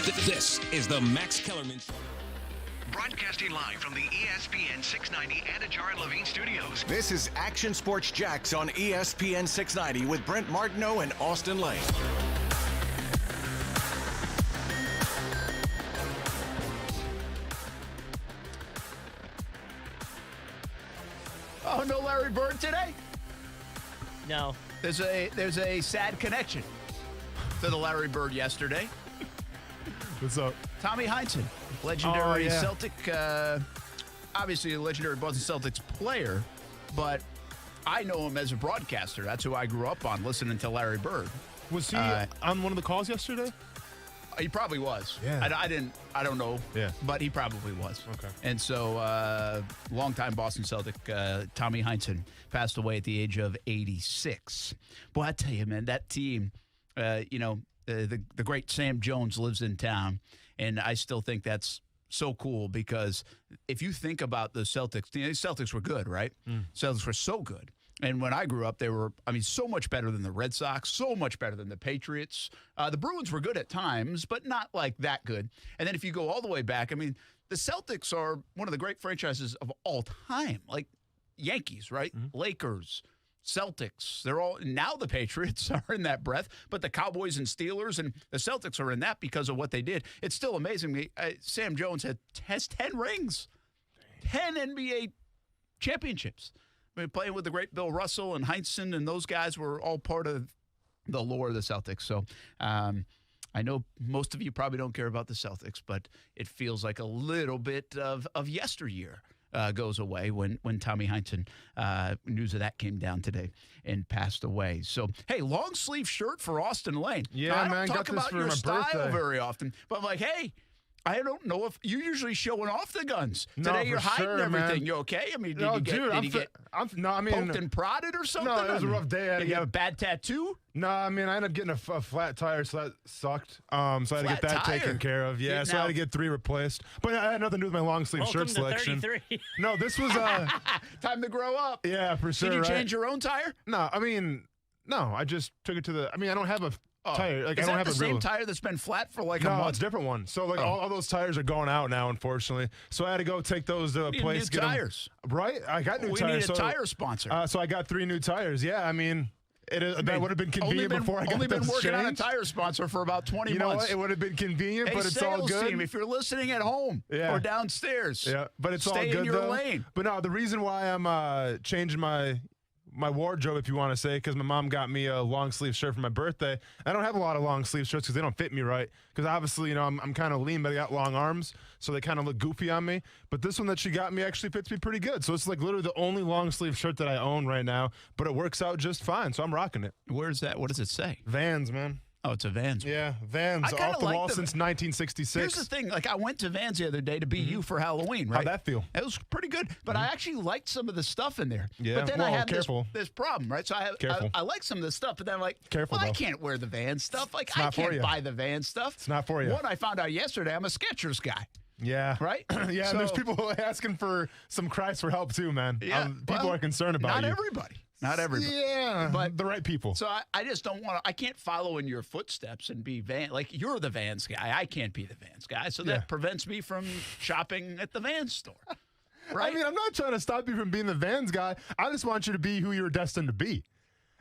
This is the Max Kellerman Show. Broadcasting live from the ESPN 690 Anajar and Levine studios. This is Action Sports Jacks on ESPN 690 with Brent Martineau and Austin Lane. Oh, no Larry Bird today? No. There's a sad connection to the Larry Bird yesterday. What's up? Tommy Heintzen, legendary Celtic, obviously a legendary Boston Celtics player, but I know him as a broadcaster. That's who I grew up on, listening to Larry Bird. Was he on one of the calls yesterday? He probably was. Yeah. I don't know. Yeah. But he probably was. Okay. And so, longtime Boston Celtic, Tommy Heintzen, passed away at the age of 86. Boy, I tell you, man, that team, the great Sam Jones lives in town, and I still think that's so cool because if you think about the Celtics, the Celtics were good, right? Celtics were so good. And when I grew up, they were, so much better than the Red Sox, so much better than the Patriots. The Bruins were good at times, but not like that good. And then if you go all the way back, the Celtics are one of the great franchises of all time, like Yankees, right? Lakers, Celtics. They're all, now the Patriots are in that breath, but the Cowboys and Steelers and the Celtics are in that because of what they did. It's still amazing to me. Sam Jones has 10 rings, 10 NBA championships. Playing with the great Bill Russell and Heintzen and those guys were all part of the lore of the Celtics. So I know most of you probably don't care about the Celtics, but it feels like a little bit of yesteryear goes away when Tommy Heintzen, news of that came down today and passed away. So, hey, long sleeve shirt for Austin Lane. Yeah, now, I man, don't got talk this about for your my style birthday. very often, but I'm like, hey, I don't know if you're usually showing off the guns. No, Today you're for hiding sure, everything. man. You okay? Did No, you get, dude, did you get poked and prodded or something? No, it was a rough day. Did you have a bad tattoo? No, I ended up getting a flat tire, so that sucked. So I had to get that taken care of. Yeah, so I had to get 3 replaced. But it had nothing to do with my long sleeve shirt selection. 33. No, this was Time to grow up. yeah, for sure. Did you right? change your own tire? No, no, I just took it to the. I don't have a tire. Like Is I don't that have the a same real. tire that's been flat for like a No, month? it's a different one. So all those tires are going out now, unfortunately. So I had to go take those to a You need place. new tires. Right? I got new We tires. need a tire sponsor. So I got 3 new tires. Yeah, that would have been convenient before I got only been those working on a changed. tire sponsor for about 20 You know months. what? It would have been convenient, Hey, but it's all sales good. team, if you're listening at home or downstairs, Yeah, but it's all stay good in your though. lane. But no, the reason why I'm changing my wardrobe, if you want to say, because my mom got me a long sleeve shirt for my birthday. I don't have a lot of long sleeve shirts because they don't fit me right. Because obviously, I'm kind of lean, but I got long arms, so they kind of look goofy on me. But this one that she got me actually fits me pretty good. So it's like literally the only long sleeve shirt that I own right now, but it works out just fine. So I'm rocking it. Where's that? What does it say? Vans, man. Oh, it's a Vans. Yeah, Vans I kinda off the like wall them. since 1966. Here's the thing. Like, I went to Vans the other day to be you for Halloween, right? How'd that feel? It was pretty good, but I actually liked some of the stuff in there. Yeah, but then I well, had careful. this problem, right? So I like some of the stuff, but then I'm like, Careful, I though. can't wear the Vans stuff. Like, It's I not for can't you. buy the Vans stuff. It's not for you. One, I found out yesterday, I'm a Skechers guy, Yeah. right? Yeah, So- and there's people asking for some cries for help too, man. Yeah, People well, are concerned about not you. everybody. Not everybody. Yeah, But- the right people. So I just don't want to. I can't follow in your footsteps and be like you're the Vans guy. I can't be the Vans guy, so that Yeah. prevents me from shopping at the Vans store. Right? I'm not trying to stop you from being the Vans guy. I just want you to be who you're destined to be.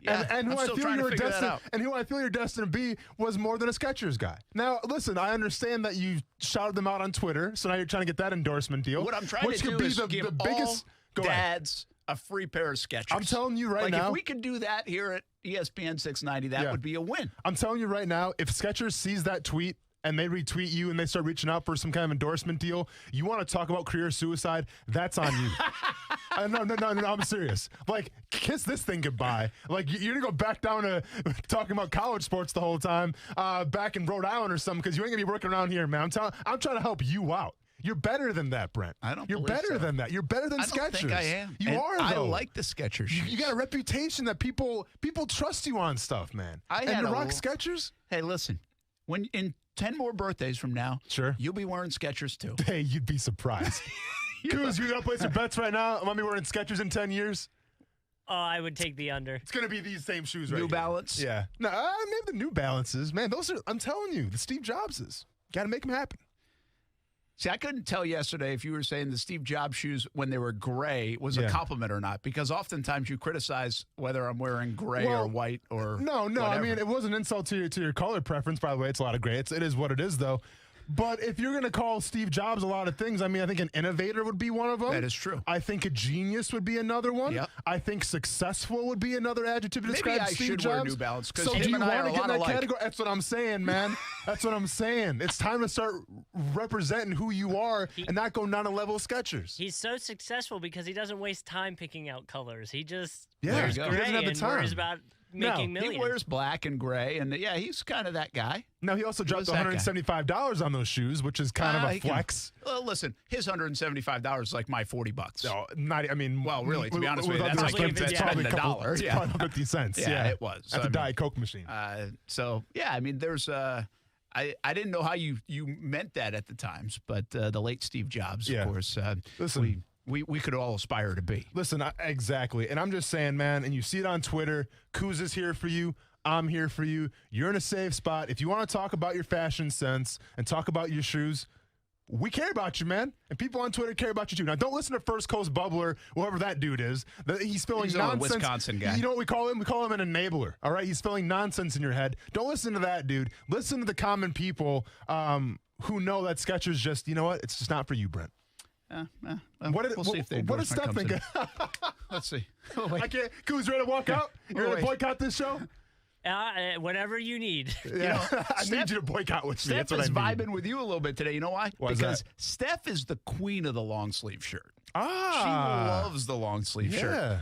Yeah, and who I'm I still feel trying to you're figure that destined out. and who I feel you're destined to be was more than a Skechers guy. Now, listen, I understand that you shouted them out on Twitter, so now you're trying to get that endorsement deal. What I'm trying which to could do be is the give biggest. all Go ahead. dads a free pair of Skechers. I'm telling you right like now. if we could do that here at ESPN 690, that Yeah. would be a win. I'm telling you right now, if Skechers sees that tweet and they retweet you and they start reaching out for some kind of endorsement deal, you want to talk about career suicide, that's on you. No, I'm serious. Like, kiss this thing goodbye. Like, you're going to go back down to talking about college sports the whole time, back in Rhode Island or something, because you ain't going to be working around here, man. I'm trying to help you out. You're better than that, Brent. I don't You're believe better so. than that. You're better than I Skechers. don't think I am. You And are, I though. like the Skechers shoes. You got a reputation that people trust you on stuff, man. I and had you a rock little- Skechers? Hey, listen. When in 10 more birthdays from now, Sure. you'll be wearing Skechers too. Hey, you'd be surprised. Coos, you got to place your bets right now? I'm going to be wearing Skechers in 10 years. Oh, I would take the under. It's going to be these same shoes right New here. Balance. Yeah. No, maybe the New Balances. Man, those are, I'm telling you, the Steve Jobses. Got to make them happen. See, I couldn't tell yesterday if you were saying the Steve Jobs shoes when they were gray was a compliment or not, because oftentimes you criticize whether I'm wearing gray or white or No. whatever. I mean, it was an insult to your color preference. By the way, it's a lot of gray. It is what it is, though. But if you're going to call Steve Jobs a lot of things, I mean, I think an innovator would be one of them. That is true. I think a genius would be another one. Yep. I think successful would be another adjective to describe I Steve should Jobs. wear New Balance, 'cause so him do you and I want are to a get lot in that alike. category? That's what I'm saying, man. That's what I'm saying. It's time to start representing who you are and not go down a level of Skechers. He's so successful because he doesn't waste time picking out colors. He just Yeah, wears he gray doesn't have the and time. worries about making millions. He wears black and gray, and he's kind of that guy. Now, he also dropped is that guy? $175 on those shoes, which is kind of a flex. Well, listen, his $175 is like my $40. No, not. I mean, Well, really, to be honest with you, all that's due like respect, it's it's probably spending a couple, $1. it's Yeah. probably 50 cents. Yeah, it was. At I the mean, Diet Coke machine. So I mean, there's I didn't know how you meant that at the times, but the late Steve Jobs, Yeah. of course, Listen. we could all aspire to be. Listen, exactly. And I'm just saying, man, and you see it on Twitter, Kuz is here for you. I'm here for you. You're in a safe spot. If you want to talk about your fashion sense and talk about your shoes, we care about you, man. And people on Twitter care about you, too. Now, don't listen to First Coast Bubbler, whoever that dude is. He's spilling He's a nonsense. Wisconsin guy. You know what we call him? We call him an enabler, all right? He's spilling nonsense in your head. Don't listen to that dude. Listen to the common people who know that Skechers just, you know what? It's just not for you, Brent. We'll see if the what does Steph endorsement think? comes in. Let's see. Oh, wait. I can't. Kuz, ready to walk out? You're going to boycott this show? Whatever you need. Yeah, I need you to boycott with me. Steph That's what is I need. vibing with you a little bit today. You know why? Why is Because that? Steph is the queen of the long sleeve shirt. She loves the long sleeve shirt. Yeah.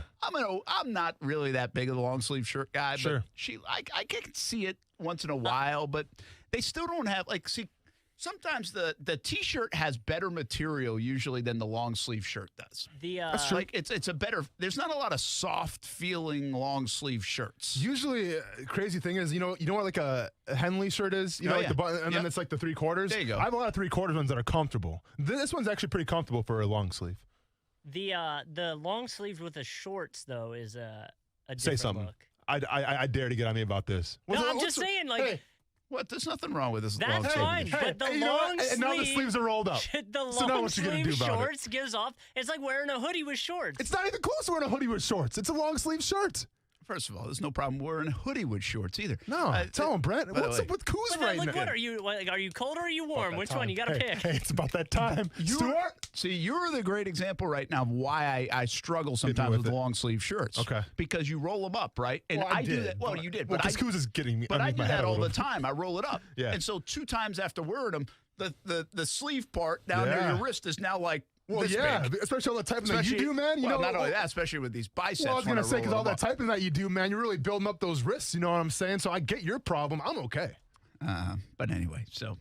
I'm not really that big of the long sleeve shirt guy, Sure. but I can see it once in a while, but they still don't have sometimes the t-shirt has better material usually than the long sleeve shirt does. That's true. Like it's a better. There's not a lot of soft feeling long sleeve shirts. Usually, crazy thing is, you know what like a Henley shirt is? You know, like the button, and then it's like the 3/4. There you go. I have a lot of 3/4 ones that are comfortable. This one's actually pretty comfortable for a long sleeve. The long sleeve with the shorts though is a different Say something. look. I dare to get on me about this. I'm just saying, like. Hey, What? There's nothing wrong with this long That's sleeve. fine, but the you know long what? And now the sleeve- sleeves are rolled up. The So now long what you gonna sleeve do about it? shorts gives off. It's like wearing a hoodie with shorts. It's not even close to wearing a hoodie with shorts. It's a long sleeve shirt. First of all, there's no problem wearing a hoodie with shorts either. No, tell him, Brent. by the What's way- up with Kuz But right like, now? what are you? Like, are you cold or are you warm? About Which that one? You time. got to Hey, pick. Hey, it's about that time. Stuart? See, you're the great example right now of why I struggle sometimes with with it. long sleeve shirts. Okay. Because you roll them up, right? And Well, I do that. Well, you did. Well, But because Kuz is getting me. But I underneath do my head that a all the little. time. I roll it up. Yeah. And so 2 times after wearing them, the sleeve part down near Yeah. your wrist is now like Well, this yeah, big. especially all the typing that you Especially- do, man. You well, know, not only that, especially with these biceps. Well, I was when gonna say because roll all them that up. typing that you do, man, you're really building up those wrists. You know what I'm saying? So I get your problem. I'm okay. But anyway, so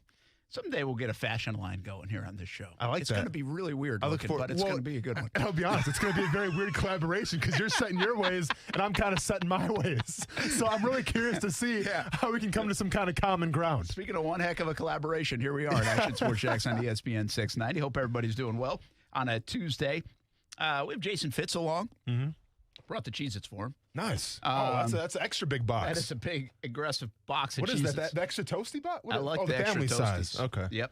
someday we'll get a fashion line going here on this show. I like it's that. going to be really weird looking, but it's going to be a good one. I'll be honest, it's going to be a very weird collaboration because you're setting your ways and I'm kind of setting my ways. So I'm really curious to see how we can come to some kind of common ground. Speaking of one heck of a collaboration, here we are at Action Sports Jacks on ESPN 690. Hope everybody's doing well on a Tuesday. We have Jason Fitz along. Mm-hmm. Brought the Cheez-Its for him. Nice. That's an extra big box. That is a big, aggressive box of What is Cheez-Its. that? The extra toasty box? I like the the extra family toasties. size. Okay. Yep.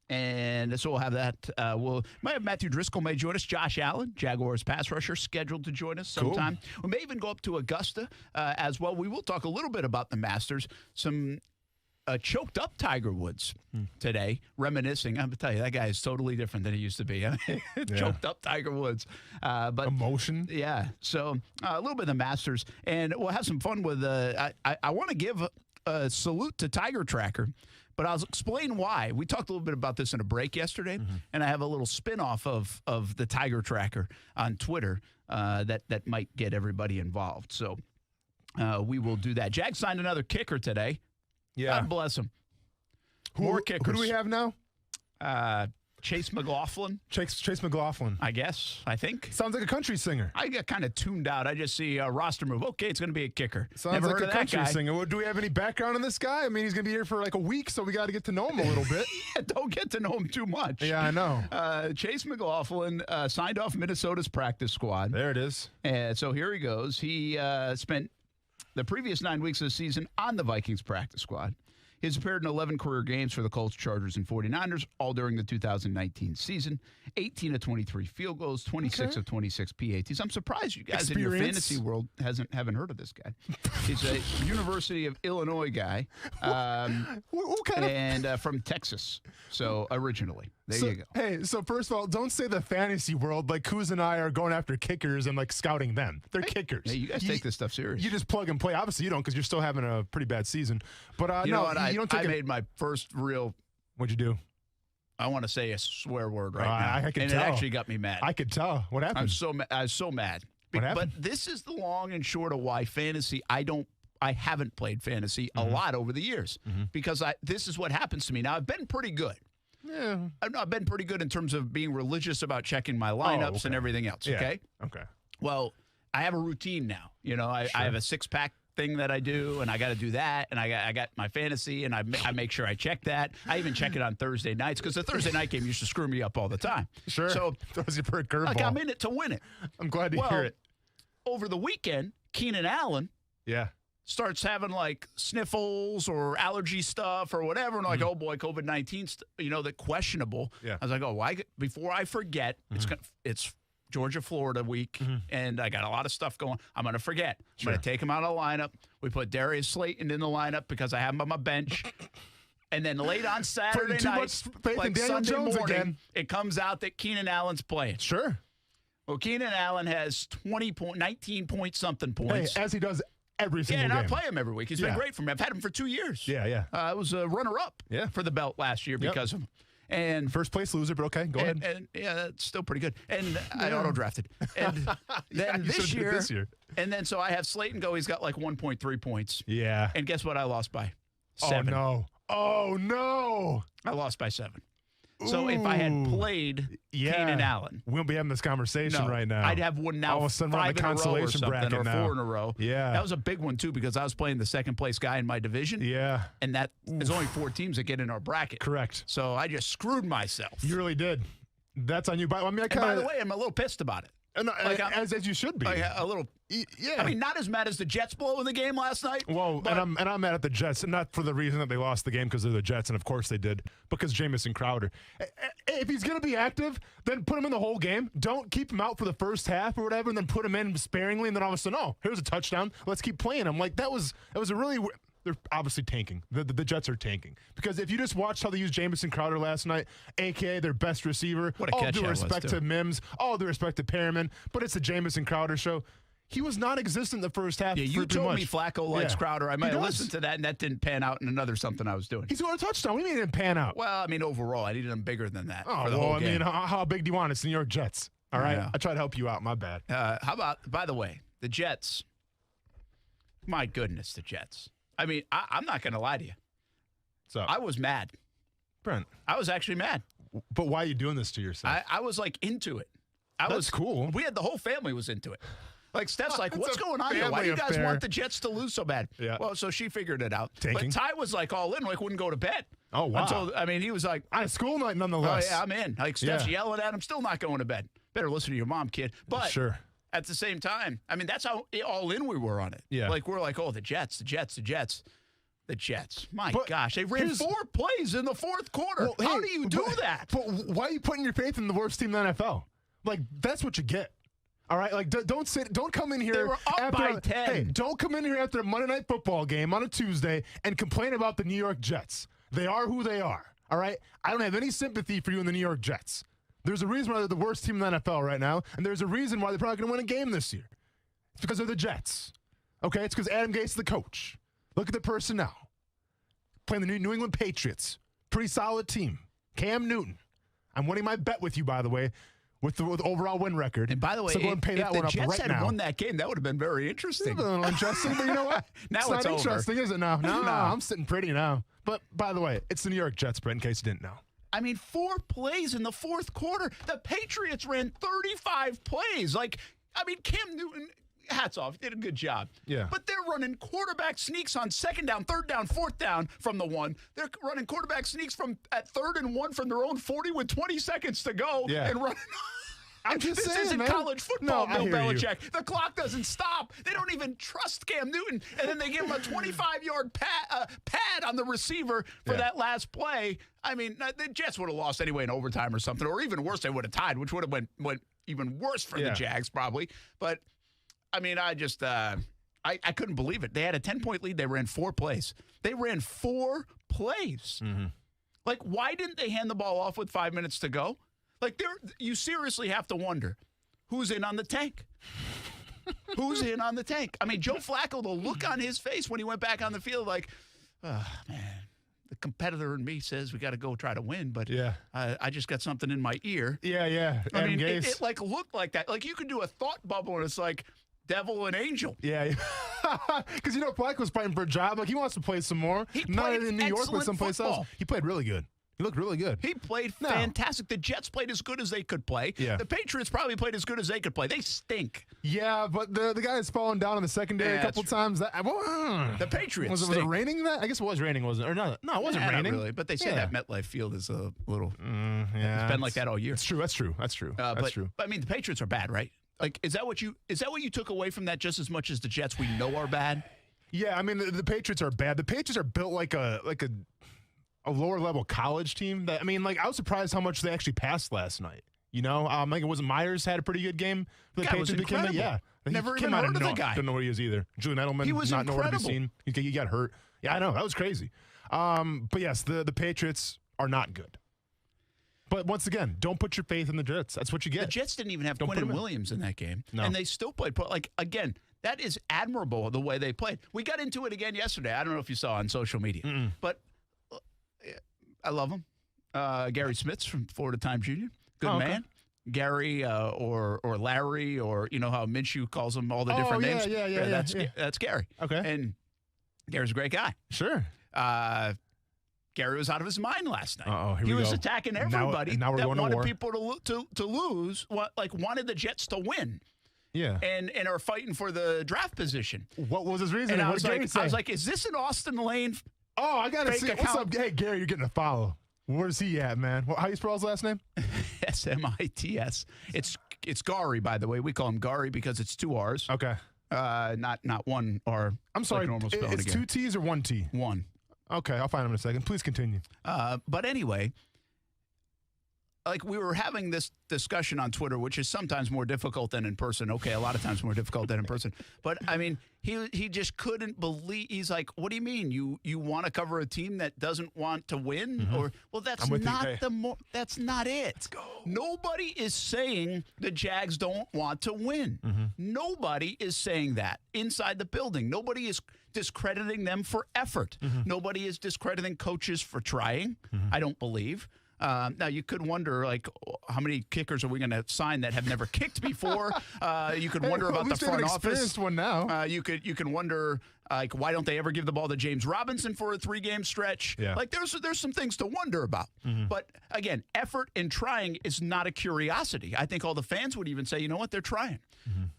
And so we'll have that. We'll might have Matthew Driscoll may join us. Josh Allen, Jaguars pass rusher, scheduled to join us sometime. Cool. We may even go up to Augusta as well. We will talk a little bit about the Masters. Some choked up Tiger Woods today, reminiscing. I'm going to tell you, that guy is totally different than he used to be. Choked up Tiger Woods. But emotion. Yeah. So a little bit of the Masters. And we'll have some fun with I want to give a salute to Tiger Tracker. But I'll explain why. We talked a little bit about this in a break yesterday, and I have a little spin-off of the Tiger Tracker on Twitter that might get everybody involved. So we will do that. Jag signed another kicker today. Yeah. God bless him. More kickers. Who do we have now? Chase McLaughlin. Chase McLaughlin. I think. Sounds like a country singer. I get kind of tuned out. I just see roster move. Okay, it's going to be a kicker. Sounds Never like heard a of that country guy. singer. Well, do we have any background on this guy? I mean, he's going to be here for like a week, so we got to get to know him a little bit. Don't get to know him too much. Yeah, I know. Chase McLaughlin signed off Minnesota's practice squad. There it is. And so here he goes. He spent the previous 9 weeks of the season on the Vikings practice squad. He's appeared in 11 career games for the Colts, Chargers, and 49ers, all during the 2019 season. 18 of 23 field goals, 26 of 26 PATs. I'm surprised you guys in your fantasy world haven't heard of this guy. He's a University of Illinois guy, from Texas. So originally, there you go. Hey, so first of all, don't say the fantasy world like Kuz and I are going after kickers and like scouting them. They're kickers. Hey, you guys take this stuff serious. You just plug and play. Obviously, you don't because you're still having a pretty bad season. But you know what? you don't take I made my first real. What'd you do? I want to say a swear word right now. I can and tell. it actually got me mad. I could tell. What happened? I was so mad. What happened? But this is the long and short of why fantasy. I haven't played fantasy a lot over the years because this is what happens to me. Now I've been pretty good. Yeah. I've been pretty good in terms of being religious about checking my lineups and everything else. Yeah. Okay. Okay. Well, I have a routine now. You know, I have a 6-pack thing that I do, and I got to do that, and I got my fantasy, and I make sure I check that. I even check it on Thursday nights because the Thursday night game used to screw me up all the time. Sure. So throws you for a curveball. like I'm in it to win it. I'm glad to hear it. Over the weekend, Keenan Allen starts having like sniffles or allergy stuff or whatever, and like, oh boy, COVID-19, the questionable. Yeah. I was like, oh, why? Before I forget, it's Georgia, Florida week, and I got a lot of stuff going. I'm going to forget. I'm going to take him out of the lineup. We put Darius Slayton in the lineup because I have him on my bench. And then late on Saturday night, like Sunday Jones morning, again. It comes out that Keenan Allen's playing. Sure. Well, Keenan Allen has 19 point something points. Hey, as he does every single game. I play him every week. He's been great for me. I've had him for 2 years. Yeah. I was a runner-up for the belt last year because of him. And first place loser, but okay, go ahead. And yeah, that's still pretty good. And I auto-drafted. And then this year, and then so I have Slayton go. He's got like 1.3 points. Yeah. And guess what? I lost by 7. Oh, no. I lost by 7. So if I had played Keenan Allen, we won't be having this conversation right now. I'd have won now. All of a sudden, we're on the 5 in a row or consolation something, bracket or now. 4 in a row. Yeah, that was a big one too because I was playing the second place guy in my division. Yeah, and that there's only 4 teams that get in our bracket. Correct. So I just screwed myself. You really did. That's on you. By the way, I'm a little pissed about it. Like as you should be. Like a little. Yeah. I mean, not as mad as the Jets blowing the game last night. Well, but, and I'm mad at the Jets, and not for the reason that they lost the game because they're the Jets, and of course they did, because Jamison Crowder. If he's going to be active, then put him in the whole game. Don't keep him out for the first half or whatever, and then put him in sparingly, and then all of a sudden, oh, here's a touchdown. Let's keep playing him. Like that was a really. They're obviously tanking. The Jets are tanking. Because if you just watched how they used Jamison Crowder last night, a.k.a. their best receiver, all due respect to Mims, all due respect to Perriman, but it's the Jamison Crowder show. He was non-existent in the first half. Yeah, you told me Flacco likes Crowder. I might have listened to that, and that didn't pan out in another something I was doing. He's scored a touchdown. What do you mean it didn't pan out? Well, I mean, overall, I needed him bigger than that for the whole game. I mean, how big do you want? It's the New York Jets. All right? Yeah. I try to help you out. My bad. How about, by the way, the Jets? My goodness, the Jets. I mean, I'm not going to lie to you. So I was mad. Brent. I was actually mad. But why are you doing this to yourself? I was like into it. That's cool. We had the whole family was into it. Like Steph's like, what's going on here? Why do you guys want the Jets to lose so bad? Yeah. Well, so she figured it out. Tanking. But Ty was like all in, like wouldn't go to bed. Oh, wow. He was like. On a school night, nonetheless. Oh, yeah, I'm in. Like Steph's yelling at him, still not going to bed. Better listen to your mom, kid. But sure. At the same time, I mean, that's how all in we were on it. Yeah. Like, we're like, oh, the Jets. The Jets. My gosh, they ran 4 plays in the fourth quarter. Well, how do you do that? But why are you putting your faith in the worst team in the NFL? Like, that's what you get. All right? Like, don't come in here. They were up by 10. Hey, don't come in here after a Monday Night Football game on a Tuesday and complain about the New York Jets. They are who they are. All right? I don't have any sympathy for you in the New York Jets. There's a reason why they're the worst team in the NFL right now, and there's a reason why they're probably going to win a game this year. It's because they're the Jets. Okay? It's because Adam Gase is the coach. Look at the personnel. Playing the New England Patriots. Pretty solid team. Cam Newton. I'm winning my bet with you, by the way, with the overall win record. And by the way, so go and pay that one up right now. If the Jets had won that game, that would have been very interesting. It's a little interesting, but you know what? Now it's not over. Interesting, is it now? No, I'm sitting pretty now. But by the way, it's the New York Jets, Brent, in case you didn't know. I mean, 4 plays in the fourth quarter. The Patriots ran 35 plays. Like, I mean, Cam Newton, hats off, did a good job. Yeah. But they're running quarterback sneaks on 2nd down, 3rd down, 4th down from the 1. They're running quarterback sneaks at 3rd and 1 from their own 40 with 20 seconds to go. Yeah. And running. I'm just this saying, isn't man. college football, No, I Bill hear you. Belichick. The clock doesn't stop. They don't even trust Cam Newton, and then they give him a 25-yard pad on the receiver for that last play. I mean, the Jets would have lost anyway in overtime or something, or even worse, they would have tied, which would have went even worse for the Jags probably. But I mean, I just I couldn't believe it. They had a 10-point lead. They ran 4 plays. They ran 4 plays. Like, why didn't they hand the ball off with 5 minutes to go? Like, you seriously have to wonder, who's in on the tank? Who's in on the tank? I mean, Joe Flacco, the look on his face when he went back on the field, like, oh, man, the competitor in me says we got to go try to win, but I just got something in my ear. Yeah. I mean, Adam it Gase. like looked like that. Like, you could do a thought bubble, and it's like devil and angel. Yeah. Because, Flacco's fighting for a job. Like, he wants to play some more. He Not played in New York, but excellent someplace football. else. He played really good. He looked really good. He played fantastic. The Jets played as good as they could play. Yeah. The Patriots probably played as good as they could play. They stink. Yeah, but the guy that's fallen down in the secondary a couple times. The Patriots was stink. it raining? That I guess it was raining, wasn't it? Or no, it wasn't raining. Not really, but they say that MetLife Field is a little. Yeah, It's been like that all year. That's true. That's true. That's true. But I mean, the Patriots are bad, right? Like, is that what you took away from that just as much as the Jets we know are bad? Yeah, I mean the Patriots are bad. The Patriots are built like a lower level college team. That I was surprised how much they actually passed last night. I think it wasn't Myers had a pretty good game. The Guy was incredible. Never even heard of the guy. Don't know where he is either. Julian Edelman, He was not nowhere to be incredible. seen. He got hurt. Yeah, I know that was crazy. But yes, the Patriots are not good. But once again, don't put your faith in the Jets. That's what you get. The Jets didn't even have Don't put Quinnen him in. Williams in that game, No. and they still played. Like, again, that is admirable the way they played. We got into it again yesterday. I don't know if you saw on social media, but I love him. Gary Smith's from Florida Times Union. Good man. Gary or Larry, or how Minshew calls him all the different names. Yeah. That's Gary. Okay. And Gary's a great guy. Sure. Gary was out of his mind last night. Uh-oh, here he we was go. attacking everybody now we're that going to wanted war. people to lose, wanted the Jets to win. Yeah. And are fighting for the draft position. What was his reason? And I What was did Gary like, say? is this an Austin Lane? Oh, I gotta fake see. What's account? up? Hey, Gary, you're getting a follow. Where's he at, man? How you spell his last name? Smits. It's Gary, by the way. We call him Gary because it's 2 R's. Okay. Not one R. I'm sorry. Like normal spelling It's again. 2 T's or 1 T? One. Okay, I'll find him in a second. Please continue. But anyway, like, we were having this discussion on Twitter, which is sometimes more difficult than in person. Okay, a lot of times more difficult than in person. But I mean, he just couldn't believe. He's like, "What do you mean? You want to cover a team that doesn't want to win?" Or, well, that's not that's not it. Let's go. Nobody is saying the Jags don't want to win. Nobody is saying that inside the building. Nobody is discrediting them for effort. Nobody is discrediting coaches for trying. I don't believe. Now, you could wonder, like, how many kickers are we going to sign that have never kicked before? You could wonder about the front office. Experienced one now. You can wonder, like, why don't they ever give the ball to James Robinson for a 3-game stretch? Yeah. Like, there's some things to wonder about. But, again, effort and trying is not a curiosity. I think all the fans would even say, you know what, they're trying.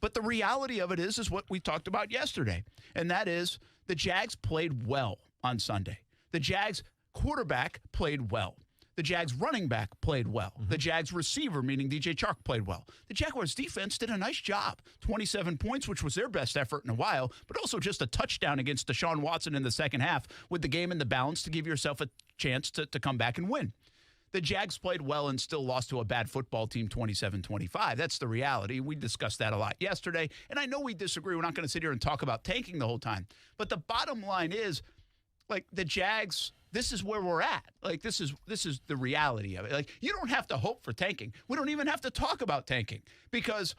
But the reality of it is what we talked about yesterday, and that is the Jags played well on Sunday. The Jags quarterback played well. The Jags running back played well. The Jags receiver, meaning DJ Chark, played well. The Jaguars defense did a nice job. 27 points, which was their best effort in a while, but also just a touchdown against Deshaun Watson in the second half with the game in the balance to give yourself a chance to come back and win. The Jags played well and still lost to a bad football team 27-25. That's the reality. We discussed that a lot yesterday, and I know we disagree. We're not going to sit here and talk about tanking the whole time. But the bottom line is, like, the Jags, this is where we're at. Like, this is the reality of it. Like, you don't have to hope for tanking. We don't even have to talk about tanking because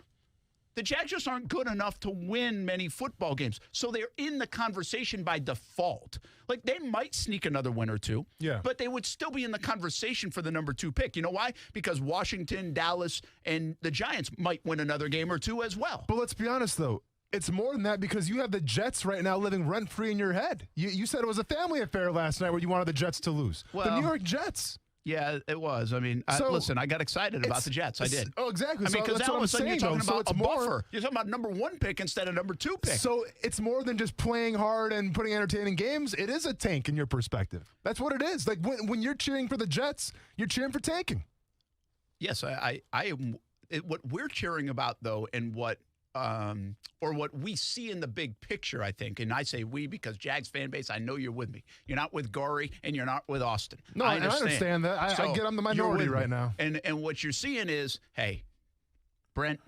the Jags just aren't good enough to win many football games. So they're in the conversation by default. Like, they might sneak another win or two, but they would still be in the conversation for the number 2 pick. You know why? Because Washington, Dallas, and the Giants might win another game or two as well. But let's be honest, though. It's more than that because you have the Jets right now living rent-free in your head. You said it was a family affair last night where you wanted the Jets to lose. Well, the New York Jets. Yeah, it was. I mean, listen, I got excited about the Jets. I did. Oh, exactly. I mean, because that's all what of a sudden saying, you're talking though. about a buffer. You're talking about number 1 pick instead of number 2 pick. So it's more than just playing hard and putting entertaining games. It is a tank in your perspective. That's what it is. Like when you're cheering for the Jets, you're cheering for tanking. Yes, what we're cheering about, though, and what we see in the big picture, I think, and I say we because Jags fan base, I know you're with me. You're not with Gary and you're not with Austin. No, I understand that. I get I'm the minority right now. And what you're seeing is, hey, Brent,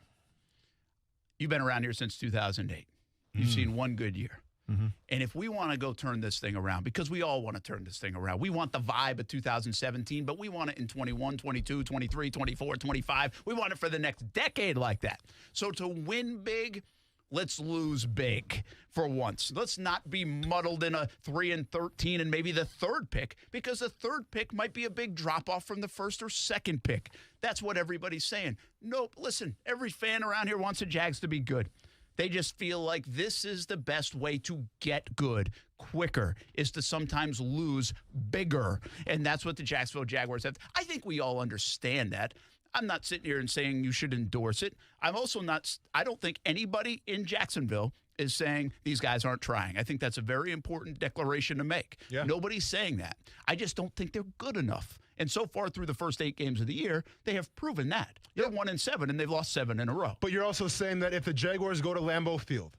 you've been around here since 2008. You've seen one good year. Mm-hmm. And if we want to go turn this thing around, because we all want to turn this thing around, we want the vibe of 2017, but we want it in 21, 22, 23, 24, 25. We want it for the next decade like that. So to win big, let's lose big for once. Let's not be muddled in a 3-13 and maybe the third pick, because the third pick might be a big drop-off from the first or second pick. That's what everybody's saying. Nope, listen, every fan around here wants the Jags to be good. They just feel like this is the best way to get good quicker, is to sometimes lose bigger. And that's what the Jacksonville Jaguars have. I think we all understand that. I'm not sitting here and saying you should endorse it. I'm also not, I don't think anybody in Jacksonville is saying these guys aren't trying. I think that's a very important declaration to make. Yeah. Nobody's saying that. I just don't think they're good enough. And so far through the first 8 games of the year, they have proven that. They're 1-7, and they've lost 7 in a row. But you're also saying that if the Jaguars go to Lambeau Field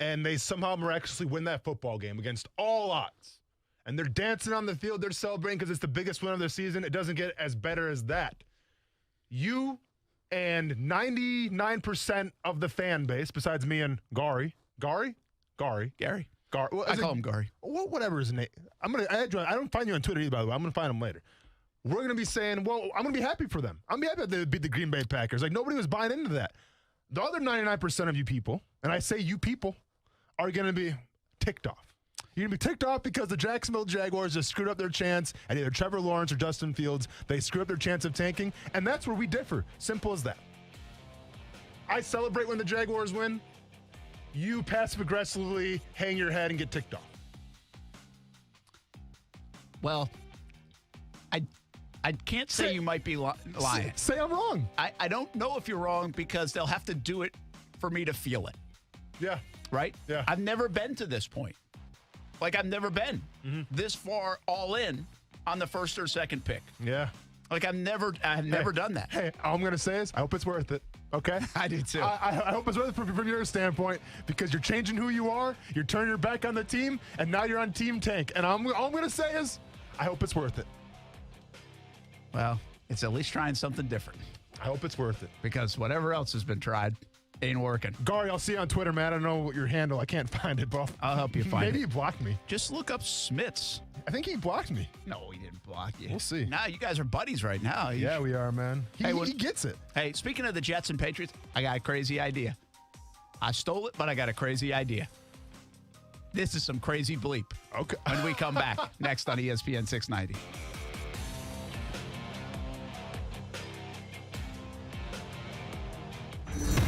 and they somehow miraculously win that football game against all odds, and they're dancing on the field, they're celebrating because it's the biggest win of their season, it doesn't get as better as that. You and 99% of the fan base, besides me and Gary. Well, I call him Gary. Whatever his name. I don't find you on Twitter either, by the way. I'm going to find him later. We're going to be saying, well, I'm going to be happy for them. I'm going to be happy that they beat the Green Bay Packers. Like, nobody was buying into that. The other 99% of you people, and I say you people, are going to be ticked off. You're going to be ticked off because the Jacksonville Jaguars just screwed up their chance at either Trevor Lawrence or Justin Fields. They screwed up their chance of tanking, and that's where we differ. Simple as that. I celebrate when the Jaguars win. You passive-aggressively hang your head and get ticked off. Well, I can't say you might be lying. Say I'm wrong. I don't know if you're wrong because they'll have to do it for me to feel it. Yeah. Right? Yeah. I've never been to this point. Like, I've never been this far all in on the first or second pick. Yeah. Like, I've never done that. Hey, all I'm going to say is I hope it's worth it. Okay? I do too. I hope it's worth it from your standpoint, because you're changing who you are, you're turning your back on the team, and now you're on Team Tank. And all I'm going to say is I hope it's worth it. Well, it's at least trying something different. I hope it's worth it. Because whatever else has been tried ain't working. Gary, I'll see you on Twitter, man. I don't know what your handle. I can't find it, bro. I'll help you find it. Maybe he blocked me. Just look up Smits. I think he blocked me. No, he didn't block you. We'll see. Nah, you guys are buddies right now. Yeah, we are, man. He gets it. Hey, speaking of the Jets and Patriots, I got a crazy idea. I stole it, but I got a crazy idea. This is some crazy bleep. Okay. When we come back next on ESPN 690.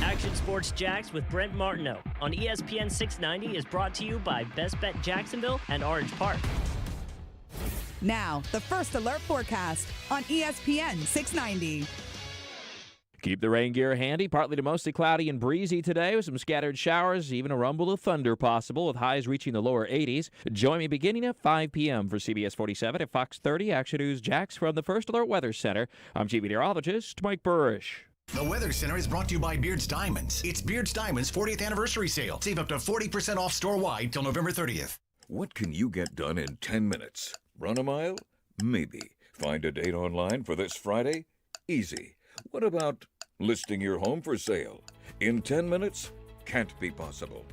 Action Sports Jacks with Brent Martineau on ESPN 690 is brought to you by Best Bet Jacksonville and Orange Park. Now, the first alert forecast on ESPN 690. Keep the rain gear handy. Partly to mostly cloudy and breezy today with some scattered showers, even a rumble of thunder possible with highs reaching the lower 80s. Join me beginning at 5 p.m. for CBS 47 at Fox 30 Action News Jacks from the First Alert Weather Center. I'm Chief Meteorologist Mike Burrish. The Weather Center is brought to you by Beard's Diamonds. It's Beard's Diamonds' 40th anniversary sale. Save up to 40% off store-wide till November 30th. What can you get done in 10 minutes? Run a mile? Maybe. Find a date online for this Friday? Easy. What about listing your home for sale? In 10 minutes? Can't be possible.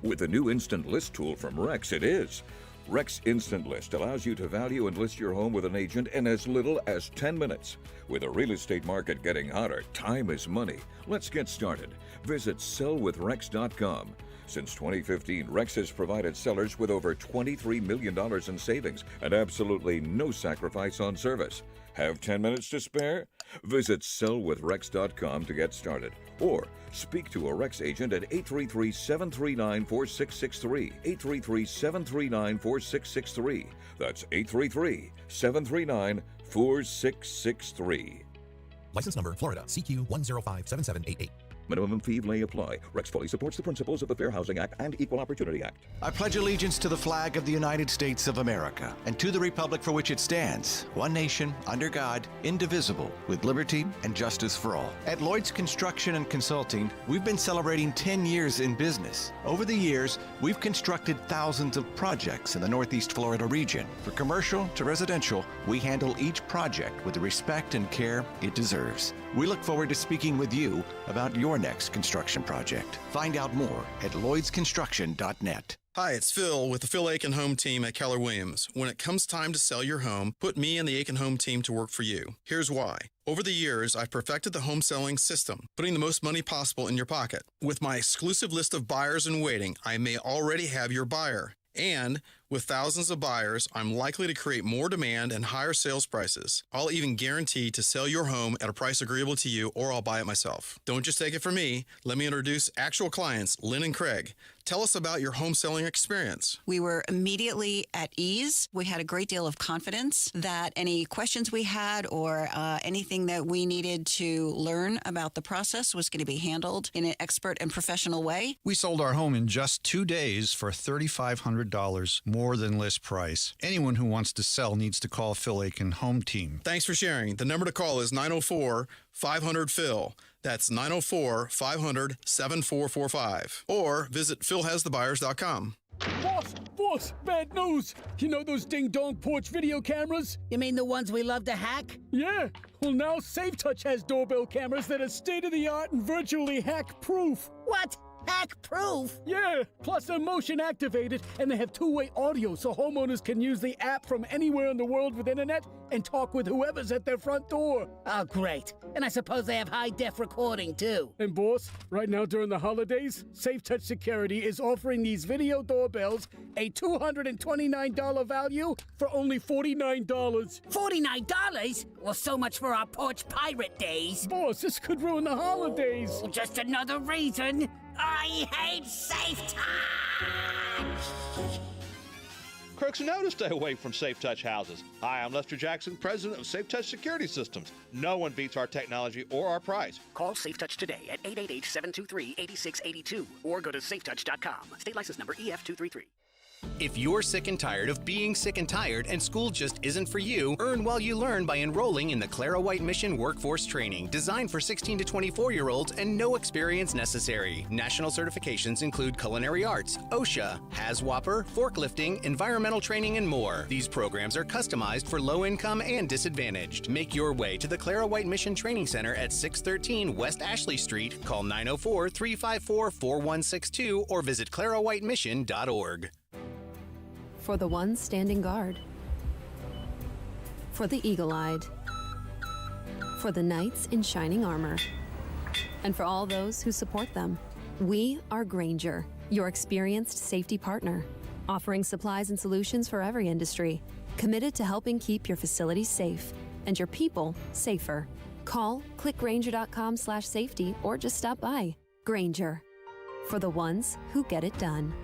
With the new Instant List tool from Rex, it is. Rex Instant List allows you to value and list your home with an agent in as little as 10 minutes. With the real estate market getting hotter, time is money. Let's get started. Visit sellwithrex.com. Since 2015, Rex has provided sellers with over $23 million in savings and absolutely no sacrifice on service. Have 10 minutes to spare? Visit sellwithrex.com to get started. Or speak to a Rex agent at 833-739-4663. 833-739-4663. That's 833-739-4663. License number Florida CQ 1057788. Minimum fee may apply. Rex fully supports the principles of the Fair Housing Act and Equal Opportunity Act. I pledge allegiance to the flag of the United States of America and to the republic for which it stands, one nation, under God, indivisible, with liberty and justice for all. At Lloyd's Construction and Consulting, we've been celebrating 10 years in business. Over the years, we've constructed thousands of projects in the Northeast Florida region. From commercial to residential, we handle each project with the respect and care it deserves. We look forward to speaking with you about your next construction project. Find out more at lloydsconstruction.net. Hi, it's Phil with the Phil Aiken Home Team at Keller Williams. When it comes time to sell your home, put me and the Aiken Home Team to work for you. Here's why. Over the years, I've perfected the home selling system, putting the most money possible in your pocket. With my exclusive list of buyers in waiting, I may already have your buyer. And with thousands of buyers, I'm likely to create more demand and higher sales prices. I'll even guarantee to sell your home at a price agreeable to you, or I'll buy it myself. Don't just take it from me. Let me introduce actual clients, Lynn and Craig. Tell us about your home selling experience. We were immediately at ease. We had a great deal of confidence that any questions we had or anything that we needed to learn about the process was going to be handled in an expert and professional way. We sold our home in just 2 days for $3,500, more than list price. Anyone who wants to sell needs to call Phil Aiken Home Team. Thanks for sharing. The number to call is 904-500-PHIL. That's 904-500-7445. Or visit philhasthebuyers.com. Boss, bad news. You know those ding-dong porch video cameras? You mean the ones we love to hack? Yeah. Well, now SafeTouch has doorbell cameras that are state-of-the-art and virtually hack-proof. What? Hack-proof? Yeah. Plus, they're motion-activated, and they have two-way audio so homeowners can use the app from anywhere in the world with internet and talk with whoever's at their front door. Oh, great. And I suppose they have high-def recording, too. And, boss, right now during the holidays, SafeTouch Security is offering these video doorbells a $229 value for only $49. $49? Well, so much for our porch pirate days. Boss, this could ruin the holidays. Well, just another reason I hate SafeTouch! Crooks know to stay away from SafeTouch houses. Hi, I'm Lester Jackson, president of SafeTouch Security Systems. No one beats our technology or our price. Call SafeTouch today at 888-723-8682 or go to safetouch.com. State license number EF233. If you're sick and tired of being sick and tired and school just isn't for you, earn while you learn by enrolling in the Clara White Mission Workforce Training, designed for 16 to 24-year-olds and no experience necessary. National certifications include culinary arts, OSHA, HAZWOPER, forklifting, environmental training, and more. These programs are customized for low income and disadvantaged. Make your way to the Clara White Mission Training Center at 613 West Ashley Street. Call 904-354-4162 or visit clarawhitemission.org. For the ones standing guard, for the eagle-eyed, for the knights in shining armor, and for all those who support them. We are Grainger, your experienced safety partner, offering supplies and solutions for every industry, committed to helping keep your facilities safe and your people safer. Call, click Grainger.com/safety, or just stop by. Grainger, for the ones who get it done.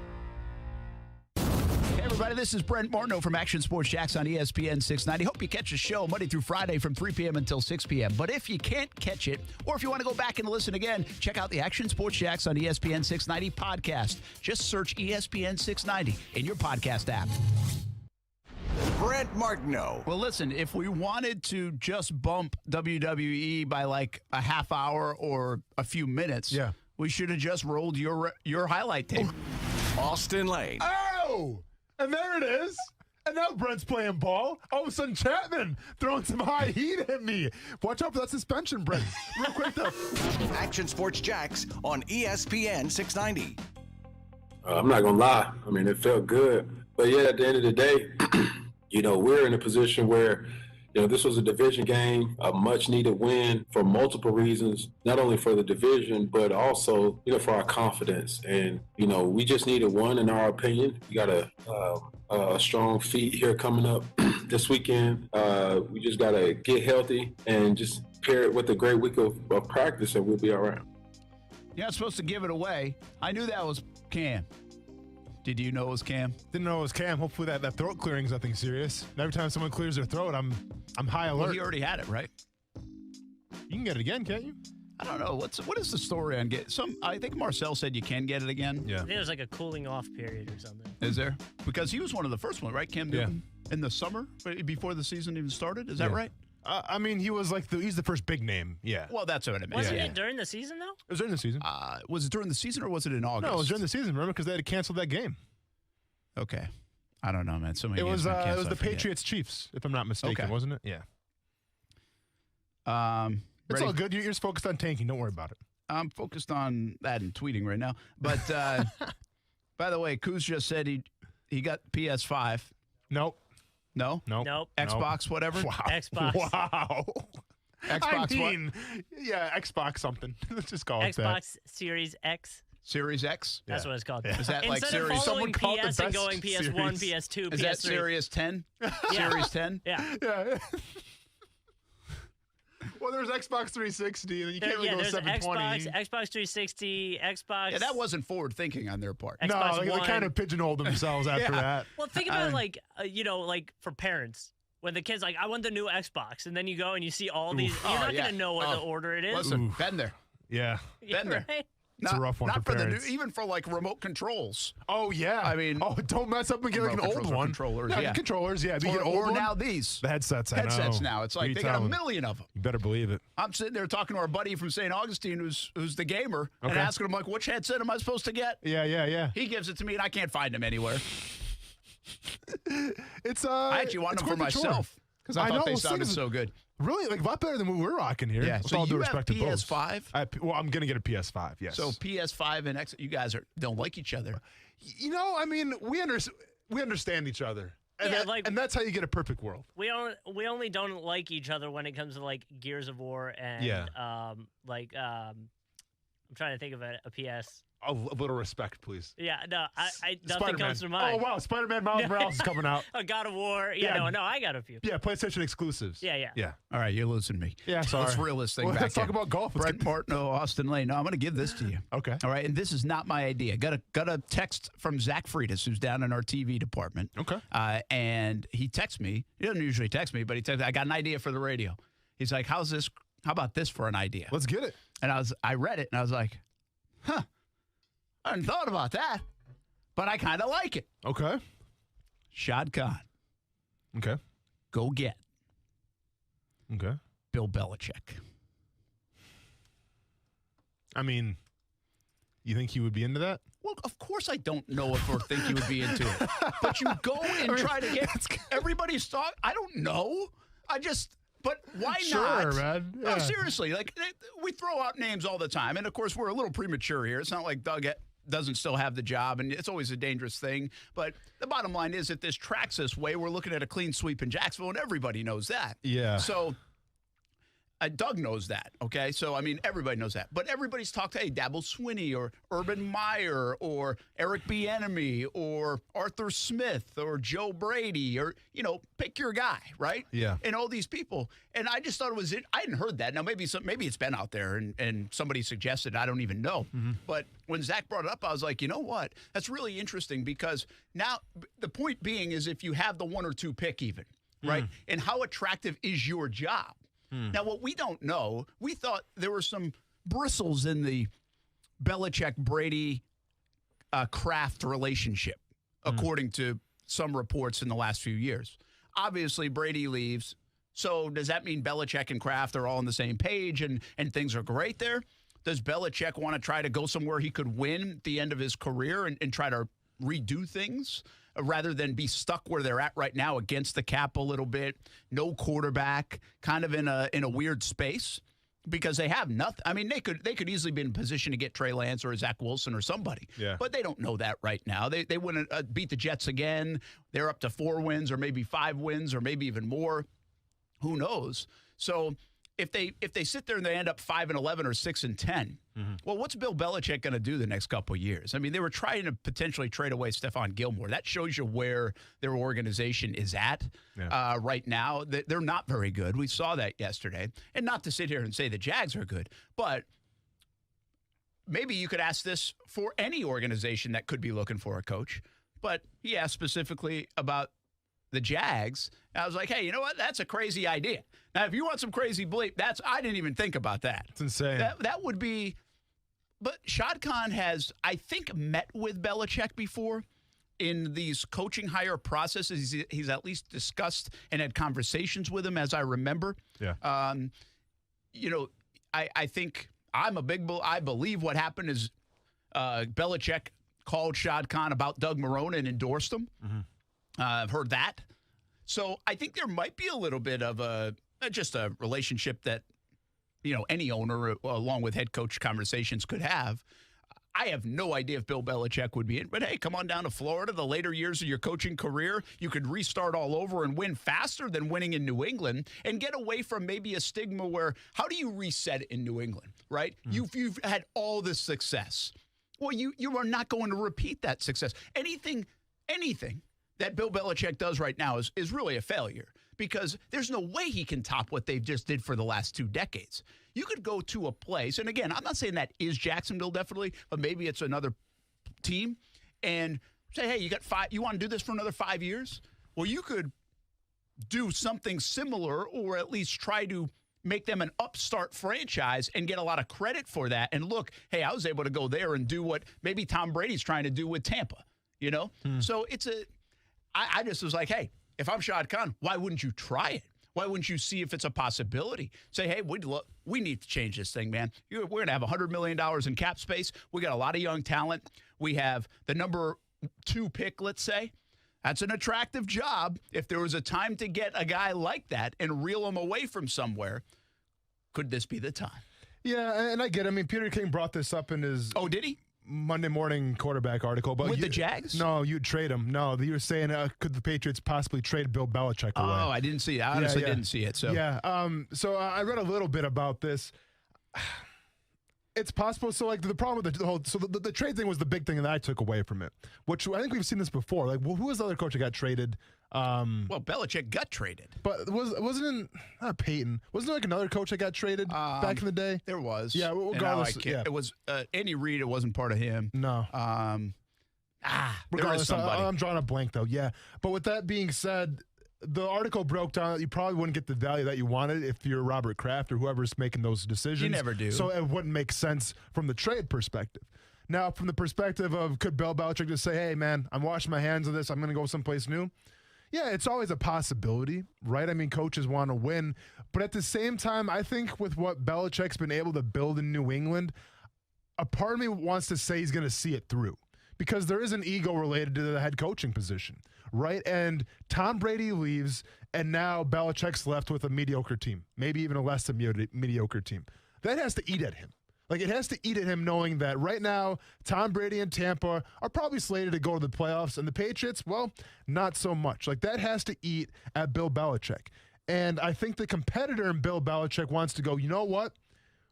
Everybody, this is Brent Martineau from Action Sports Jacks on ESPN 690. Hope you catch the show Monday through Friday from 3 p.m. until 6 p.m. But if you can't catch it, or if you want to go back and listen again, check out the Action Sports Jacks on ESPN 690 podcast. Just search ESPN 690 in your podcast app. Brent Martineau. Well, listen, if we wanted to just bump WWE by like a half hour or a few minutes, we should have just rolled your highlight tape. Austin Lane. Oh! And there it is. And now Brent's playing ball. All of a sudden, Chapman throwing some high heat at me. Watch out for that suspension, Brent. Real quick, though. Action Sports Jacks on ESPN 690. I'm not going to lie. I mean, it felt good. But, yeah, at the end of the day, we're in a position where, this was a division game, a much-needed win for multiple reasons, not only for the division, but also, for our confidence. And, we just needed one, in our opinion. We got a strong feat here coming up this weekend. We just got to get healthy and just pair it with a great week of practice, and we'll be all right. You're not supposed to give it away. I knew that was Cam. Did you know it was Cam? Didn't know it was Cam. Hopefully that throat clearing is nothing serious. And every time someone clears their throat, I'm high alert. Well, he already had it, right? You can get it again, can't you? I don't know. What is the story on get some? I think Marcel said you can get it again. I think there's like a cooling off period or something. Is there? Because he was one of the first ones, right? Cam Newton in the summer before the season even started. Is that right? I mean, he was like he's the first big name. Yeah. Well, that's what I meant. Wasn't it during the season though? It was during the season. Was it during the season or was it in August? No, it was during the season. Remember, because they had to cancel that game. Okay. I don't know, man. So many It was games been canceled, the I forget. Patriots Chiefs, if I'm not mistaken, Okay. wasn't it? Yeah. It's Ready? all good. You're just focused on tanking. Don't worry about it. I'm focused on that and tweeting right now. But by the way, Kuz just said he got PS5. Nope. No? Nope. Xbox, whatever? Wow. Xbox. Wow. Xbox I mean, yeah, Xbox something. Let's just call it that. Xbox Series X. Series X? That's what it's called. Is that like Instead Series? of following Someone called it PS the and best going PS1, series. PS2, Is PS3. that Series 10? Yeah. Series 10? Yeah. Yeah. Well, there's Xbox 360, and then you can't really go there's 720. Xbox 360, Xbox. Yeah, that wasn't forward thinking on their part. No, Xbox they One. kind of pigeonholed themselves after that. Well, think about like like for parents when the kids like I want the new Xbox, and then you go and you see all these. You're not gonna know what the order it is. Listen, been there. Yeah. Been there. Right? It's a rough one not for the new, parents. even for like remote controls. Oh, yeah. I mean, don't mess up and get like an remote old controls or one. controllers, No, yeah. Controllers, yeah. If you get an old Or one, now these. the headsets, I Headsets know. now. It's Who like you they got a telling? million of them. You better believe it. I'm sitting there talking to our buddy from St. Augustine who's the gamer and Okay. asking him, like, which headset am I supposed to get? Yeah. He gives it to me and I can't find him anywhere. It's I actually want it's them for quite the chore. myself because I thought know, they those sounded things- so good. Really, like a lot better than what we're rocking here. Yeah, With so all due you have respect to both. PS5? Well, I'm gonna get a PS5. Yes. So PS5 and X, you guys don't like each other. You know, I mean, we understand each other, and, Yeah, like- and that's how you get a perfect world. We only don't like each other when it comes to like Gears of War and I'm trying to think of a PS. A little respect, please. Yeah, no, I nothing Spider-Man. comes to mind. Oh wow, Spider-Man Miles Morales is coming out. A God of War. Yeah, no, I got a few. Yeah, PlayStation exclusives. Yeah. Yeah. All right, you're losing me. Yeah, sorry. Let's reel this thing Well, back let's talk in. about golf. Brent Martineau, Austin Lane. No, I'm going to give this to you. Okay. All right, and this is not my idea. Got a text from Zach Freitas, who's down in our TV department. Okay. And he texts me. He doesn't usually text me, but he texts, I got an idea for the radio. He's like, how about this for an idea? Let's get it. And I read it, and I was like, huh, I hadn't thought about that, but I kind of like it. Okay. Shad Khan. Okay. Go get Okay. Bill Belichick. I mean, you think he would be into that? Well, of course I don't know if or think you would be into it. But you go and try to get everybody's thought. I don't know. But why not? Sure, man. No, Yeah. seriously. Like, we throw out names all the time. And, of course, we're a little premature here. It's not like Doug doesn't still have the job, and it's always a dangerous thing. But the bottom line is if this tracks this way, we're looking at a clean sweep in Jacksonville, and everybody knows that. Yeah. So Doug knows that, okay? So, I mean, everybody knows that. But everybody's talked to, hey, Dabble Swinney or Urban Meyer or Eric Bieniemy or Arthur Smith or Joe Brady or, pick your guy, right? Yeah. And all these people. And I just thought I hadn't heard that. Now, maybe it's been out there and somebody suggested, I don't even know. Mm-hmm. But when Zach brought it up, I was like, you know what? That's really interesting because now the point being is if you have the 1 or 2 pick even, right? And how attractive is your job? Now, what we don't know, we thought there were some bristles in the Belichick-Brady Kraft relationship, according to some reports in the last few years. Obviously, Brady leaves. So does that mean Belichick and Kraft are all on the same page and things are great there? Does Belichick want to try to go somewhere he could win at the end of his career and try to redo things? Rather than be stuck where they're at right now against the cap a little bit, no quarterback, kind of in a weird space because they have nothing. I mean, they could easily be in a position to get Trey Lance or Zach Wilson or somebody. Yeah. But they don't know that right now. They wouldn't beat the Jets again. They're up to 4 wins or maybe 5 wins or maybe even more. Who knows? So if they sit there and they end up 5-11 or 6-10, well, what's Bill Belichick going to do the next couple of years? I mean, they were trying to potentially trade away Stephon Gilmore. That shows you where their organization is at right now. They're not very good. We saw that yesterday. And not to sit here and say the Jags are good, but maybe you could ask this for any organization that could be looking for a coach. But he asked specifically about the Jags. I was like, hey, you know what? That's a crazy idea. Now, if you want some crazy bleep, I didn't even think about that. It's insane. That would be. But Shad Khan has, I think, met with Belichick before in these coaching hire processes. He's at least discussed and had conversations with him, as I remember. Yeah. I think I believe what happened is Belichick called Shad Khan about Doug Marrone and endorsed him. Mm-hmm. I've heard that. So I think there might be a little bit of just a relationship that, any owner, along with head coach conversations, could have. I have no idea if Bill Belichick would be in, but hey, come on down to Florida. The later years of your coaching career, you could restart all over and win faster than winning in New England and get away from maybe a stigma where, how do you reset in New England, right? Mm-hmm. You've had all this success. Well, you are not going to repeat that success. Anything that Bill Belichick does right now is really a failure, because there's no way he can top what they've just did for the last 2 decades. You could go to a place, and again, I'm not saying that is Jacksonville definitely, but maybe it's another team, and say, hey, you want to do this for another 5 years? Well, you could do something similar, or at least try to make them an upstart franchise and get a lot of credit for that. And look, hey, I was able to go there and do what maybe Tom Brady's trying to do with Tampa, So I just was like, hey, if I'm Shad Khan, why wouldn't you try it? Why wouldn't you see if it's a possibility? Say, hey, we need to change this thing, man. We're going to have $100 million in cap space. We got a lot of young talent. We have the number 2 pick, let's say. That's an attractive job. If there was a time to get a guy like that and reel him away from somewhere, could this be the time? Yeah, and I get it. I mean, Peter King brought this up in his... Oh, did he? Monday morning quarterback article. But with the Jags? No, you'd trade him. No, you were saying, could the Patriots possibly trade Bill Belichick away? Oh, I didn't see it. I honestly didn't see it. So So I read a little bit about this. It's possible. So, like, the problem with the whole... So the trade thing was the big thing that I took away from it, which I think we've seen this before. Like, well, who was the other coach that got traded? Well, Belichick got traded. But wasn't it not Peyton? Wasn't there like another coach that got traded back in the day? There was. Yeah, regardless. It was Andy Reid. It wasn't part of him. No. Regardless, I'm drawing a blank, though. Yeah. But with that being said, the article broke down that you probably wouldn't get the value that you wanted if you're Robert Kraft or whoever's making those decisions. You never do. So it wouldn't make sense from the trade perspective. Now, from the perspective of could Bill Belichick just say, hey, man, I'm washing my hands of this. I'm going to go someplace new. Yeah, it's always a possibility, right? I mean, coaches want to win. But at the same time, I think with what Belichick's been able to build in New England, a part of me wants to say he's going to see it through, because there is an ego related to the head coaching position, right? And Tom Brady leaves, and now Belichick's left with a mediocre team, maybe even a less than mediocre team. That has to eat at him. Like, it has to eat at him knowing that right now, Tom Brady and Tampa are probably slated to go to the playoffs, and the Patriots, well, not so much. Like, that has to eat at Bill Belichick. And I think the competitor in Bill Belichick wants to go, you know what?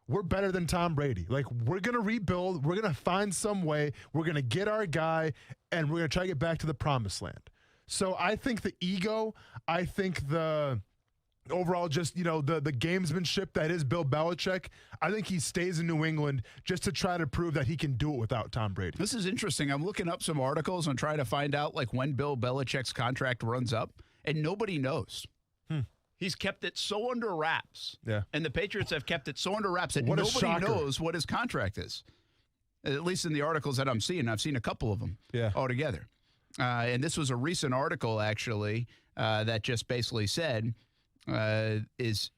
We're better than Tom Brady. Like, we're going to rebuild. We're going to find some way. We're going to get our guy, and we're going to try to get back to the promised land. So I think the ego, I think the... overall, just, the gamesmanship that is Bill Belichick, I think he stays in New England just to try to prove that he can do it without Tom Brady. This is interesting. I'm looking up some articles and trying to find out, like, when Bill Belichick's contract runs up, and nobody knows. He's kept it so under wraps. Yeah. And the Patriots have kept it so under wraps that nobody knows what his contract is, at least in the articles that I'm seeing. I've seen a couple of them altogether. And this was a recent article, actually, that just basically said, is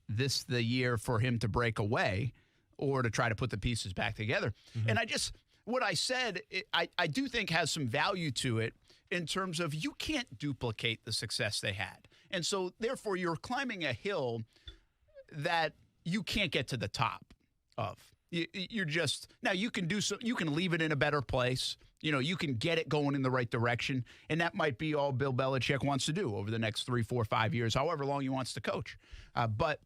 this the year for him to break away or to try to put the pieces back together? Mm-hmm. And what I said, I do think has some value to it in terms of you can't duplicate the success they had. And so, therefore, you're climbing a hill that you can't get to the top of. You're just, now you can do so, you can leave it in a better place. You can get it going in the right direction, and that might be all Bill Belichick wants to do over the next 3, 4, 5 years, however long he wants to coach. But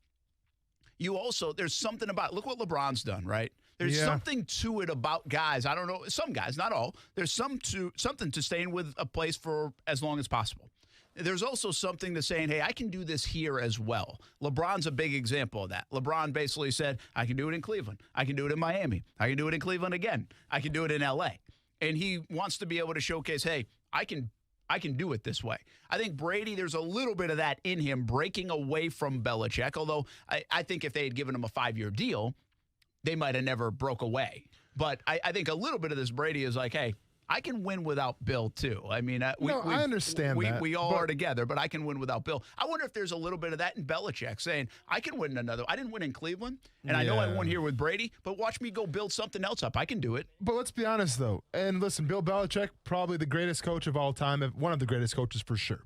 you also, there's something about, look what LeBron's done, right? There's something to it about guys. I don't know, some guys, not all. There's something to staying with a place for as long as possible. There's also something to saying, hey, I can do this here as well. LeBron's a big example of that. LeBron basically said, I can do it in Cleveland. I can do it in Miami. I can do it in Cleveland again. I can do it in L.A. And he wants to be able to showcase, hey, I can I can do it this way. I think Brady, there's a little bit of that in him, breaking away from Belichick, although I think if they had given him a 5-year deal, they might have never broke away. But I think a little bit of this Brady is like, hey, I can win without Bill, too. I mean, I understand that. We all are together, but I can win without Bill. I wonder if there's a little bit of that in Belichick saying, I can win another. I didn't win in Cleveland, and I know I won here with Brady, but watch me go build something else up. I can do it. But let's be honest, though. And listen, Bill Belichick, probably the greatest coach of all time, one of the greatest coaches for sure.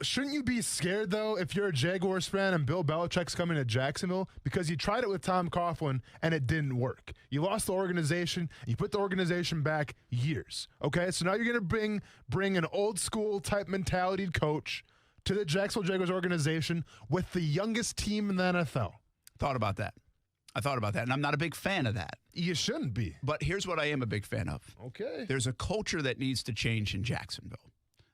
Shouldn't you be scared, though, if you're a Jaguars fan and Bill Belichick's coming to Jacksonville? Because you tried it with Tom Coughlin, and it didn't work. You lost the organization. You put the organization back years. Okay, so now you're going to bring an old-school type mentality coach to the Jacksonville Jaguars organization with the youngest team in the NFL. I thought about that, and I'm not a big fan of that. You shouldn't be. But here's what I am a big fan of. Okay. There's a culture that needs to change in Jacksonville.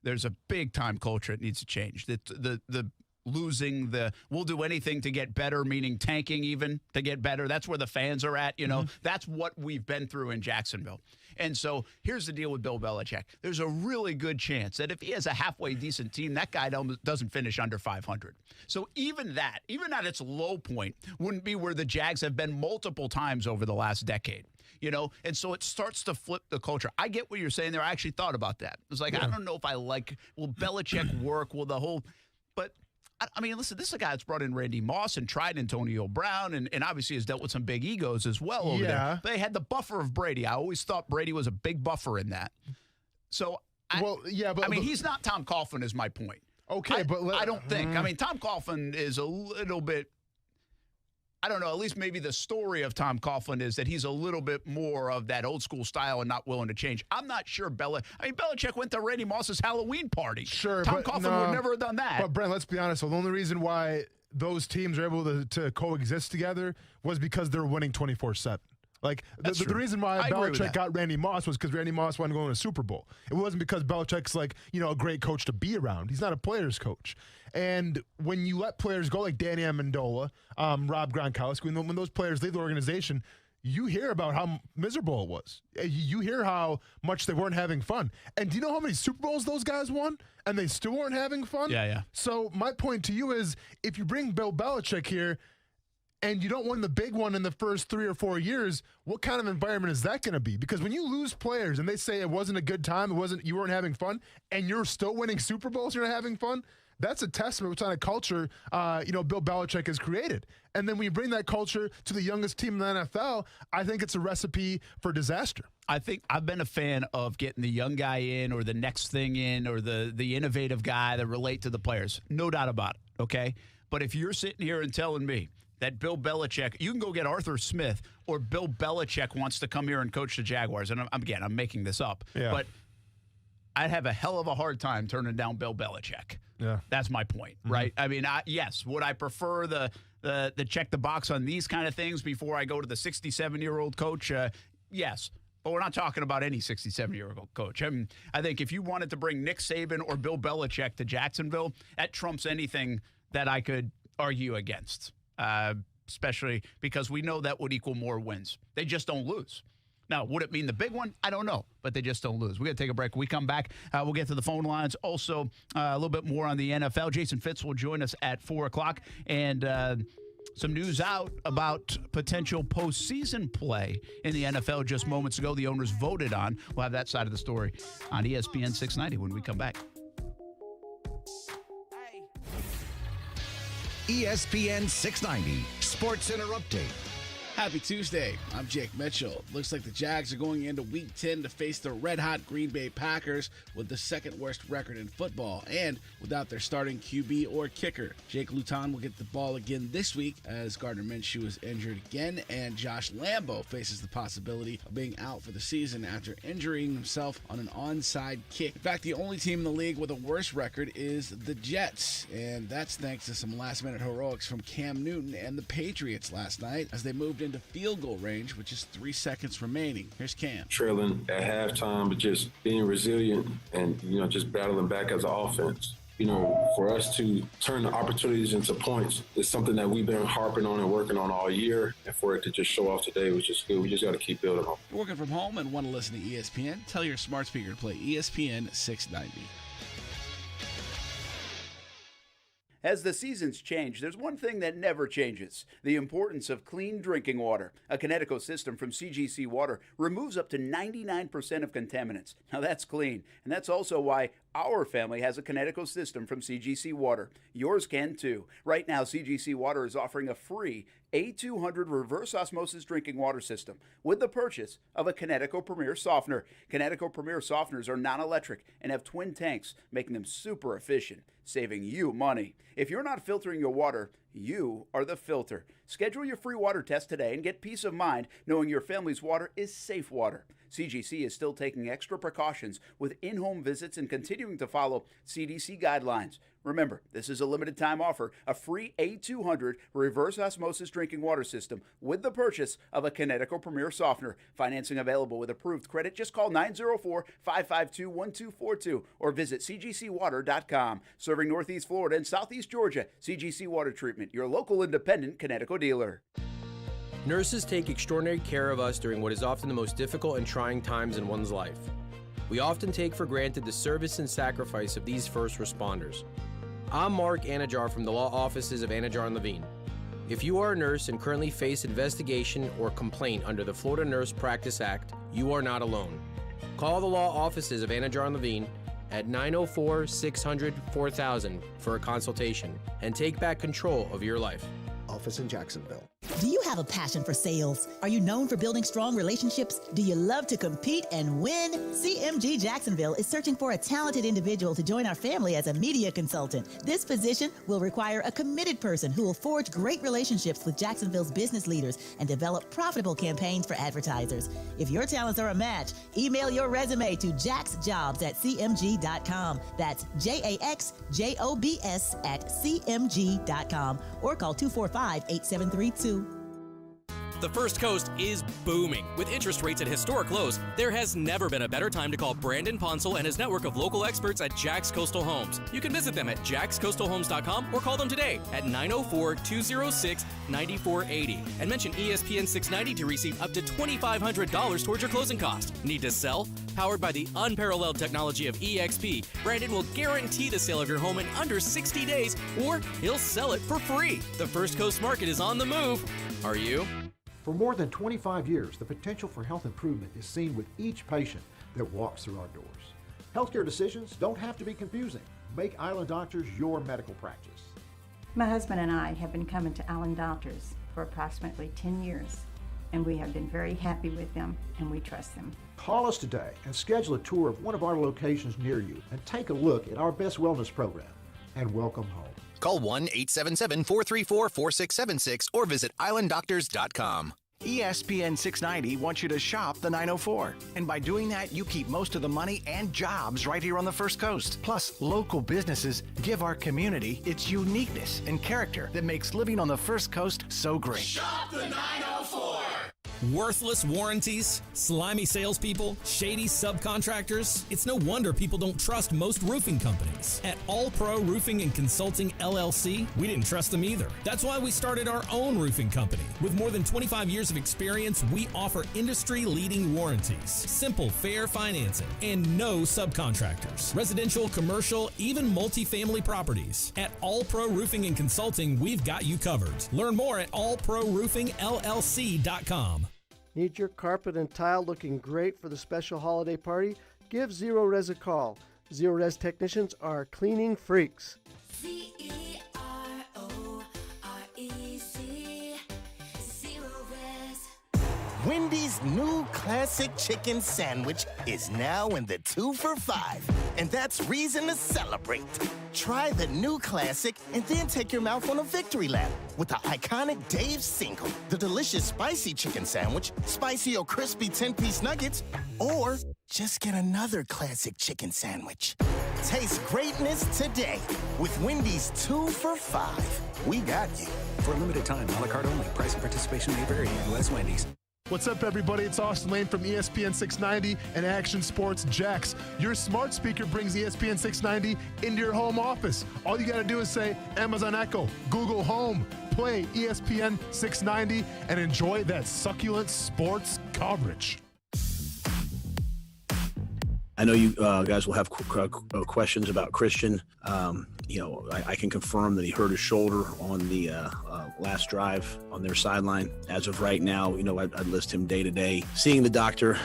There's a big-time culture that needs to change. The losing the we'll do anything to get better, meaning tanking even to get better. That's where the fans are at, you know. That's what we've been through in Jacksonville. And so here's the deal with Bill Belichick. There's a really good chance that if he has a halfway decent team, that guy doesn't finish under 500. So even at its low point, wouldn't be where the Jags have been multiple times over the last decade. You know, and so it starts to flip the culture. I get what you're saying there. I actually thought about that. It's like, I don't know if I like, will Belichick work? Will the whole, but I mean, listen, this is a guy that's brought in Randy Moss and tried Antonio Brown and obviously has dealt with some big egos as well over there. They had the buffer of Brady. I always thought Brady was a big buffer in that. So, I mean, he's not Tom Coughlin is my point. Okay, I don't think. I mean, Tom Coughlin is a little bit, I don't know, at least maybe the story of Tom Coughlin is that he's a little bit more of that old school style and not willing to change. I'm not sure Belichick went to Randy Moss's Halloween party. Sure, Tom Coughlin would never have done that. But Brent, let's be honest. The only reason why those teams are able to coexist together was because they're winning 24/7. Like the reason why Belichick got Randy Moss was because Randy Moss wanted to go in a Super Bowl. It wasn't because Belichick's a great coach to be around. He's not a player's coach. And when you let players go like Danny Amendola, Rob Gronkowski, when those players leave the organization, you hear about how miserable it was. You hear how much they weren't having fun. And do you know how many Super Bowls those guys won? And they still weren't having fun? Yeah. So my point to you is, if you bring Bill Belichick here, and you don't win the big one in the first 3 or 4 years, what kind of environment is that going to be? Because when you lose players and they say it wasn't a good time, you weren't having fun, and you're still winning Super Bowls, you're not having fun, that's a testament to what kind of culture Bill Belichick has created. And then when you bring that culture to the youngest team in the NFL, I think it's a recipe for disaster. I think I've been a fan of getting the young guy in or the next thing in or the innovative guy that relate to the players. No doubt about it, okay? But if you're sitting here and telling me that Bill Belichick, you can go get Arthur Smith, or Bill Belichick wants to come here and coach the Jaguars. And I'm making this up. Yeah. But I'd have a hell of a hard time turning down Bill Belichick. Yeah. That's my point, right? I mean, yes, would I prefer the check the box on these kind of things before I go to the 67-year-old coach? Yes. But we're not talking about any 67-year-old coach. I mean, I think if you wanted to bring Nick Saban or Bill Belichick to Jacksonville, that trumps anything that I could argue against. Especially because we know that would equal more wins. They just don't lose. Now, would it mean the big one? I don't know, but they just don't lose. We got to take a break. When we come back, we'll get to the phone lines. Also, a little bit more on the NFL. Jason Fitz will join us at 4 o'clock. And some news out about potential postseason play in the NFL just moments ago. The owners voted on. We'll have that side of the story on ESPN 690 when we come back. ESPN 690 Sports Center Update. Happy Tuesday. I'm Jake Mitchell. Looks like the Jags are going into Week 10 to face the red-hot Green Bay Packers with the second-worst record in football and without their starting QB or kicker. Jake Luton will get the ball again this week as Gardner Minshew is injured again, and Josh Lambo faces the possibility of being out for the season after injuring himself on an onside kick. In fact, the only team in the league with a worse record is the Jets, and that's thanks to some last-minute heroics from Cam Newton and the Patriots last night as they moved into field goal range with just 3 seconds remaining. Here's Cam. Trailing at halftime, but just being resilient and, just battling back as an offense. for us to turn the opportunities into points is something that we've been harping on and working on all year. And for it to just show off today was just good. We just got to keep building on. You're working from home and want to listen to ESPN? Tell your smart speaker to play ESPN 690. As the seasons change, there's one thing that never changes: the importance of clean drinking water. A Connecticut system from CGC Water removes up to 99% of contaminants. Now that's clean, and that's also why our family has a Connecticut system from CGC Water. Yours can too. Right now, CGC Water is offering a free A200 reverse osmosis drinking water system with the purchase of a Connecticut Premier Softener. Connecticut Premier Softeners are non-electric and have twin tanks, making them super efficient, saving you money. If you're not filtering your water, you are the filter. Schedule your free water test today and get peace of mind knowing your family's water is safe water. CGC is still taking extra precautions with in-home visits and continuing to follow CDC guidelines. Remember, this is a limited time offer, a free A200 reverse osmosis drinking water system with the purchase of a Connecticut Premier Softener. Financing available with approved credit. Just call 904-552-1242 or visit cgcwater.com. Serving Northeast Florida and Southeast Georgia, CGC Water Treatment, your local independent Connecticut dealer. Nurses take extraordinary care of us during what is often the most difficult and trying times in one's life. We often take for granted the service and sacrifice of these first responders. I'm Mark Anajar from the law offices of Anajar & Levine. If you are a nurse and currently face investigation or complaint under the Florida Nurse Practice Act, you are not alone. Call the law offices of Anajar & Levine at 904-600-4000 for a consultation and take back control of your life. Office in Jacksonville. Do you have a passion for sales? Are you known for building strong relationships? Do you love to compete and win? CMG Jacksonville is searching for a talented individual to join our family as a media consultant. This position will require a committed person who will forge great relationships with Jacksonville's business leaders and develop profitable campaigns for advertisers. If your talents are a match, email your resume to jaxjobs@cmg.com. That's JAXJOBS@cmg.com or call 245-8732. The First Coast is booming. With interest rates at historic lows, there has never been a better time to call Brandon Ponsel and his network of local experts at Jax Coastal Homes. You can visit them at jaxcoastalhomes.com or call them today at 904-206-9480 and mention ESPN 690 to receive up to $2,500 towards your closing cost. Need to sell? Powered by the unparalleled technology of EXP, Brandon will guarantee the sale of your home in under 60 days, or he'll sell it for free. The First Coast market is on the move. Are you? For more than 25 years, the potential for health improvement is seen with each patient that walks through our doors. Healthcare decisions don't have to be confusing. Make Island Doctors your medical practice. My husband and I have been coming to Island Doctors for approximately 10 years, and we have been very happy with them, and we trust them. Call us today and schedule a tour of one of our locations near you and take a look at our Best Wellness program, and welcome home. Call 1-877-434-4676 or visit islanddoctors.com. ESPN 690 wants you to shop the 904. And by doing that, you keep most of the money and jobs right here on the First Coast. Plus, local businesses give our community its uniqueness and character that makes living on the First Coast so great. Shop the 904. Worthless warranties, slimy salespeople, shady subcontractors. It's no wonder people don't trust most roofing companies. At All Pro Roofing and Consulting LLC, we didn't trust them either. That's why we started our own roofing company. With more than 25 years of experience, we offer industry-leading warranties, simple, fair financing, and no subcontractors. Residential, commercial, even multifamily properties. At All Pro Roofing and Consulting, we've got you covered. Learn more at allproroofingllc.com. Need your carpet and tile looking great for the special holiday party? Give Zero Res a call. Zero Res technicians are cleaning freaks. Wendy's new classic chicken sandwich is now in the 2 for $5, and that's reason to celebrate. Try the new classic and then take your mouth on a victory lap with the iconic Dave's Single, the delicious spicy chicken sandwich, spicy or crispy 10-piece nuggets, or just get another classic chicken sandwich. Taste greatness today with Wendy's 2 for $5. We got you. For a limited time, a la carte only. Price and participation may vary. U.S. Wendy's. What's up, everybody? It's Austin Lane from ESPN 690 and Action Sports Jax. Your smart speaker brings ESPN 690 into your home office. All you got to do is say Amazon Echo, Google Home, play ESPN 690, and enjoy that succulent sports coverage. I know you guys will have questions about Christian. I can confirm that he hurt his shoulder on the last drive on their sideline. As of right now, I'd list him day to day, seeing the doctor,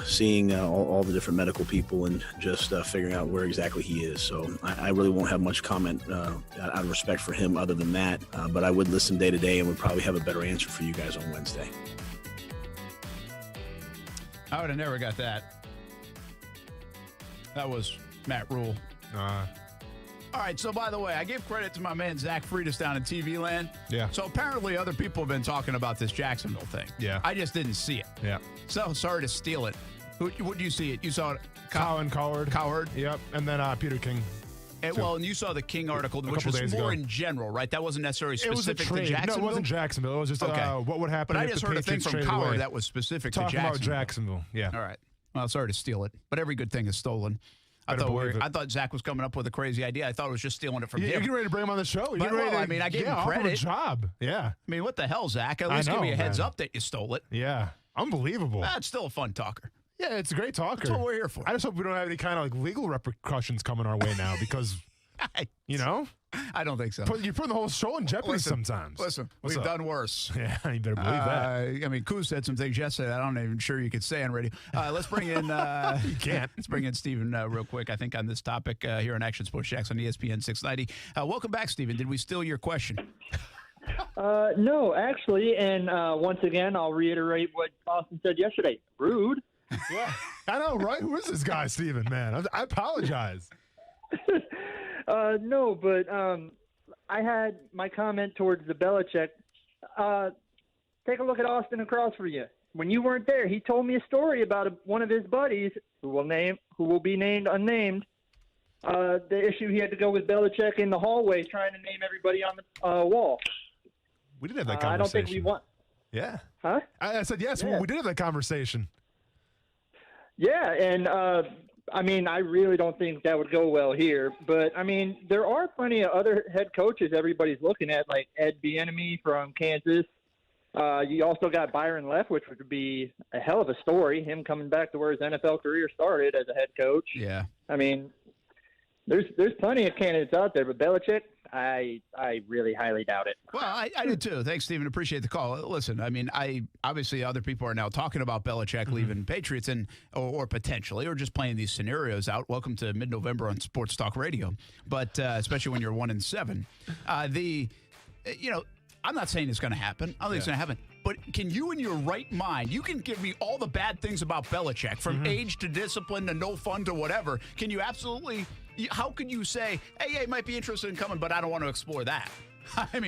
seeing all the different medical people and just figuring out where exactly he is. So I really won't have much comment out of respect for him other than that. But I would list him day to day and would probably have a better answer for you guys on Wednesday. I would have never got that. That was Matt Rule. All right, so by the way, I give credit to my man Zach Freitas down in TV land. Yeah. So apparently other people have been talking about this Jacksonville thing. Yeah. I just didn't see it. Yeah. So sorry to steal it. What did you see it? You saw it? Colin Cowherd. Cowherd? Yep. And then Peter King. And you saw the King article, which was more in general, right? That wasn't necessarily specific to Jacksonville? No, it wasn't Jacksonville. It was just what would happen but if I just the heard Patriots a thing from Cowherd that was specific to Jacksonville. Talking about Jacksonville, yeah. All right. Well, sorry to steal it, but every good thing is stolen. I thought Zach was coming up with a crazy idea. I thought it was just stealing it from him. You're getting ready to bring him on the show. I gave him credit. A job. Yeah. I mean, what the hell, Zach? At least give me a heads up that you stole it. Yeah. Unbelievable. That's still a fun talker. Yeah, it's a great talker. That's what we're here for. I just hope we don't have any kind of legal repercussions coming our way now because, I don't think so. You're putting the whole show in jeopardy sometimes. Listen, we've done worse. Yeah, you better believe that. Kuz said some things yesterday I'm not even sure you could say on radio. Let's bring in you can't. Let's bring in Stephen real quick, I think, on this topic here on Action Sports Jax on ESPN 690. Welcome back, Stephen. Did we steal your question? No, actually, and once again, I'll reiterate what Austin said yesterday. Rude. Yeah, I know, right? Who is this guy, Stephen, man? I apologize. No, but I had my comment towards the Belichick. Take a look at Austin across for you. When you weren't there, he told me a story about one of his buddies who will be named unnamed. The issue he had to go with Belichick in the hallway trying to name everybody on the wall. We did have that conversation. I don't think we want. Yeah. Huh? I said yes. Yeah. We did have that conversation. Yeah, and I really don't think that would go well here. But, there are plenty of other head coaches everybody's looking at, like Ed Bieniemy from Kansas. You also got Byron Leff, which would be a hell of a story, him coming back to where his NFL career started as a head coach. Yeah. There's plenty of candidates out there, but Belichick, I really highly doubt it. Well, I do too. Thanks, Stephen. Appreciate the call. Listen, obviously other people are now talking about Belichick leaving Patriots or potentially, or just playing these scenarios out. Welcome to mid-November on Sports Talk Radio, but especially when you're 1-7. I'm not saying it's going to happen. I don't think it's going to happen. But can you, in your right mind, you can give me all the bad things about Belichick, from age to discipline to no fun to whatever. Can you absolutely? How could you say, hey, yeah, he might be interested in coming, but I don't want to explore that?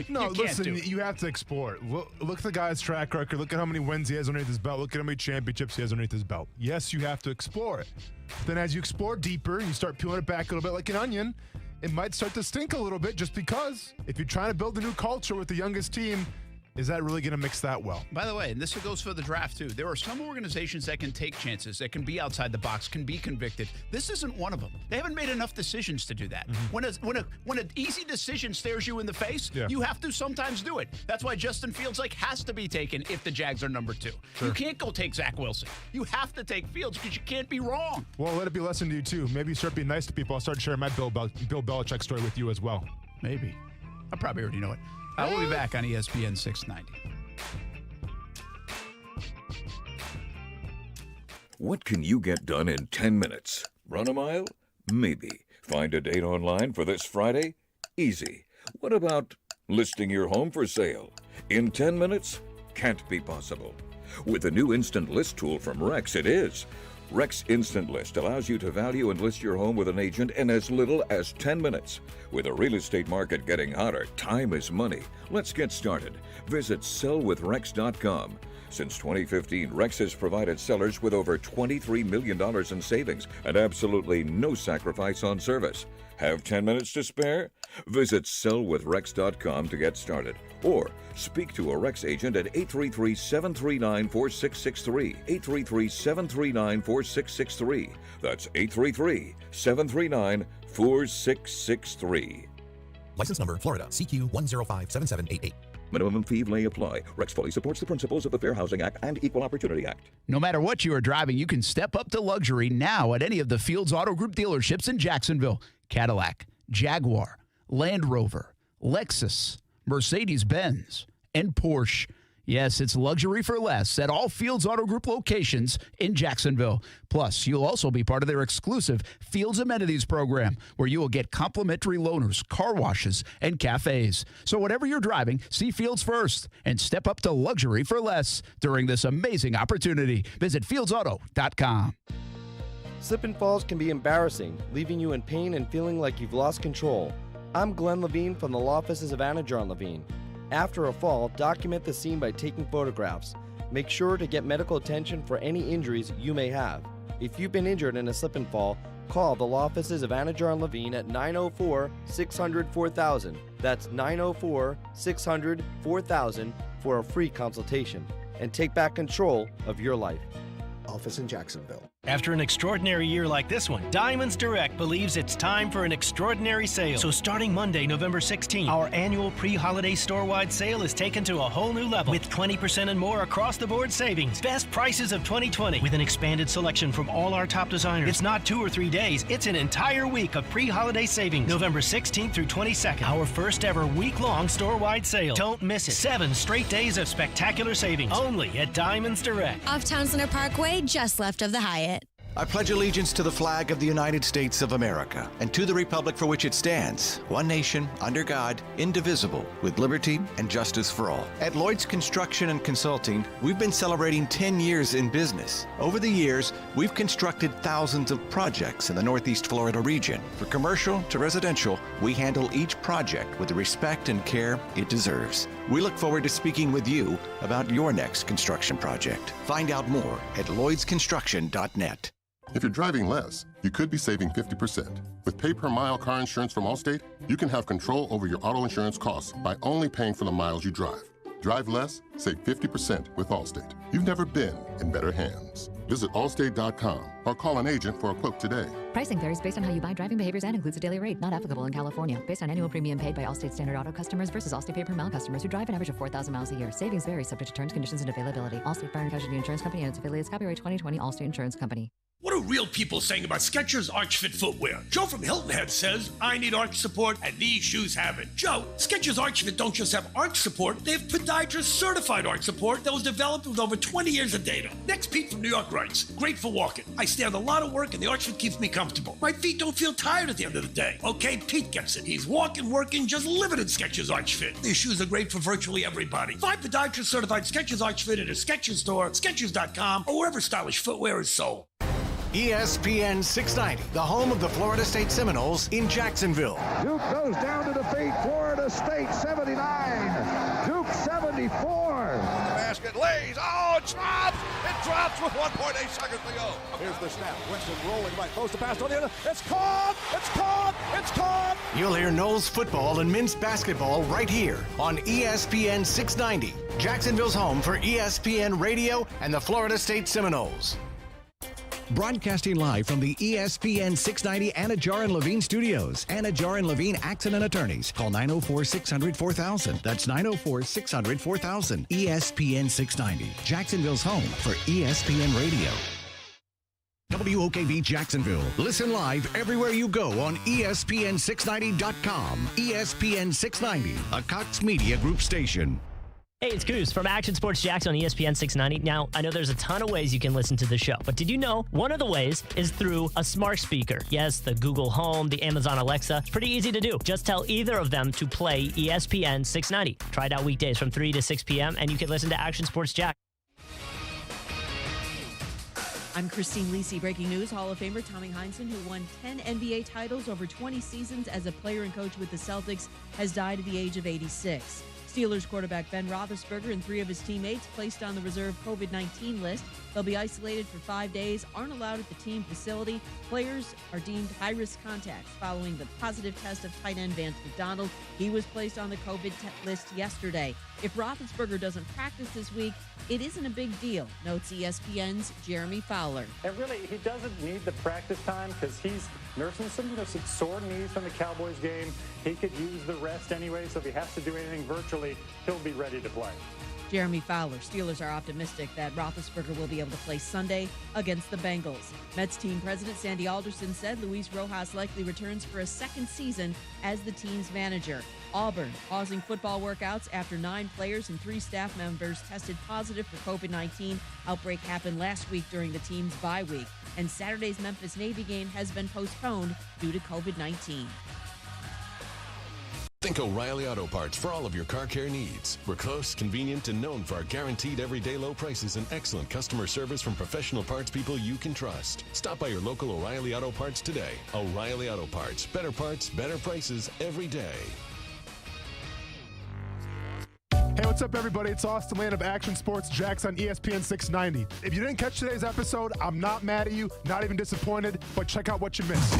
No, listen, you have to explore it. Look at the guy's track record. Look at how many wins he has underneath his belt. Look at how many championships he has underneath his belt. Yes, you have to explore it. Then as you explore deeper, you start peeling it back a little bit like an onion, it might start to stink a little bit just because if you're trying to build a new culture with the youngest team, is that really going to mix that well? By the way, and this goes for the draft, too. There are some organizations that can take chances, that can be outside the box, can be convicted. This isn't one of them. They haven't made enough decisions to do that. When an easy decision stares you in the face, you have to sometimes do it. That's why Justin Fields has to be taken if the Jags are number 2. Sure. You can't go take Zach Wilson. You have to take Fields because you can't be wrong. Well, let it be a lesson to you, too. Maybe you start being nice to people. I'll start sharing my Bill Belichick story with you as well. Maybe. I probably already know it. We'll be back on ESPN 690. What can you get done in 10 minutes? Run a mile? Maybe. Find a date online for this Friday? Easy. What about listing your home for sale? In 10 minutes? Can't be possible. With the new Instant List tool from Rex, it is. Rex Instant List allows you to value and list your home with an agent in as little as 10 minutes. With the real estate market getting hotter, time is money. Let's get started. Visit sellwithrex.com. Since 2015, Rex has provided sellers with over $23 million in savings and absolutely no sacrifice on service. Have 10 minutes to spare? Visit sellwithrex.com to get started. Or speak to a Rex agent at 833-739-4663. 833-739-4663. That's 833-739-4663. License number Florida CQ 1057788. Minimum fee may apply. Rex fully supports the principles of the Fair Housing Act and Equal Opportunity Act. No matter what you are driving, you can step up to luxury now at any of the Fields Auto Group dealerships in Jacksonville. Cadillac, Jaguar, Land Rover, Lexus, Mercedes-Benz, and Porsche. Yes, it's luxury for less at all Fields Auto Group locations in Jacksonville. Plus, you'll also be part of their exclusive Fields Amenities program, where you will get complimentary loaners, car washes, and cafes. So whatever you're driving, see Fields first and step up to luxury for less during this amazing opportunity. Visit fieldsauto.com. Slip and falls can be embarrassing, leaving you in pain and feeling like you've lost control. I'm Glenn Levine from the law offices of Anajar and Levine. After a fall, document the scene by taking photographs. Make sure to get medical attention for any injuries you may have. If you've been injured in a slip and fall, call the law offices of Anajar and Levine at 904-600-4000. That's 904-600-4000 for a free consultation. And take back control of your life. Office in Jacksonville. After an extraordinary year like this one, Diamonds Direct believes it's time for an extraordinary sale. So starting Monday, November 16th, our annual pre-holiday store-wide sale is taken to a whole new level with 20% and more across-the-board savings. Best prices of 2020 with an expanded selection from all our top designers. It's not 2 or 3 days, it's an entire week of pre-holiday savings. November 16th through 22nd, our first ever week-long store-wide sale. Don't miss it. 7 straight days of spectacular savings only at Diamonds Direct. Off Town Center Parkway, just left of the Hyatt. I pledge allegiance to the flag of the United States of America and to the republic for which it stands, one nation, under God, indivisible, with liberty and justice for all. At Lloyd's Construction and Consulting, we've been celebrating 10 years in business. Over the years, we've constructed thousands of projects in the Northeast Florida region. From commercial to residential, we handle each project with the respect and care it deserves. We look forward to speaking with you about your next construction project. Find out more at lloydsconstruction.net. If you're driving less, you could be saving 50%. With pay-per-mile car insurance from Allstate, you can have control over your auto insurance costs by only paying for the miles you drive. Drive less, save 50% with Allstate. You've never been in better hands. Visit allstate.com or call an agent for a quote today. Pricing varies based on how you buy, driving behaviors, and includes a daily rate. Not applicable in California. Based on annual premium paid by Allstate Standard Auto customers versus Allstate pay-per-mile customers who drive an average of 4,000 miles a year. Savings vary subject to terms, conditions, and availability. Allstate Fire and Casualty Insurance Company and its affiliates. Copyright 2020 Allstate Insurance Company. What are real people saying about Skechers Arch Fit footwear? Joe from Hilton Head says, I need arch support, and these shoes have it. Joe, Skechers Arch Fit don't just have arch support, they have podiatrist-certified arch support that was developed with over 20 years of data. Next, Pete from New York writes, great for walking. I stand a lot of work, and the Arch Fit keeps me comfortable. My feet don't feel tired at the end of the day. Okay, Pete gets it. He's walking, working, just living in Skechers Arch Fit. These shoes are great for virtually everybody. Find podiatrist-certified Skechers Arch Fit at a Skechers store, Skechers.com, or wherever stylish footwear is sold. ESPN 690, the home of the Florida State Seminoles in Jacksonville. Duke goes down to defeat Florida State 79. Duke 74. Basket lays. Oh, it drops. It drops with 1.8 seconds to go. Here's the snap. Winston rolling right. Goes to pass on the other. It's caught. It's caught. It's caught. You'll hear Knowles football and men's basketball right here on ESPN 690, Jacksonville's home for ESPN Radio and the Florida State Seminoles. Broadcasting live from the ESPN 690 Anajar and Levine studios. Anajar and Levine Accident Attorneys. Call 904-600-4000. That's 904-600-4000. ESPN 690. Jacksonville's home for ESPN Radio. WOKV Jacksonville. Listen live everywhere you go on ESPN690.com. ESPN 690, a Cox Media Group station. Hey, it's Goose from Action Sports Jacks on ESPN 690. Now, I know there's a ton of ways you can listen to the show, but did you know one of the ways is through a smart speaker? Yes, the Google Home, the Amazon Alexa. It's pretty easy to do. Just tell either of them to play ESPN 690. Try it out weekdays from 3 to 6 p.m., and you can listen to Action Sports Jack. I'm Christine Lisi. Breaking news, Hall of Famer Tommy Heintzen, who won 10 NBA titles over 20 seasons as a player and coach with the Celtics, has died at the age of 86. Steelers quarterback Ben Roethlisberger and 3 of his teammates placed on the reserve COVID-19 list. They'll be isolated for 5 days, aren't allowed at the team facility. Players are deemed high-risk contacts following the positive test of tight end Vance McDonald. He was placed on the COVID list yesterday. If Roethlisberger doesn't practice this week, it isn't a big deal, notes ESPN's Jeremy Fowler. And really, he doesn't need the practice time because he's nursing some sore knees from the Cowboys game. He could use the rest anyway, so if he has to do anything virtually, he'll be ready to play. Jeremy Fowler. Steelers are optimistic that Roethlisberger will be able to play Sunday against the Bengals. Mets team president Sandy Alderson said Luis Rojas likely returns for a second season as the team's manager. Auburn pausing football workouts after 9 players and 3 staff members tested positive for COVID-19. Outbreak happened last week during the team's bye week, and Saturday's Memphis Navy game has been postponed due to COVID-19. Think O'Reilly Auto Parts for all of your car care needs. We're close, convenient, and known for our guaranteed everyday low prices and excellent customer service from professional parts people you can trust. Stop by your local O'Reilly Auto Parts today. O'Reilly Auto Parts. Better parts, better prices every day. Hey, what's up, everybody? It's Austin Lane of Action Sports Jacks on ESPN 690. If you didn't catch today's episode, I'm not mad at you, not even disappointed, but check out what you missed.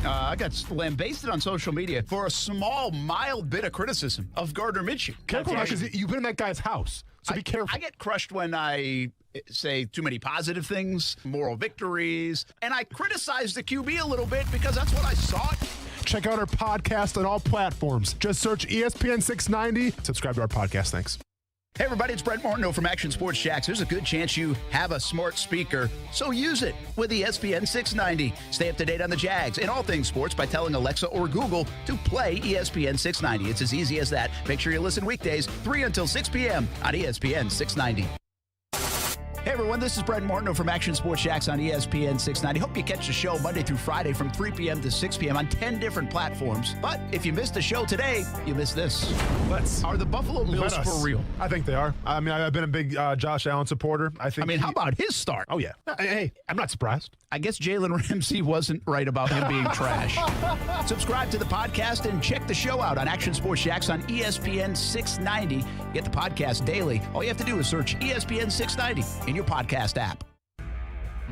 I got lambasted on social media for a small, mild bit of criticism of Gardner Minshew. Careful, because you've been in that guy's house, so be careful. I get crushed when I say too many positive things, moral victories, and I criticize the QB a little bit because that's what I saw. Check out our podcast on all platforms. Just search ESPN 690. Subscribe to our podcast. Thanks. Hey, everybody, it's Brent Martineau from Action Sports Jacks. There's a good chance you have a smart speaker, so use it with ESPN 690. Stay up to date on the Jags and all things sports by telling Alexa or Google to play ESPN 690. It's as easy as that. Make sure you listen weekdays, 3 until 6 p.m. on ESPN 690. Hey, everyone, this is Brent Martineau from Action Sports Jacks on ESPN 690. Hope you catch the show Monday through Friday from 3 p.m. to 6 p.m. on 10 different platforms. But if you missed the show today, you missed this. Are the Buffalo Bills for real? I think they are. I mean, I've been a big Josh Allen supporter. How about his start? Oh, yeah. Hey, I'm not surprised. I guess Jalen Ramsey wasn't right about him being trash. Subscribe to the podcast and check the show out on Action Sports Jacks on ESPN 690. Get the podcast daily. All you have to do is search ESPN 690 in your podcast app.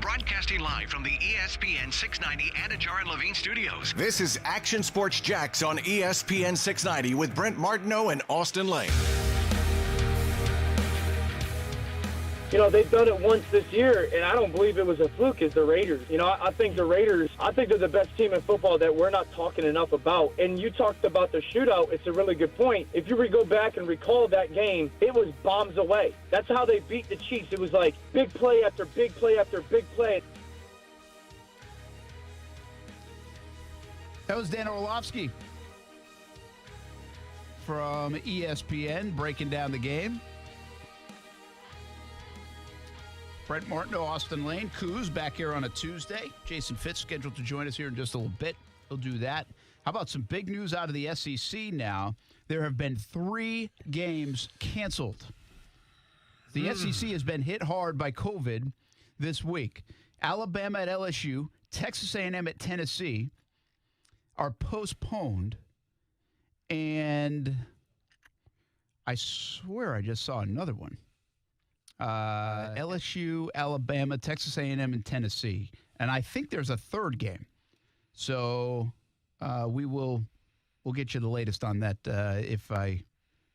Broadcasting live from the ESPN 690 Anajar and Levine studios. This is Action Sports Jacks on ESPN 690 with Brent Martineau and Austin Lane. You know, they've done it once this year, and I don't believe it was a fluke, as the Raiders. You know, I think the Raiders, they're the best team in football that we're not talking enough about. And you talked about the shootout. It's a really good point. If you go back and recall that game, it was bombs away. That's how they beat the Chiefs. It was like big play after big play after big play. That was Dan Orlovsky from ESPN breaking down the game. Brent Martineau, Austin Lane, Coos back here on a Tuesday. Jason Fitz scheduled to join us here in just a little bit. He'll do that. How about some big news out of the SEC now? There have been 3 games canceled. The SEC has been hit hard by COVID this week. Alabama at LSU, Texas A&M at Tennessee are postponed. And I swear I just saw another one. LSU, Alabama, Texas A&M, and Tennessee. And I think there's a third game. So we'll get you the latest on that if I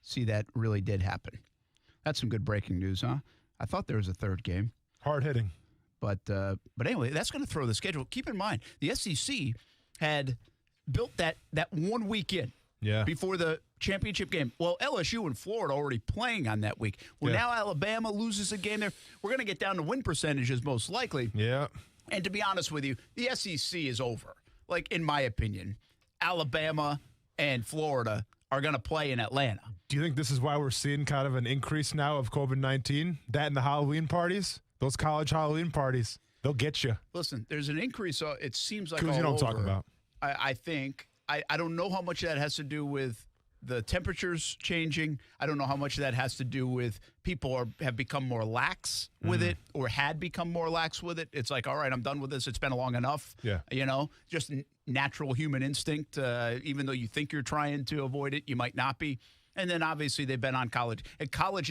see that really did happen. That's some good breaking news, huh? I thought there was a third game. Hard hitting. But anyway, that's going to throw the schedule. Keep in mind, the SEC had built that 1 weekend before the championship game. Well, LSU and Florida already playing on that week. Well, now Alabama loses a game there. We're going to get down to win percentages most likely. Yeah. And to be honest with you, the SEC is over. Like, in my opinion, Alabama and Florida are going to play in Atlanta. Do you think this is why we're seeing kind of an increase now of COVID-19? That and the Halloween parties? Those college Halloween parties, they'll get you. Listen, there's an increase. It seems like all you know what I'm talking about. I think. I don't know how much that has to do with the temperatures changing. I don't know how much of that has to do with people have become more lax with it or had become more lax with it. It's like, all right, I'm done with this. It's been long enough. Yeah. You know, just natural human instinct. Even though you think you're trying to avoid it, you might not be. And then obviously they've been on college. And college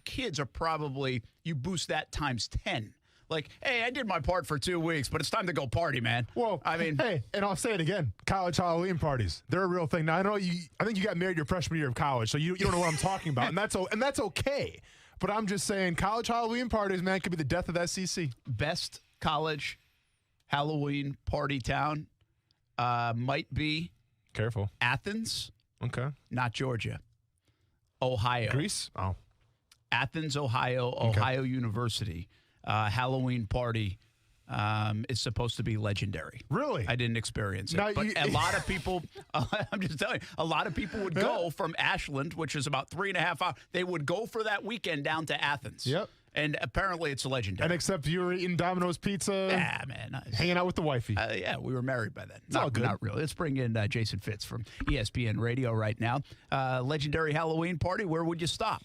kids are probably, you boost that times 10. Like, hey, I did my part for 2 weeks, but it's time to go party, man. Well, I mean, hey, and I'll say it again: college Halloween parties, they're a real thing. Now, I think you got married your freshman year of college, so you don't know what I'm talking about, and that's okay. But I'm just saying, college Halloween parties, man, could be the death of the SEC. Best college Halloween party town might be careful Athens. Okay, not Georgia. Ohio. Greece. Oh, Athens, Ohio. Okay. Ohio University. Halloween party is supposed to be legendary. Really? I didn't experience it. Now But a lot of people, I'm just telling you, a lot of people would go from Ashland, which is about 3.5 hours. They would go for that weekend down to Athens. Yep. And apparently it's legendary. And except you were eating Domino's pizza. Yeah, man. Hanging out with the wifey. Yeah, we were married by then. It's all good. Not really. Let's bring in Jason Fitz from ESPN Radio right now. Legendary Halloween party, where would you stop?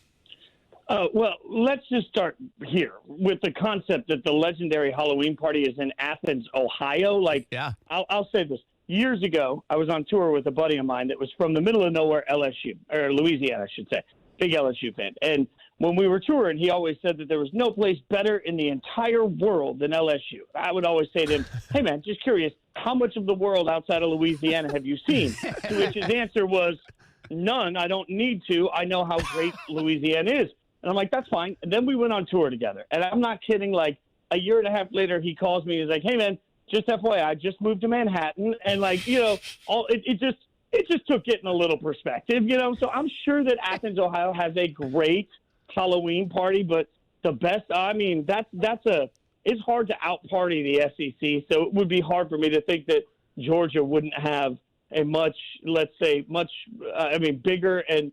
Well, let's just start here with the concept that the legendary Halloween party is in Athens, Ohio. Like, yeah. I'll say this. Years ago, I was on tour with a buddy of mine that was from the middle of nowhere, LSU, or Louisiana, I should say. Big LSU fan. And when we were touring, he always said that there was no place better in the entire world than LSU. I would always say to him, hey, man, just curious, how much of the world outside of Louisiana have you seen? To which his answer was, none. I don't need to. I know how great Louisiana is. And I'm like, that's fine. And then we went on tour together. And I'm not kidding. Like, a year and a half later, he calls me. He's like, hey, man, just FYI, I just moved to Manhattan. And, like, you know, it just took getting a little perspective, you know. So I'm sure that Athens, Ohio has a great Halloween party. But the best, I mean, it's hard to out-party the SEC. So it would be hard for me to think that Georgia wouldn't have a bigger and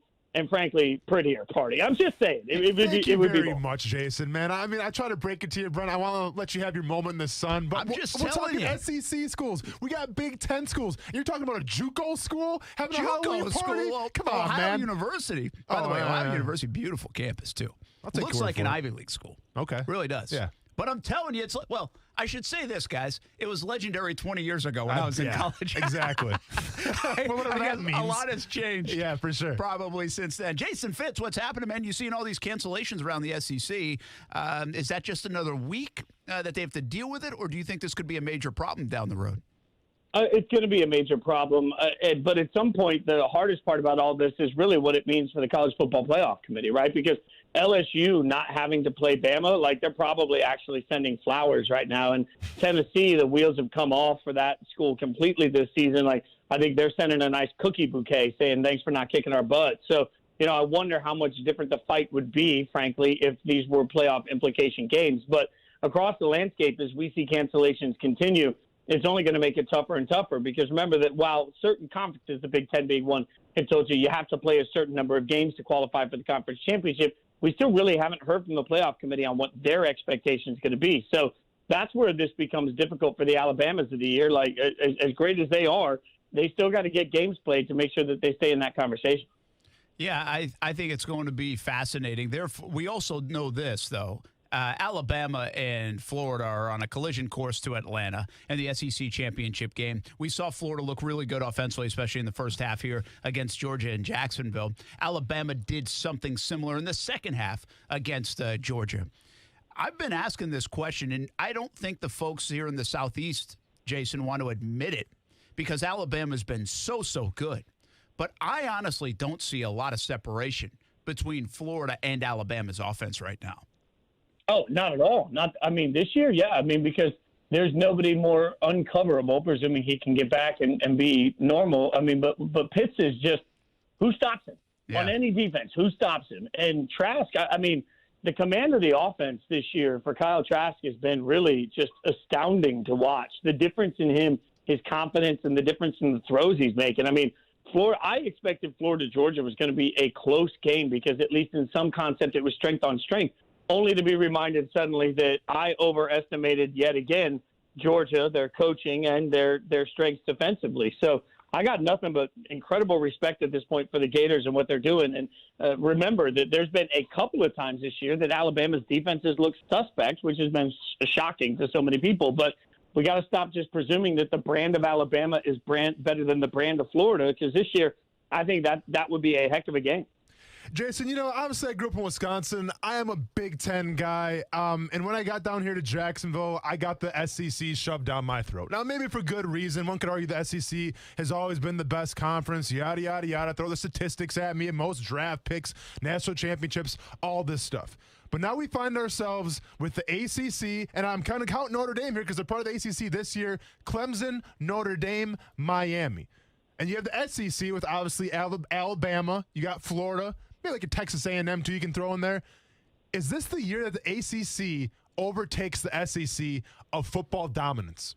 frankly, prettier party. I'm just saying. Thank you very much, Jason, man. I mean, I try to break it to you, Brent. I want to let you have your moment in the sun, but we're talking SEC schools. We got Big Ten schools. You're talking about a JUCO school having a Halloween party? Come on, Ohio man. University. By the way, Ohio University, beautiful campus, too. Looks like an Ivy League school. Okay. Really does. Yeah. But I'm telling you, I should say this, guys. It was legendary 20 years ago when I was in college. Exactly. Whatever that means. A lot has changed. Yeah, for sure. Probably since then. Jason Fitz, what's happening, man? You've seen all these cancellations around the SEC. Is that just another week that they have to deal with it, or do you think this could be a major problem down the road? It's going to be a major problem. But at some point, the hardest part about all this is really what it means for the College Football Playoff Committee, right? Because LSU not having to play Bama, like they're probably actually sending flowers right now. And Tennessee, the wheels have come off for that school completely this season. Like, I think they're sending a nice cookie bouquet saying, thanks for not kicking our butt. So, you know, I wonder how much different the fight would be, frankly, if these were playoff implication games. But across the landscape, as we see cancellations continue, it's only going to make it tougher and tougher because remember that while certain conferences, the Big Ten being one, have told you have to play a certain number of games to qualify for the conference championship, we still really haven't heard from the playoff committee on what their expectation is going to be. So that's where this becomes difficult for the Alabamas of the year. Like, as great as they are, they still got to get games played to make sure that they stay in that conversation. Yeah, I think it's going to be fascinating. We also know this, though. Alabama and Florida are on a collision course to Atlanta in the SEC championship game. We saw Florida look really good offensively, especially in the first half here against Georgia and Jacksonville. Alabama did something similar in the second half against Georgia. I've been asking this question, and I don't think the folks here in the Southeast, Jason, want to admit it because Alabama's been so good. But I honestly don't see a lot of separation between Florida and Alabama's offense right now. Oh, not at all. This year, yeah. Because there's nobody more uncoverable, presuming he can get back and be normal. But Pitts is just, who stops him? Yeah. On any defense, who stops him? And Trask, the command of the offense this year for Kyle Trask has been really just astounding to watch. The difference in him, his confidence, and the difference in the throws he's making. Florida, I expected Florida-Georgia was going to be a close game because at least in some concept it was strength on strength. Only to be reminded suddenly that I overestimated yet again Georgia, their coaching, and their strengths defensively. So I got nothing but incredible respect at this point for the Gators and what they're doing. And remember that there's been a couple of times this year that Alabama's defenses look suspect, which has been shocking to so many people. But we got to stop just presuming that the brand of Alabama is better than the brand of Florida, because this year I think that would be a heck of a game. Jason, obviously I grew up in Wisconsin. I am a Big Ten guy. And when I got down here to Jacksonville, I got the SEC shoved down my throat. Now, maybe for good reason. One could argue the SEC has always been the best conference, yada, yada, yada. Throw the statistics at me, most draft picks, national championships, all this stuff. But now we find ourselves with the ACC, and I'm kind of counting Notre Dame here because they're part of the ACC this year. Clemson, Notre Dame, Miami. And you have the SEC with obviously Alabama. You got Florida. Maybe like a Texas A&M too you can throw in there. Is this the year that the ACC overtakes the SEC of football dominance?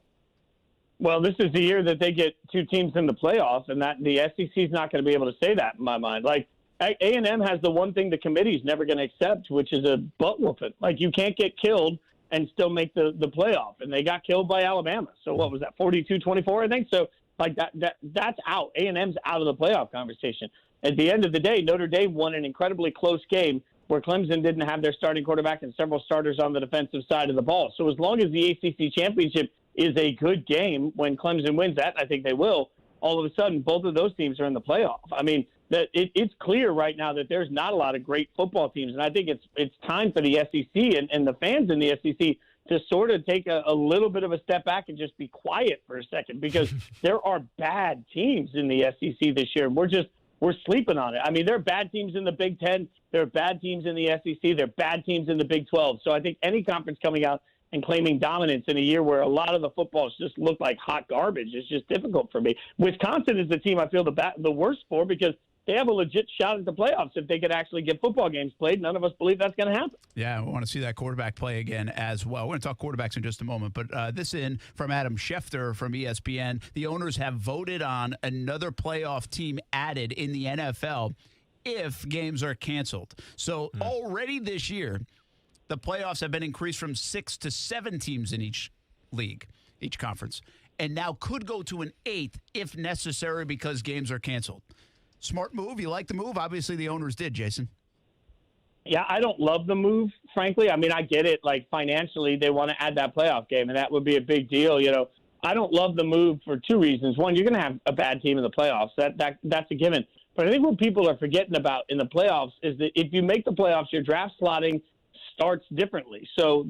Well, this is the year that they get two teams in the playoffs, and that the SEC is not going to be able to say that in my mind. Like, A&M has the one thing the committee's never going to accept, which is a butt whooping. Like, you can't get killed and still make the playoff, and they got killed by Alabama. So what was that, 42-24, I think? So, like, that's out. A&M's out of the playoff conversation. At the end of the day, Notre Dame won an incredibly close game where Clemson didn't have their starting quarterback and several starters on the defensive side of the ball. So as long as the ACC championship is a good game, when Clemson wins that, I think they will, all of a sudden both of those teams are in the playoff. I mean, it's clear right now that there's not a lot of great football teams, and I think it's time for the SEC and the fans in the SEC to sort of take a little bit of a step back and just be quiet for a second, because there are bad teams in the SEC this year. We're sleeping on it. I mean, there are bad teams in the Big Ten. There are bad teams in the SEC. There are bad teams in the Big 12. So I think any conference coming out and claiming dominance in a year where a lot of the footballs just look like hot garbage is just difficult for me. Wisconsin is the team I feel the worst for, because they have a legit shot at the playoffs if they could actually get football games played. None of us believe that's going to happen. Yeah, we want to see that quarterback play again as well. We're going to talk quarterbacks in just a moment, but this in from Adam Schefter from ESPN. The owners have voted on another playoff team added in the NFL if games are canceled. So already this year, the playoffs have been increased from 6 to 7 teams in each league, each conference, and now could go to an 8th if necessary because games are canceled. Smart move. You like the move? Obviously, the owners did, Jason. Yeah, I don't love the move, frankly. I mean, I get it. Like, financially, they want to add that playoff game, and that would be a big deal. I don't love the move for two reasons. One, you're going to have a bad team in the playoffs. That's a given. But I think what people are forgetting about in the playoffs is that if you make the playoffs, your draft slotting starts differently. So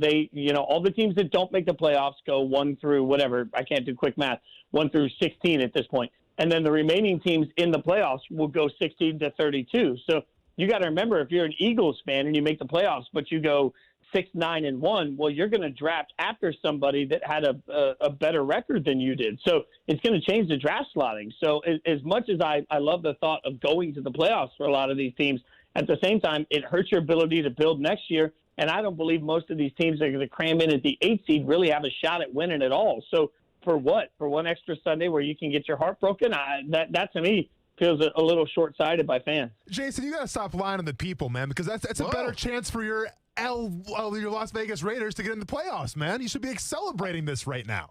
all the teams that don't make the playoffs go 1 through whatever. I can't do quick math. 1 through 16 at this point. And then the remaining teams in the playoffs will go 16 to 32. So you got to remember, if you're an Eagles fan and you make the playoffs, but you go 6-9-1, well, you're going to draft after somebody that had a better record than you did. So it's going to change the draft slotting. So as much as I love the thought of going to the playoffs for a lot of these teams, at the same time, it hurts your ability to build next year. And I don't believe most of these teams that are going to cram in at the 8th seed really have a shot at winning at all. So for what? For one extra Sunday where you can get your heart broken? That to me feels a little short-sighted by fans. Jason, you got to stop lying to the people, man, because that's a better chance for your Las Vegas Raiders to get in the playoffs, man. You should be celebrating this right now.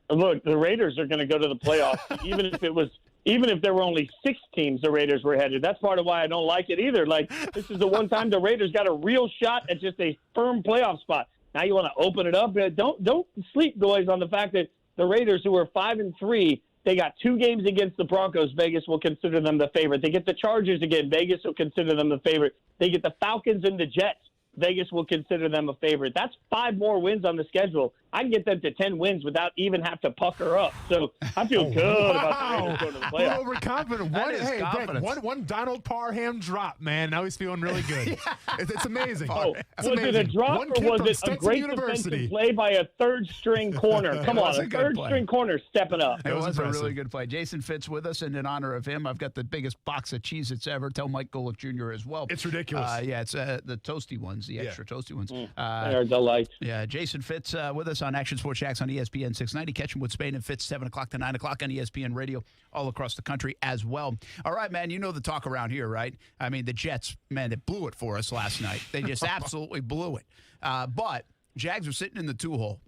Look, the Raiders are going to go to the playoffs, even if there were only 6 teams the Raiders were headed. That's part of why I don't like it either. Like, this is the one time the Raiders got a real shot at just a firm playoff spot. Now you want to open it up. Don't sleep, boys, on the fact that the Raiders, who are 5-3, they got 2 games against the Broncos. Vegas will consider them the favorite. They get the Chargers again. Vegas will consider them the favorite. They get the Falcons and the Jets. Vegas will consider them a favorite. That's 5 more wins on the one I can get them to 10 wins without even have to pucker up. So I feel good about the Raiders going to the playoffs. Overconfident. One Donald Parham drop, man. Now he's feeling really good. It's amazing. Was it a drop or was it a great defensive play by a third-string corner? Come on, a third-string corner stepping up. It was a really good play. Jason Fitz with us, and in honor of him, I've got the biggest box of Cheez-Its ever. Tell Mike Golick Jr. as well. It's ridiculous. It's the toasty ones, the extra toasty ones. They're a delight. Yeah, Jason Fitz with us on Action Sports Jacks on ESPN 690. Catch him with Spain and Fitz 7 o'clock to 9 o'clock on ESPN Radio all across the country as well. All right, man, you know the talk around here, right? I mean, the Jets, man, they blew it for us last night. They just absolutely blew it. But Jags are sitting in the 2-hole.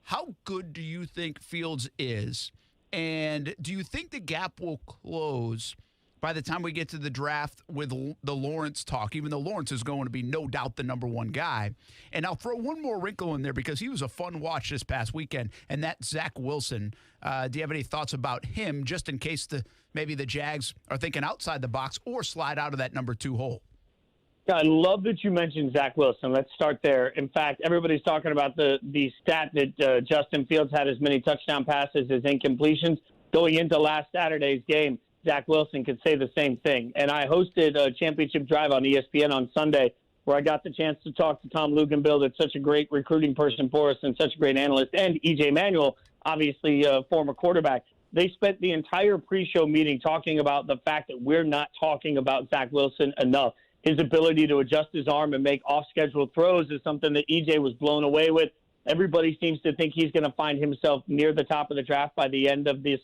How good do you think Fields is? And do you think the gap will close by the time we get to the draft with the Lawrence talk, even though Lawrence is going to be no doubt the number one guy. And I'll throw one more wrinkle in there because he was a fun watch this past weekend, and that's Zach Wilson. Do you have any thoughts about him, just in case maybe the Jags are thinking outside the box or slide out of that number 2 hole? I love that you mentioned Zach Wilson. Let's start there. In fact, everybody's talking about the stat that Justin Fields had as many touchdown passes as incompletions. Going into last Saturday's game, Zach Wilson could say the same thing. And I hosted a championship drive on ESPN on Sunday where I got the chance to talk to Tom Luganbill, that's such a great recruiting person for us and such a great analyst, and E.J. Manuel, obviously a former quarterback. They spent the entire pre-show meeting talking about the fact that we're not talking about Zach Wilson enough. His ability to adjust his arm and make off-schedule throws is something that EJ was blown away with. Everybody seems to think he's going to find himself near the top of the draft by the end of this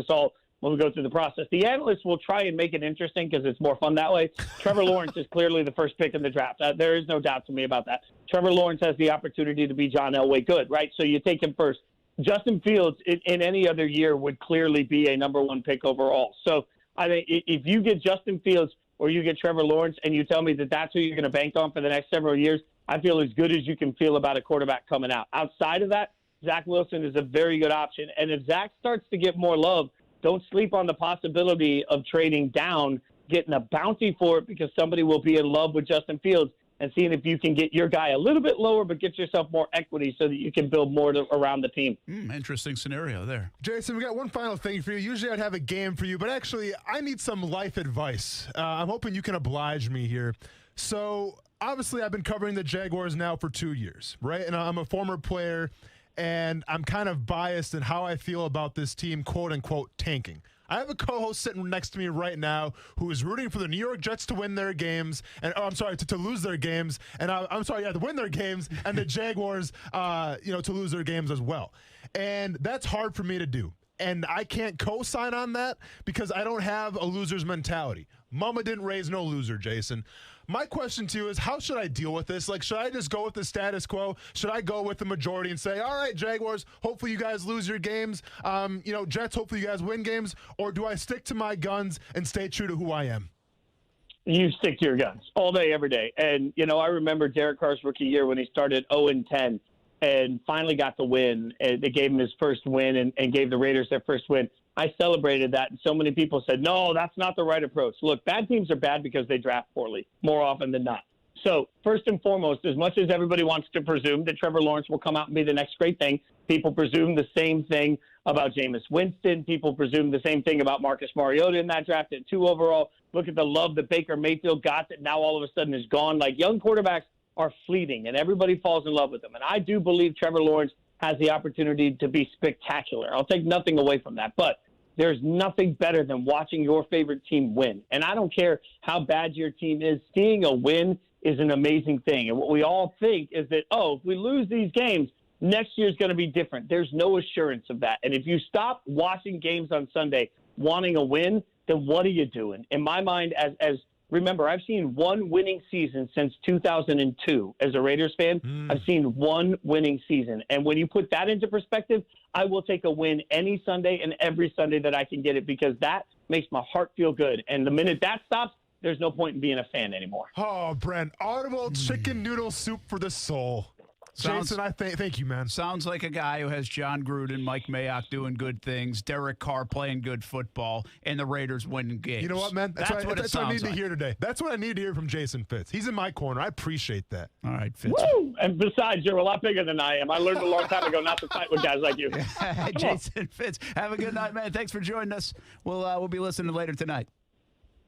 all when we go through the process. The analysts will try and make it interesting because it's more fun that way. Trevor Lawrence is clearly the first pick in the draft. There is no doubt to me about that. Trevor Lawrence has the opportunity to be John Elway good, right? So you take him first. Justin Fields in any other year would clearly be a number 1 pick overall. So I think if you get Justin Fields or you get Trevor Lawrence and you tell me that that's who you're going to bank on for the next several years, I feel as good as you can feel about a quarterback coming out. Outside of that, Zach Wilson is a very good option. And if Zach starts to get more love, don't sleep on the possibility of trading down, getting a bounty for it because somebody will be in love with Justin Fields and seeing if you can get your guy a little bit lower but get yourself more equity so that you can build more around the team. Interesting scenario there. Jason, we got one final thing for you. Usually I'd have a game for you, but actually I need some life advice. I'm hoping you can oblige me here. So obviously I've been covering the Jaguars now for 2 years, right? And I'm a former player, and I'm kind of biased in how I feel about this team, quote-unquote, tanking. I have a co-host sitting next to me right now who is rooting for the New York Jets to win their games, and to lose their games, and to win their games, and the Jaguars, to lose their games as well. And that's hard for me to do. And I can't co-sign on that because I don't have a loser's mentality. Mama didn't raise no loser, Jason. My question to you is, how should I deal with this? Like, should I just go with the status quo? Should I go with the majority and say, all right, Jaguars, hopefully you guys lose your games. Jets, hopefully you guys win games. Or do I stick to my guns and stay true to who I am? You stick to your guns all day, every day. And, I remember Derek Carr's rookie year when he started 0-10 and finally got the win. And they gave him his first win and gave the Raiders their first win. I celebrated that, and so many people said, no, that's not the right approach. Look, bad teams are bad because they draft poorly more often than not. So first and foremost, as much as everybody wants to presume that Trevor Lawrence will come out and be the next great thing, people presume the same thing about Jameis Winston. People presume the same thing about Marcus Mariota in that draft at 2 overall. Look at the love that Baker Mayfield got that now all of a sudden is gone. Like, young quarterbacks are fleeting, and everybody falls in love with them. And I do believe Trevor Lawrence has the opportunity to be spectacular. I'll take nothing away from that. But there's nothing better than watching your favorite team win. And I don't care how bad your team is, seeing a win is an amazing thing. And what we all think is that, if we lose these games, next year's going to be different. There's no assurance of that. And if you stop watching games on Sunday wanting a win, then what are you doing? In my mind, remember, I've seen one winning season since 2002 as a Raiders fan. I've seen one winning season. And when you put that into perspective, I will take a win any Sunday and every Sunday that I can get it because that makes my heart feel good. And the minute that stops, there's no point in being a fan anymore. Oh, Brent, audible chicken noodle soup for the soul. Jason, thank you, man. Sounds like a guy who has John Gruden, Mike Mayock doing good things, Derek Carr playing good football, and the Raiders winning games. You know what, man? That's what I need to hear today. That's what I need to hear from Jason Fitz. He's in my corner. I appreciate that. All right, Fitz. Woo! And besides, you're a lot bigger than I am. I learned a long time ago not to fight with guys like you. Jason Fitz, have a good night, man. Thanks for joining us. We'll be listening later tonight.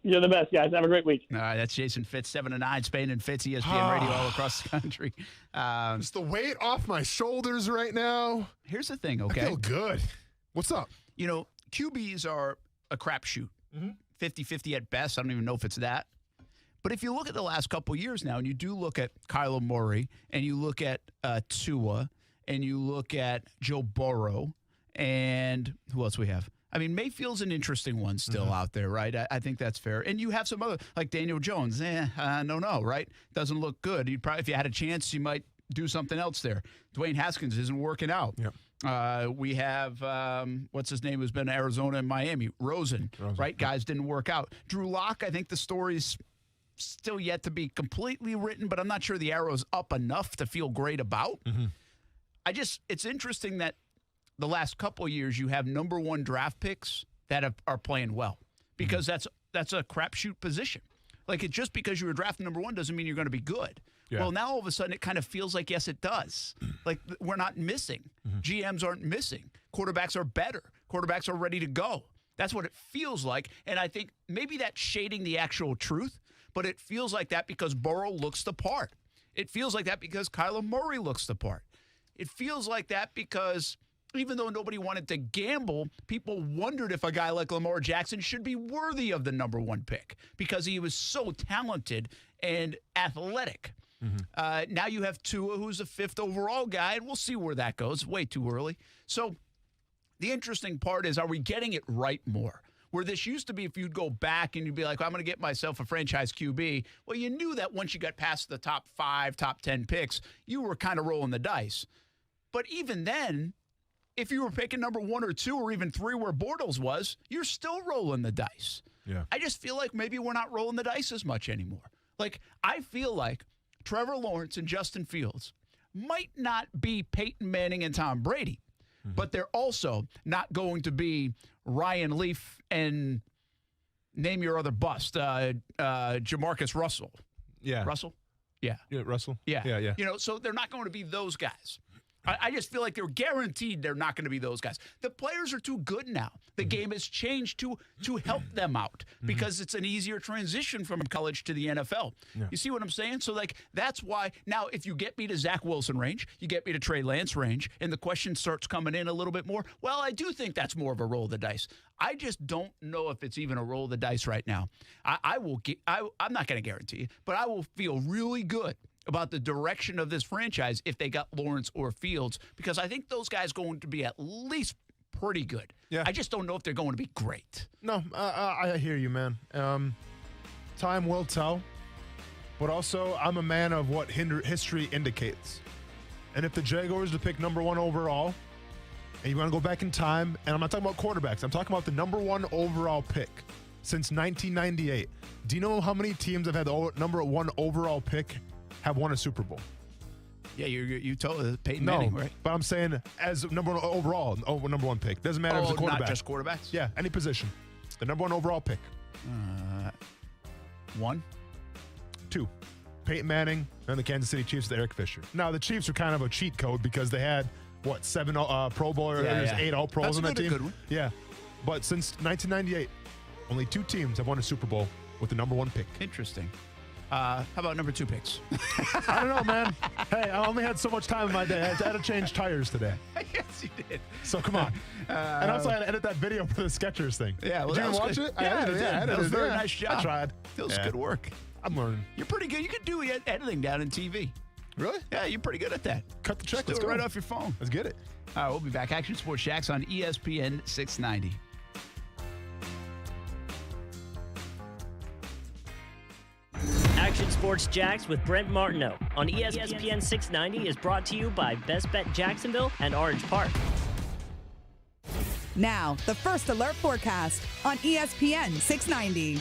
You're the best, guys. Have a great week. All right, that's Jason Fitz, 7 to 9, Spain and Fitz, ESPN Radio all across the country. It's the weight off my shoulders right now. Here's the thing, okay? I feel good. What's up? QBs are a crapshoot. 50-50 at best. I don't even know if it's that. But if you look at the last couple of years now, and you do look at Kyler Murray, and you look at Tua, and you look at Joe Burrow, and who else we have? I mean, Mayfield's an interesting one still out there, right? I think that's fair. And you have some other, like Daniel Jones. No, right? Doesn't look good. You'd probably, if you had a chance, you might do something else there. Dwayne Haskins isn't working out. Yep. We have, what's his name, who's been to Arizona and Miami? Rosen, right? Guys didn't work out. Drew Lock, I think the story's still yet to be completely written, but I'm not sure the arrow's up enough to feel great about. It's interesting that the last couple of years you have number one draft picks that are playing well because that's a crapshoot position. Like, it's just because you were drafted number one doesn't mean you're going to be good. Yeah. Well, now all of a sudden it kind of feels like, yes, it does. Like, we're not missing. GMs aren't missing. Quarterbacks are better. Quarterbacks are ready to go. That's what it feels like. And I think maybe that's shading the actual truth, but it feels like that because Burrow looks the part. It feels like that because Kyler Murray looks the part. It feels like that because even though nobody wanted to gamble, people wondered if a guy like Lamar Jackson should be worthy of the number one pick because he was so talented and athletic. Now you have Tua, who's a 5th overall guy, and we'll see where that goes. Way too early. So the interesting part is, are we getting it right more? Where this used to be, if you'd go back and you'd be like, I'm going to get myself a franchise QB. Well, you knew that once you got past the top 5, top 10 picks, you were kind of rolling the dice. But even then, if you were picking number 1 or 2 or even 3 where Bortles was, you're still rolling the dice. Yeah. I just feel like maybe we're not rolling the dice as much anymore. Like, I feel like Trevor Lawrence and Justin Fields might not be Peyton Manning and Tom Brady, but they're also not going to be Ryan Leaf and name your other bust, Jamarcus Russell. Yeah. Russell? Yeah. Yeah, Russell? Yeah. Yeah. You know, so they're not going to be those guys. I just feel like they're guaranteed they're not going to be those guys. The players are too good now. The game has changed to help them out because it's an easier transition from college to the NFL. Yeah. You see what I'm saying? So, like, that's why now if you get me to Zach Wilson range, you get me to Trey Lance range, and the question starts coming in a little bit more, well, I do think that's more of a roll of the dice. I just don't know if it's even a roll of the dice right now. I'm not going to guarantee it, but I will feel really good about the direction of this franchise if they got Lawrence or Fields, because I think those guys going to be at least pretty good. Yeah. I just don't know if they're going to be great. No, I hear you, man. Time will tell, but also I'm a man of what history indicates. And if the Jaguars to pick number 1 overall, and you want to go back in time, and I'm not talking about quarterbacks, I'm talking about the number 1 overall pick since 1998. Do you know how many teams have had the number 1 overall pick have won a Super Bowl? Yeah, you told Peyton Manning, right? But I'm saying as number 1 overall, number 1 pick. Doesn't matter if it's a quarterback. Not just quarterbacks? Yeah, any position. The number 1 overall pick. 1? 2. Peyton Manning and the Kansas City Chiefs with Eric Fisher. Now, the Chiefs are kind of a cheat code because they had, 7 Pro Bowlers, 8 All-Pros on that team? Good one. Yeah. But since 1998, only 2 teams have won a Super Bowl with the number 1 pick. Interesting. How about number 2 picks? I don't know, man. Hey, I only had so much time in my day. I had to change tires today. Yes, you did. So come on. And also, I had to edit that video for the Skechers thing. Yeah, well, did you watch it? Yeah, I edited it. That was a very nice job. I tried. That was good work. I'm learning. You're pretty good. You can do editing down in TV. Really? Yeah, you're pretty good at that. Cut the check. Let's do it right off your phone. Let's get it. All right, we'll be back. Action Sports Jacks on ESPN 690. Action Sports Jacks with Brent Martineau on ESPN 690 is brought to you by Best Bet Jacksonville and Orange Park. Now, the First Alert forecast on ESPN 690.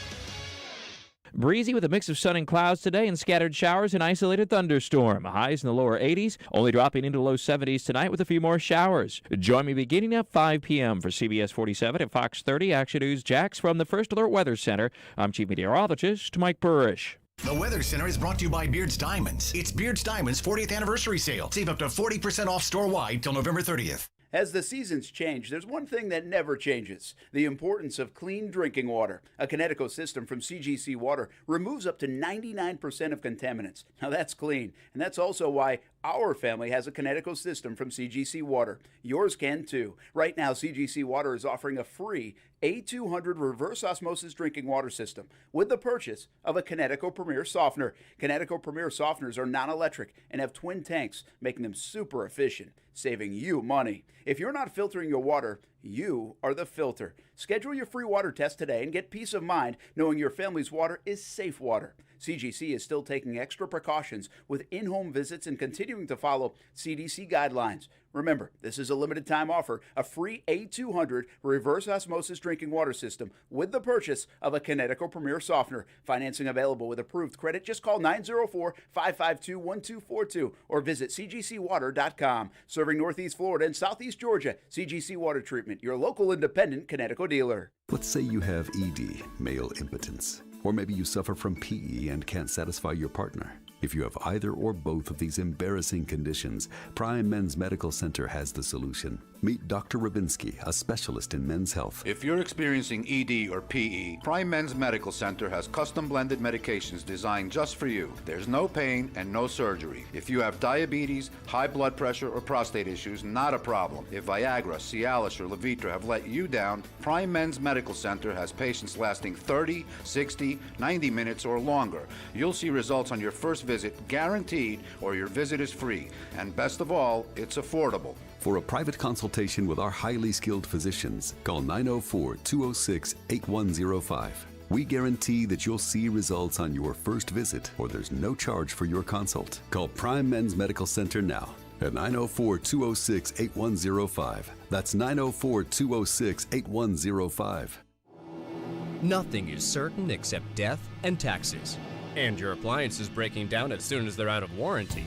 Breezy with a mix of sun and clouds today and scattered showers and isolated thunderstorm. Highs in the lower 80s, only dropping into low 70s tonight with a few more showers. Join me beginning at 5 p.m. for CBS 47 and Fox 30 Action News Jacks from the First Alert Weather Center. I'm Chief Meteorologist Mike Burrish. The Weather Center is brought to you by Beard's Diamonds. It's Beard's Diamonds' 40th anniversary sale. Save up to 40% off store-wide till November 30th. As the seasons change, there's one thing that never changes: the importance of clean drinking water. A Connecticut system from CGC Water removes up to 99% of contaminants. Now that's clean, and that's also why our family has a Connecticut system from CGC Water. Yours can too. Right now, CGC Water is offering a free A200 reverse osmosis drinking water system with the purchase of a Connecticut Premier Softener. Connecticut Premier Softeners are non-electric and have twin tanks, making them super efficient, saving you money. If you're not filtering your water, you are the filter. Schedule your free water test today and get peace of mind knowing your family's water is safe water. CGC is still taking extra precautions with in-home visits and continuing to follow CDC guidelines. Remember, this is a limited time offer, a free A200 reverse osmosis drinking water system with the purchase of a Kinetico Premier softener. Financing available with approved credit. Just call 904-552-1242 or visit cgcwater.com. Serving Northeast Florida and Southeast Georgia, CGC Water Treatment, your local independent Kinetico dealer. Let's say you have ED, male impotence, or maybe you suffer from PE and can't satisfy your partner. If you have either or both of these embarrassing conditions, Prime Men's Medical Center has the solution. Meet Dr. Rabinski, a specialist in men's health. If you're experiencing ED or PE, Prime Men's Medical Center has custom blended medications designed just for you. There's no pain and no surgery. If you have diabetes, high blood pressure, or prostate issues, not a problem. If Viagra, Cialis, or Levitra have let you down, Prime Men's Medical Center has patients lasting 30, 60, 90 minutes or longer. You'll see results on your first visit guaranteed, or your visit is free. And best of all, it's affordable. For a private consultation with our highly skilled physicians, call 904-206-8105. We guarantee that you'll see results on your first visit, or there's no charge for your consult. Call Prime Men's Medical Center now at 904-206-8105. That's 904-206-8105. Nothing is certain except death and taxes. And your appliance is breaking down as soon as they're out of warranty.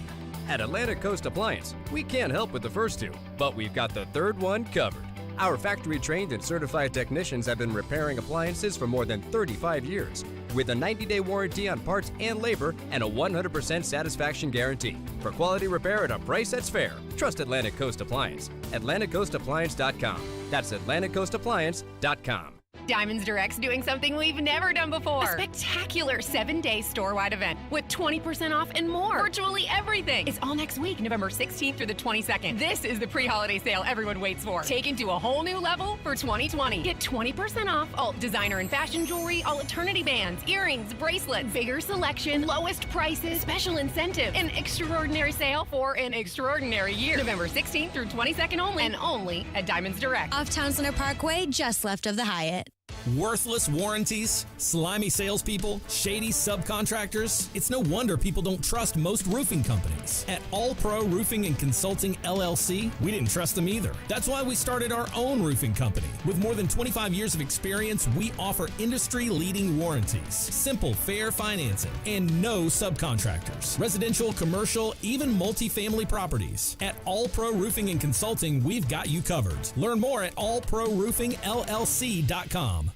At Atlantic Coast Appliance, we can't help with the first two, but we've got the third one covered. Our factory-trained and certified technicians have been repairing appliances for more than 35 years, with a 90-day warranty on parts and labor and a 100% satisfaction guarantee. For quality repair at a price that's fair, trust Atlantic Coast Appliance. AtlanticCoastAppliance.com. That's AtlanticCoastAppliance.com. Diamonds Direct's doing something we've never done before. A spectacular 7-day store-wide event with 20% off and more. Virtually everything. It's all next week, November 16th through the 22nd. This is the pre-holiday sale everyone waits for. Taken to a whole new level for 2020. Get 20% off all designer and fashion jewelry, all eternity bands, earrings, bracelets, bigger selection, lowest prices, special incentive, an extraordinary sale for an extraordinary year. November 16th through 22nd only, and only at Diamonds Direct. Off Town Center Parkway, just left of the Hyatt. Worthless warranties, slimy salespeople, shady subcontractors. It's no wonder people don't trust most roofing companies. At All Pro Roofing and Consulting LLC, we didn't trust them either. That's why we started our own roofing company. With more than 25 years of experience, we offer industry-leading warranties, simple, fair financing, and no subcontractors. Residential, commercial, even multifamily properties. At All Pro Roofing and Consulting, we've got you covered. Learn more at allproroofingllc.com.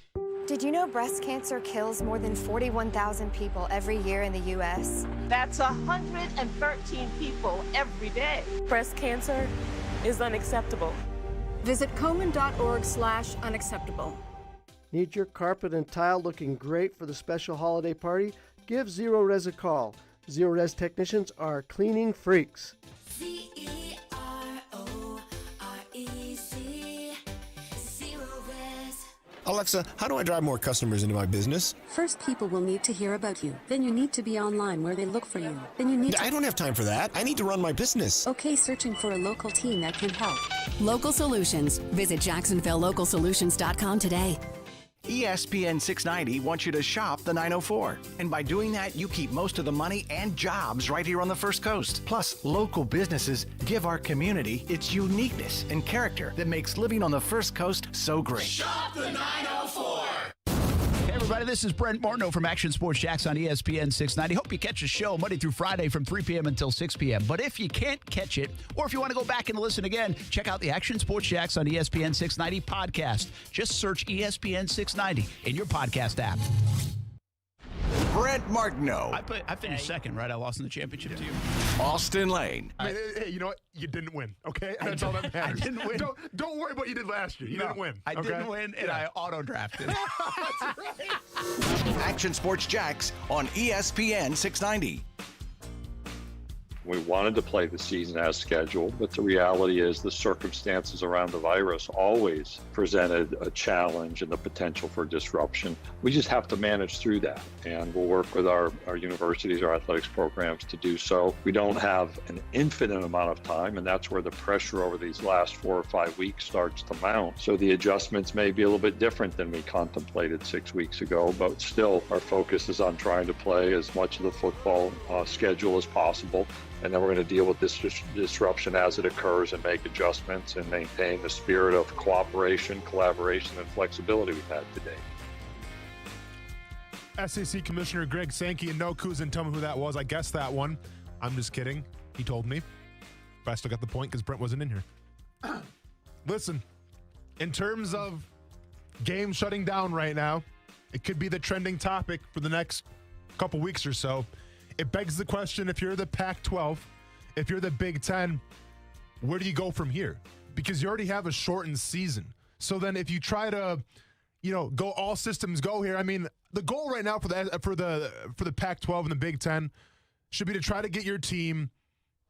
Did you know breast cancer kills more than 41,000 people every year in the U.S.? That's 113 people every day. Breast cancer is unacceptable. Visit Komen.org/unacceptable. Need your carpet and tile looking great for the special holiday party? Give Zero Res a call. Zero Res technicians are cleaning freaks. Alexa, how do I drive more customers into my business? First, people will need to hear about you. Then you need to be online where they look for you. Then you need I don't have time for that. I need to run my business. Okay, searching for a local team that can help. Local Solutions. Visit JacksonvilleLocalSolutions.com today. ESPN 690 wants you to shop the 904. And by doing that, you keep most of the money and jobs right here on the First Coast. Plus, local businesses give our community its uniqueness and character that makes living on the First Coast so great. Shop the 904. Hey, everybody, this is Brent Martineau from Action Sports Jacks on ESPN 690. Hope you catch the show Monday through Friday from 3 p.m. until 6 p.m. But if you can't catch it, or if you want to go back and listen again, check out the Action Sports Jacks on ESPN 690 podcast. Just search ESPN 690 in your podcast app. Brent Martineau. I finished second, right? I lost in the championship to you. Austin Lane. Hey, you know what? You didn't win, okay? That's all that matters. I didn't win. Don't worry about what you did last year. You didn't win. I didn't win, and I auto-drafted. That's right. Action Sports Jacks on ESPN 690. We wanted to play the season as scheduled, but the reality is the circumstances around the virus always presented a challenge and the potential for disruption. We just have to manage through that, and we'll work with our universities, our athletics programs to do so. We don't have an infinite amount of time, and that's where the pressure over these last 4 or 5 weeks starts to mount. So the adjustments may be a little bit different than we contemplated 6 weeks ago, but still our focus is on trying to play as much of the football schedule as possible. And then we're going to deal with this disruption as it occurs and make adjustments and maintain the spirit of cooperation, collaboration, and flexibility we've had today. SEC Commissioner Greg Sankey, and no Kuzin, tell me who that was. I guessed that one. I'm just kidding. He told me. But I still got the point because Brent wasn't in here. Listen, in terms of games shutting down right now, it could be the trending topic for the next couple weeks or so. It begs the question, if you're the Pac-12, if you're the Big Ten, where do you go from here? Because you already have a shortened season. So then if you try to, go all systems go here, I mean, the goal right now for the Pac-12 and the Big Ten should be to try to get your team,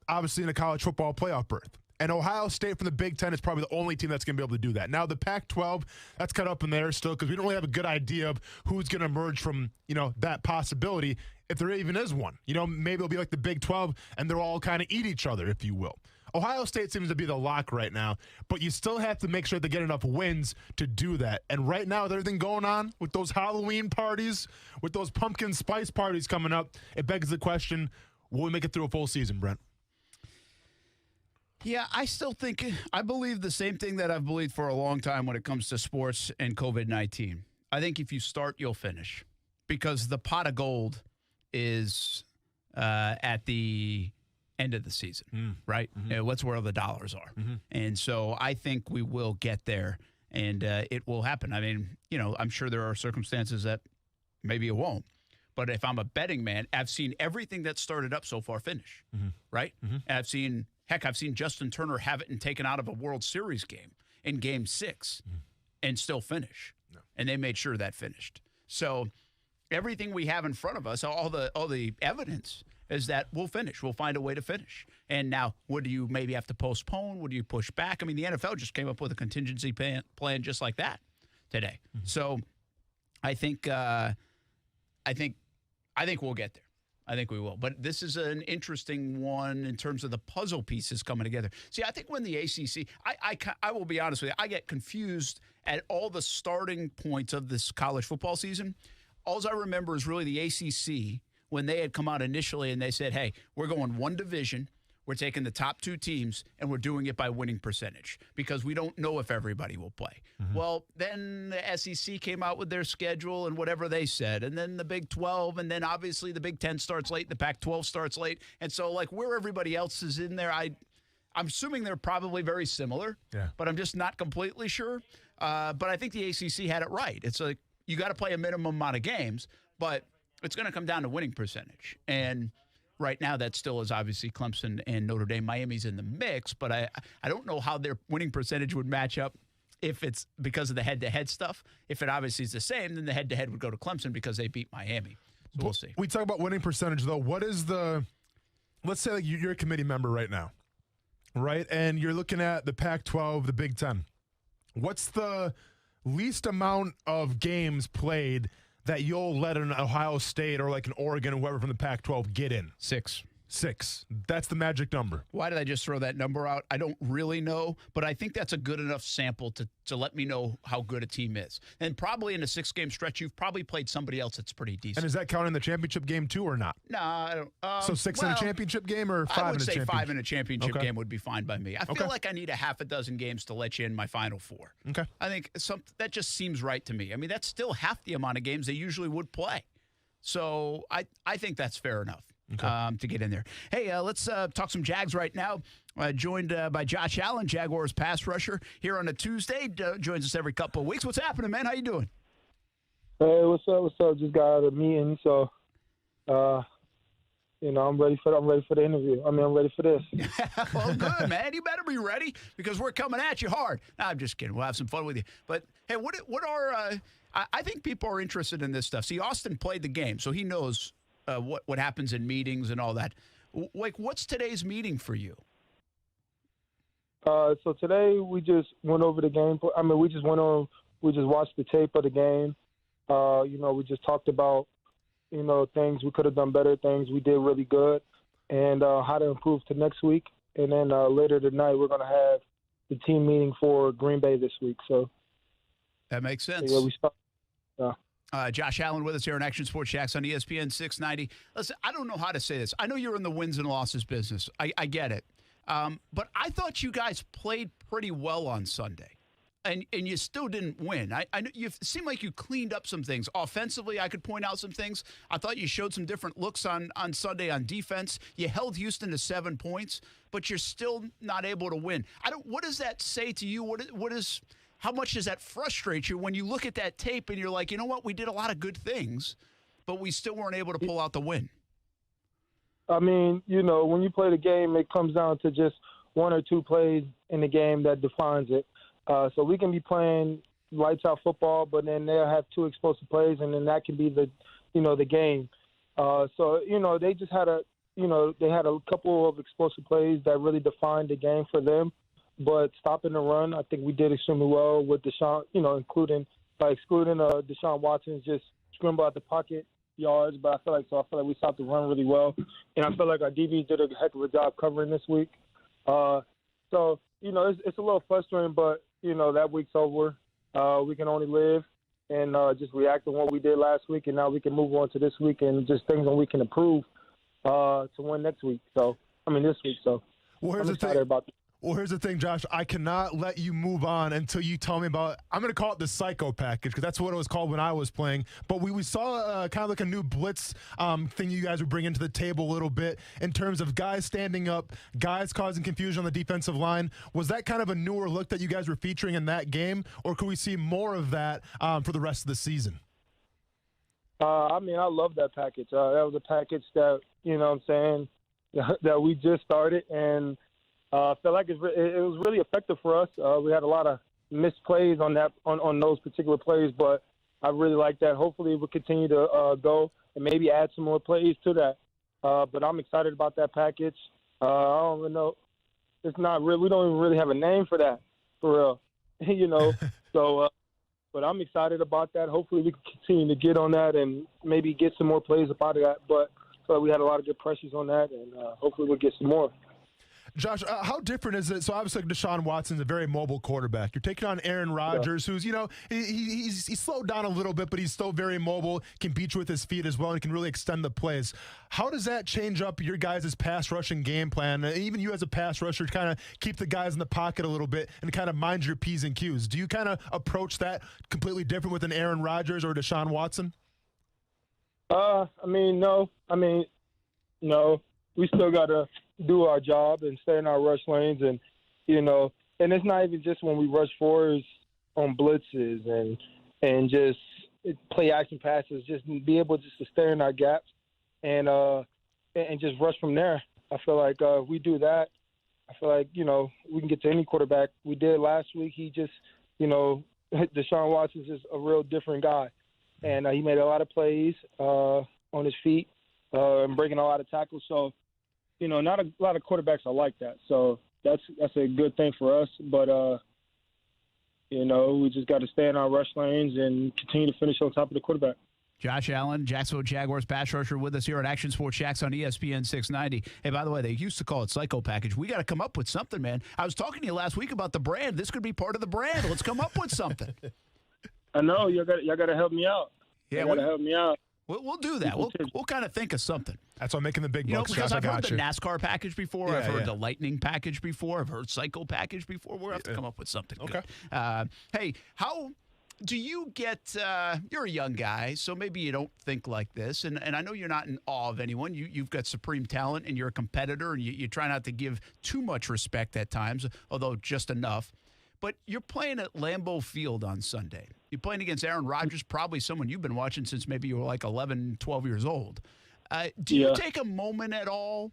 obviously, in a college football playoff berth. And Ohio State from the Big Ten is probably the only team that's going to be able to do that. Now, the Pac-12, that's cut up in there still because we don't really have a good idea of who's going to emerge from, that possibility, if there even is one. Maybe it'll be like the Big 12, and they'll all kind of eat each other, if you will. Ohio State seems to be the lock right now, but you still have to make sure they get enough wins to do that. And right now, with everything going on, with those Halloween parties, with those pumpkin spice parties coming up, it begs the question, will we make it through a full season, Brent? Yeah, I believe the same thing that I've believed for a long time when it comes to sports and COVID-19. I think if you start, you'll finish, because the pot of gold is at the end of the season, right? Mm-hmm. That's where the dollars are. Mm-hmm. And so I think we will get there, and it will happen. I mean, I'm sure there are circumstances that maybe it won't. But if I'm a betting man, I've seen everything that started up so far finish, right? Mm-hmm. And I've seen Justin Turner have it and taken out of a World Series game in Game 6 and still finish. No. And they made sure that finished. So everything we have in front of us, all the evidence is that we'll finish. We'll find a way to finish. And now, what do you maybe have to postpone? What do you push back? I mean, the NFL just came up with a contingency plan just like that today. Mm-hmm. So I think we'll get there. I think we will. But this is an interesting one in terms of the puzzle pieces coming together. See, I think when the ACC, I will be honest with you, I get confused at all the starting points of this college football season. All I remember is really the ACC when they had come out initially and they said, hey, we're going one division. We're taking the top two teams, and we're doing it by winning percentage because we don't know if everybody will play. Mm-hmm. Well, then the SEC came out with their schedule and whatever they said, and then the Big 12, and then obviously the Big 10 starts late, the Pac-12 starts late. And so, where everybody else is in there, I'm assuming they're probably very similar, but I'm just not completely sure. But I think the ACC had it right. It's like you got to play a minimum amount of games, but it's going to come down to winning percentage. And right now, that still is obviously Clemson and Notre Dame. Miami's in the mix, but I don't know how their winning percentage would match up if it's because of the head-to-head stuff. If it obviously is the same, then the head-to-head would go to Clemson because they beat Miami. So we'll see. We talk about winning percentage, though. What is let's say you're a committee member right now, right? And you're looking at the Pac-12, the Big Ten. What's the least amount of games played that you'll let an Ohio State or like an Oregon or whoever from the Pac-12 get in? 6. That's the magic number. Why did I just throw that number out? I don't really know, but I think that's a good enough sample to let me know how good a team is. And probably in a 6-game stretch, you've probably played somebody else that's pretty decent. And is that counting the championship game too or not? No, I don't. So 6 in a championship game or 5 in a championship? I would say 5 in a championship game would be fine by me. I feel like I need a half a dozen games to let you in my Final Four. Okay. I think that just seems right to me. I mean, that's still half the amount of games they usually would play. So I think that's fair enough. To get in there. Hey, let's talk some Jags right now. Joined by Josh Allen, Jaguars pass rusher, here on a Tuesday. Joins us every couple of weeks. What's happening, man? How you doing? Hey, what's up? Just got out of a meeting, so I'm ready for the interview. I'm ready for this. Well, good, man. You better be ready because we're coming at you hard. No, I'm just kidding. We'll have some fun with you. But hey, what are I think people are interested in this stuff. See, Austin played the game, so he knows what happens in meetings and all that. What's today's meeting for you? So today we just went over the game. We just watched the tape of the game. We just talked about, things we could have done better, things we did really good, and how to improve to next week. And then later tonight we're going to have the team meeting for Green Bay this week. So that makes sense. Yeah, we start. Josh Allen with us here on Action Sports Shacks on ESPN 690. Listen, I don't know how to say this. I know you're in the wins and losses business. I get it. But I thought you guys played pretty well on Sunday. And you still didn't win. I know you seem like you cleaned up some things. Offensively, I could point out some things. I thought you showed some different looks on Sunday on defense. You held Houston to 7 points, but you're still not able to win. What does that say to you? How much does that frustrate you when you look at that tape and you're like, you know what, we did a lot of good things, but we still weren't able to pull out the win? I mean, when you play the game, it comes down to just one or two plays in the game that defines it. So we can be playing lights out football, but then they'll have two explosive plays, and then that can be the game. So they just had they had a couple of explosive plays that really defined the game for them. But stopping the run, I think we did extremely well with Deshaun, excluding Deshaun Watson's just scramble out the pocket yards. But I feel like we stopped the run really well, and I feel like our DBs did a heck of a job covering this week. So it's a little frustrating, but that week's over. We can only live and just react to what we did last week, and now we can move on to this week and just things that we can improve to win this week. So I'm excited about that. Well, here's the thing, Josh. I cannot let you move on until you tell me about – I'm going to call it the psycho package because that's what it was called when I was playing. But we saw kind of like a new blitz thing you guys were bringing to the table a little bit in terms of guys standing up, guys causing confusion on the defensive line. Was that kind of a newer look that you guys were featuring in that game, or could we see more of that for the rest of the season? I love that package. That was a package that, that we just started, and – I feel like it was really effective for us. We had a lot of missed plays on those particular plays, but I really like that. Hopefully we'll continue to go and maybe add some more plays to that. But I'm excited about that package. I don't even know. It's not real. We don't even really have a name for that, for real. So, but I'm excited about that. Hopefully we can continue to get on that and maybe get some more plays up out of that. But I feel like we had a lot of good pressures on that, and hopefully we'll get some more. Josh, how different is it? So obviously Deshaun Watson's a very mobile quarterback. You're taking on Aaron Rodgers, who's, he's slowed down a little bit, but he's still very mobile, can beat you with his feet as well, and can really extend the plays. How does that change up your guys' pass rushing game plan? Even you as a pass rusher, kind of keep the guys in the pocket a little bit and kind of mind your P's and Q's. Do you kind of approach that completely different with an Aaron Rodgers or Deshaun Watson? No. We still got to do our job and stay in our rush lanes, and and it's not even just when we rush fours on blitzes and just play action passes, just be able just to stay in our gaps and just rush from there. I feel like if we do that, I feel like we can get to any quarterback. We did last week. He just Deshaun Watson's just a real different guy, and he made a lot of plays on his feet and breaking a lot of tackles. So. Not a lot of quarterbacks are like that, so that's a good thing for us. But we just got to stay in our rush lanes and continue to finish on top of the quarterback. Josh Allen, Jacksonville Jaguars pass rusher, with us here at Action Sports Shacks on ESPN 690. Hey, by the way, they used to call it Psycho Package. We got to come up with something, man. I was talking to you last week about the brand. This could be part of the brand. Let's come up with something. I know y'all got to help me out. Yeah, got to help me out. We'll do that. We'll kind of think of something. That's why I'm making the big bucks. Because I've heard the NASCAR package before. Yeah, I've heard the Lightning package before. I've heard Psycho package before. We'll have to come up with something. Okay. Good. Hey, how do you get you're a young guy, so maybe you don't think like this. And I know you're not in awe of anyone. You've got supreme talent, and you're a competitor, and you try not to give too much respect at times, although just enough. But you're playing at Lambeau Field on Sunday. You're playing against Aaron Rodgers, probably someone you've been watching since maybe you were like 11, 12 years old. Do you take a moment at all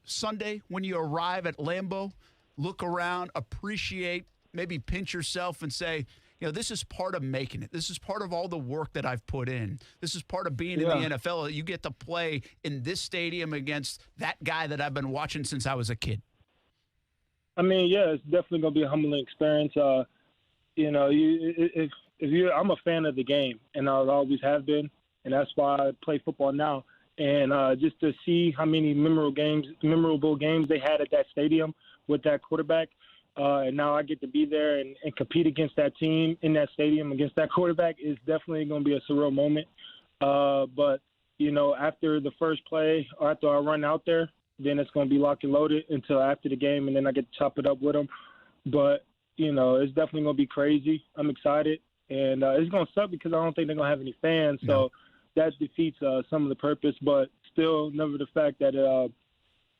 Sunday when you arrive at Lambeau, look around, appreciate, maybe pinch yourself and say, this is part of making it. This is part of all the work that I've put in. This is part of being in the NFL. You get to play in this stadium against that guy that I've been watching since I was a kid. It's definitely going to be a humbling experience. I'm a fan of the game, and I always have been, and that's why I play football now. And just to see how many memorable games they had at that stadium with that quarterback, and now I get to be there and compete against that team in that stadium against that quarterback is definitely going to be a surreal moment. But, you know, after the first play or after I run out there, then it's going to be locked and loaded until after the game, and then I get to chop it up with them. But, you know, it's definitely going to be crazy. I'm excited. And it's going to suck because I don't think they're going to have any fans. So that defeats some of the purpose. But still, never the fact that,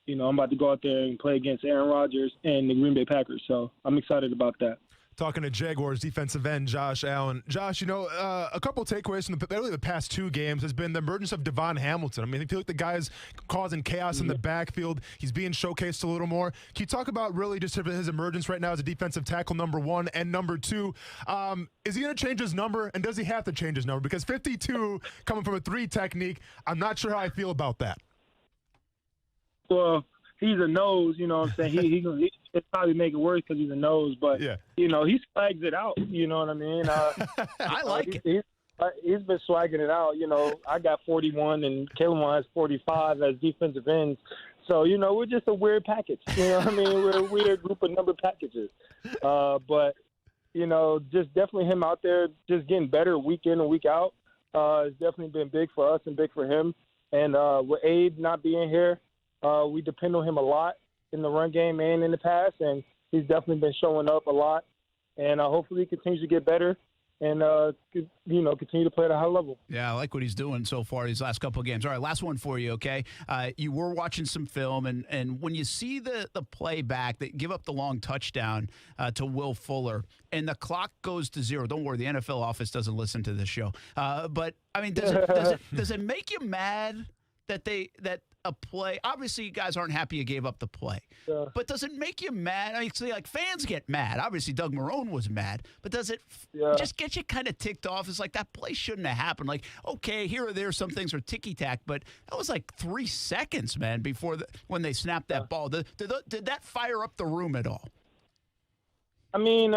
you know, I'm about to go out there and play against Aaron Rodgers and the Green Bay Packers. So I'm excited about that. Talking to Jaguars defensive end Josh Allen. Josh, you know, a couple takeaways from the past two games has been the emergence of Devon Hamilton. I mean, I feel like the guy's causing chaos in the backfield. He's being showcased a little more. Can you talk about really just his emergence right now as a defensive tackle, number one, and number two? Is he going to change his number, and does he have to change his number? Because 52 coming from a 3 technique, I'm not sure how I feel about that. Well, he's a nose, you know what I'm saying? He it'd probably make it worse because he's a nose, but, you know, he swags it out, you know what I mean? I like it. He's been swagging it out. You know, I got 41 and Kalen has 45 as defensive ends. So, you know, we're just a weird package. You know what I mean? We're a weird group of number packages. But, you know, just definitely him out there just getting better week in and week out has definitely been big for us and big for him. And with Abe not being here, we depend on him a lot in the run game and in the pass, and he's definitely been showing up a lot. And hopefully he continues to get better and, you know, continue to play at a high level. Yeah, I like what he's doing so far these last couple of games. All right, last one for you, okay? You were watching some film, and when you see the play back, that give up the long touchdown to Will Fuller, and the clock goes to 0. Don't worry, the NFL office doesn't listen to this show. But, I mean, does it make you mad that a play, obviously you guys aren't happy you gave up the play, but does it make you mad? I mean, see, like fans get mad. Obviously Doug Marrone was mad, but does it just get you kind of ticked off? It's like that play shouldn't have happened. Like, okay, here or there, some things are ticky-tack, but that was like 3 seconds, man, before when they snapped that ball. Did that fire up the room at all? I mean,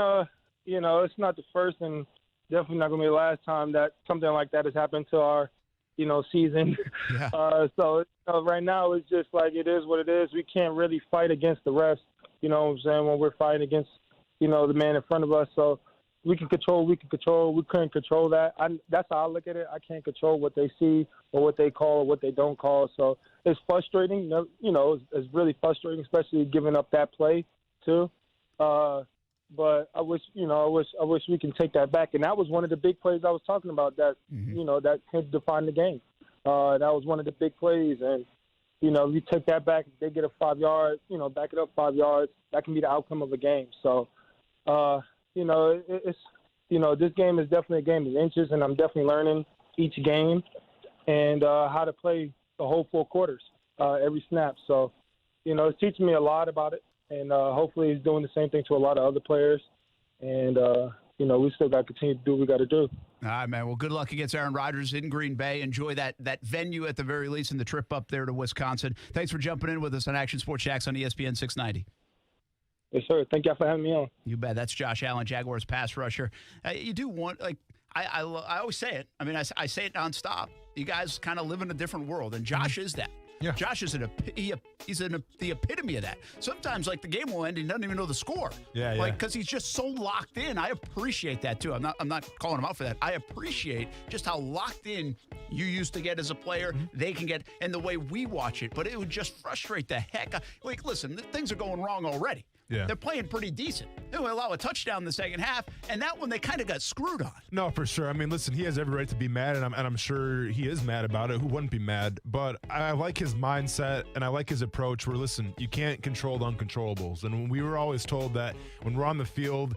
you know, it's not the first and definitely not going to be the last time that something like that has happened to our, you know, season. Yeah. So right now it's just like it is what it is. We can't really fight against the refs, you know what I'm saying, when we're fighting against, you know, the man in front of us. So we can control. We couldn't control that. That's how I look at it. I can't control what they see or what they call or what they don't call. So it's frustrating. You know, it's really frustrating, especially giving up that play too. But I wish we can take that back. And that was one of the big plays I was talking about that, you know, that could define the game. That was one of the big plays. And, you know, if you take that back, if they get a 5 yard, you know, back it up 5 yards, that can be the outcome of a game. So, you know, it's, you know, this game is definitely a game of inches, and I'm definitely learning each game and how to play the whole 4 quarters, every snap. So, you know, it's teaching me a lot about it. And hopefully he's doing the same thing to a lot of other players. And, you know, we still got to continue to do what we got to do. All right, man. Well, good luck against Aaron Rodgers in Green Bay. Enjoy that venue at the very least and the trip up there to Wisconsin. Thanks for jumping in with us on Action Sports Shacks on ESPN 690. Yes, sir. Thank you for having me on. You bet. That's Josh Allen, Jaguars pass rusher. You do want, like, I always say it. I mean, I say it nonstop. You guys kind of live in a different world, and Josh is that. Yeah. Josh is the epitome of that. Sometimes, like, the game will end and he doesn't even know the score. Yeah. Like, because he's just so locked in. I appreciate that too. I'm not calling him out for that. I appreciate just how locked in you used to get as a player. They can get, and the way we watch it. But it would just frustrate the heck out. Like, listen, things are going wrong already. Yeah. They're playing pretty decent. They only allow a touchdown in the second half, and that one they kind of got screwed on. No, for sure. I mean, listen, he has every right to be mad, and I'm sure he is mad about it. Who wouldn't be mad? But I like his mindset, and I like his approach where, listen, you can't control the uncontrollables. And we were always told that when we're on the field,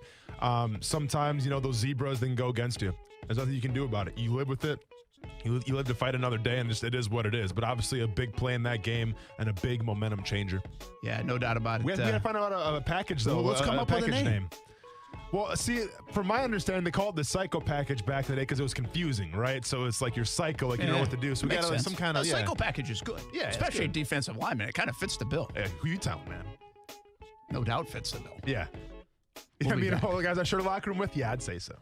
sometimes, you know, those zebras, they can go against you. There's nothing you can do about it. You live with it. You live to fight another day, and just it is what it is. But obviously a big play in that game and a big momentum changer. Yeah, no doubt about it. We have to find out a package, though. Well, let's come up with a name. Well, see, from my understanding, they called it the Psycho Package back in the day because it was confusing, right? So it's like your psycho, like you know what to do. So we got some kind of Psycho Package is good. Yeah, especially a defensive lineman. It kind of fits the bill. Yeah, who you telling, man? No doubt fits the bill. Yeah. I mean, all the guys I share the locker room with, yeah, I'd say so.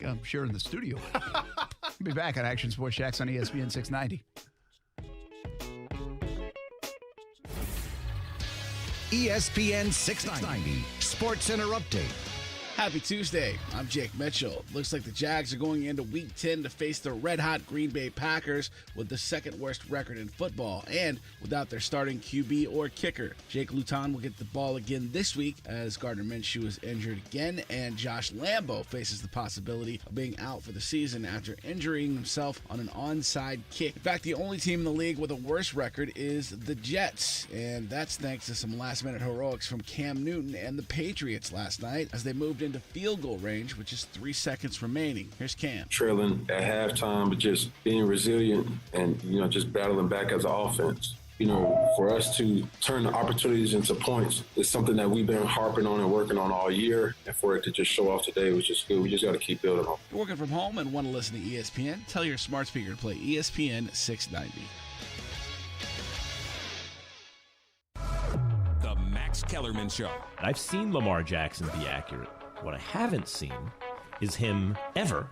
I'm sure in the studio. We'll be back on Action Sports Shacks on ESPN 690. ESPN 690 Sports Center Update. Happy Tuesday. I'm Jake Mitchell. Looks like the Jags are going into Week 10 to face the red-hot Green Bay Packers with the second-worst record in football and without their starting QB or kicker. Jake Luton will get the ball again this week as Gardner Minshew is injured again, and Josh Lambo faces the possibility of being out for the season after injuring himself on an onside kick. In fact, the only team in the league with a worse record is the Jets, and that's thanks to some last-minute heroics from Cam Newton and the Patriots last night as they moved into field goal range with just 3 seconds remaining. Here's Cam. Trailing at halftime, but just being resilient and, just battling back as an offense. For us to turn the opportunities into points is something that we've been harping on and working on all year. And for it to just show off today was just good. We just got to keep building on. You're working from home and want to listen to ESPN? Tell your smart speaker to play ESPN 690. The Max Kellerman Show. I've seen Lamar Jackson be accurate. What I haven't seen is him ever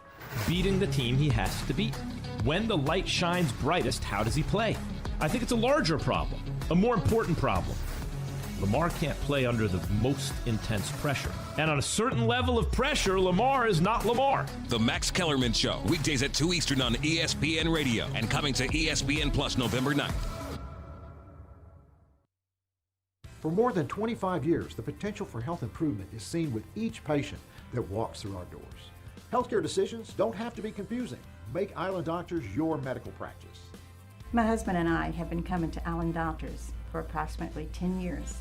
beating the team he has to beat. When the light shines brightest, how does he play? I think it's a larger problem, a more important problem. Lamar can't play under the most intense pressure. And on a certain level of pressure, Lamar is not Lamar. The Max Kellerman Show, weekdays at 2 Eastern on ESPN Radio and coming to ESPN Plus November 9th. For more than 25 years, the potential for health improvement is seen with each patient that walks through our doors. Healthcare decisions don't have to be confusing. Make Island Doctors your medical practice. My husband and I have been coming to Island Doctors for approximately 10 years,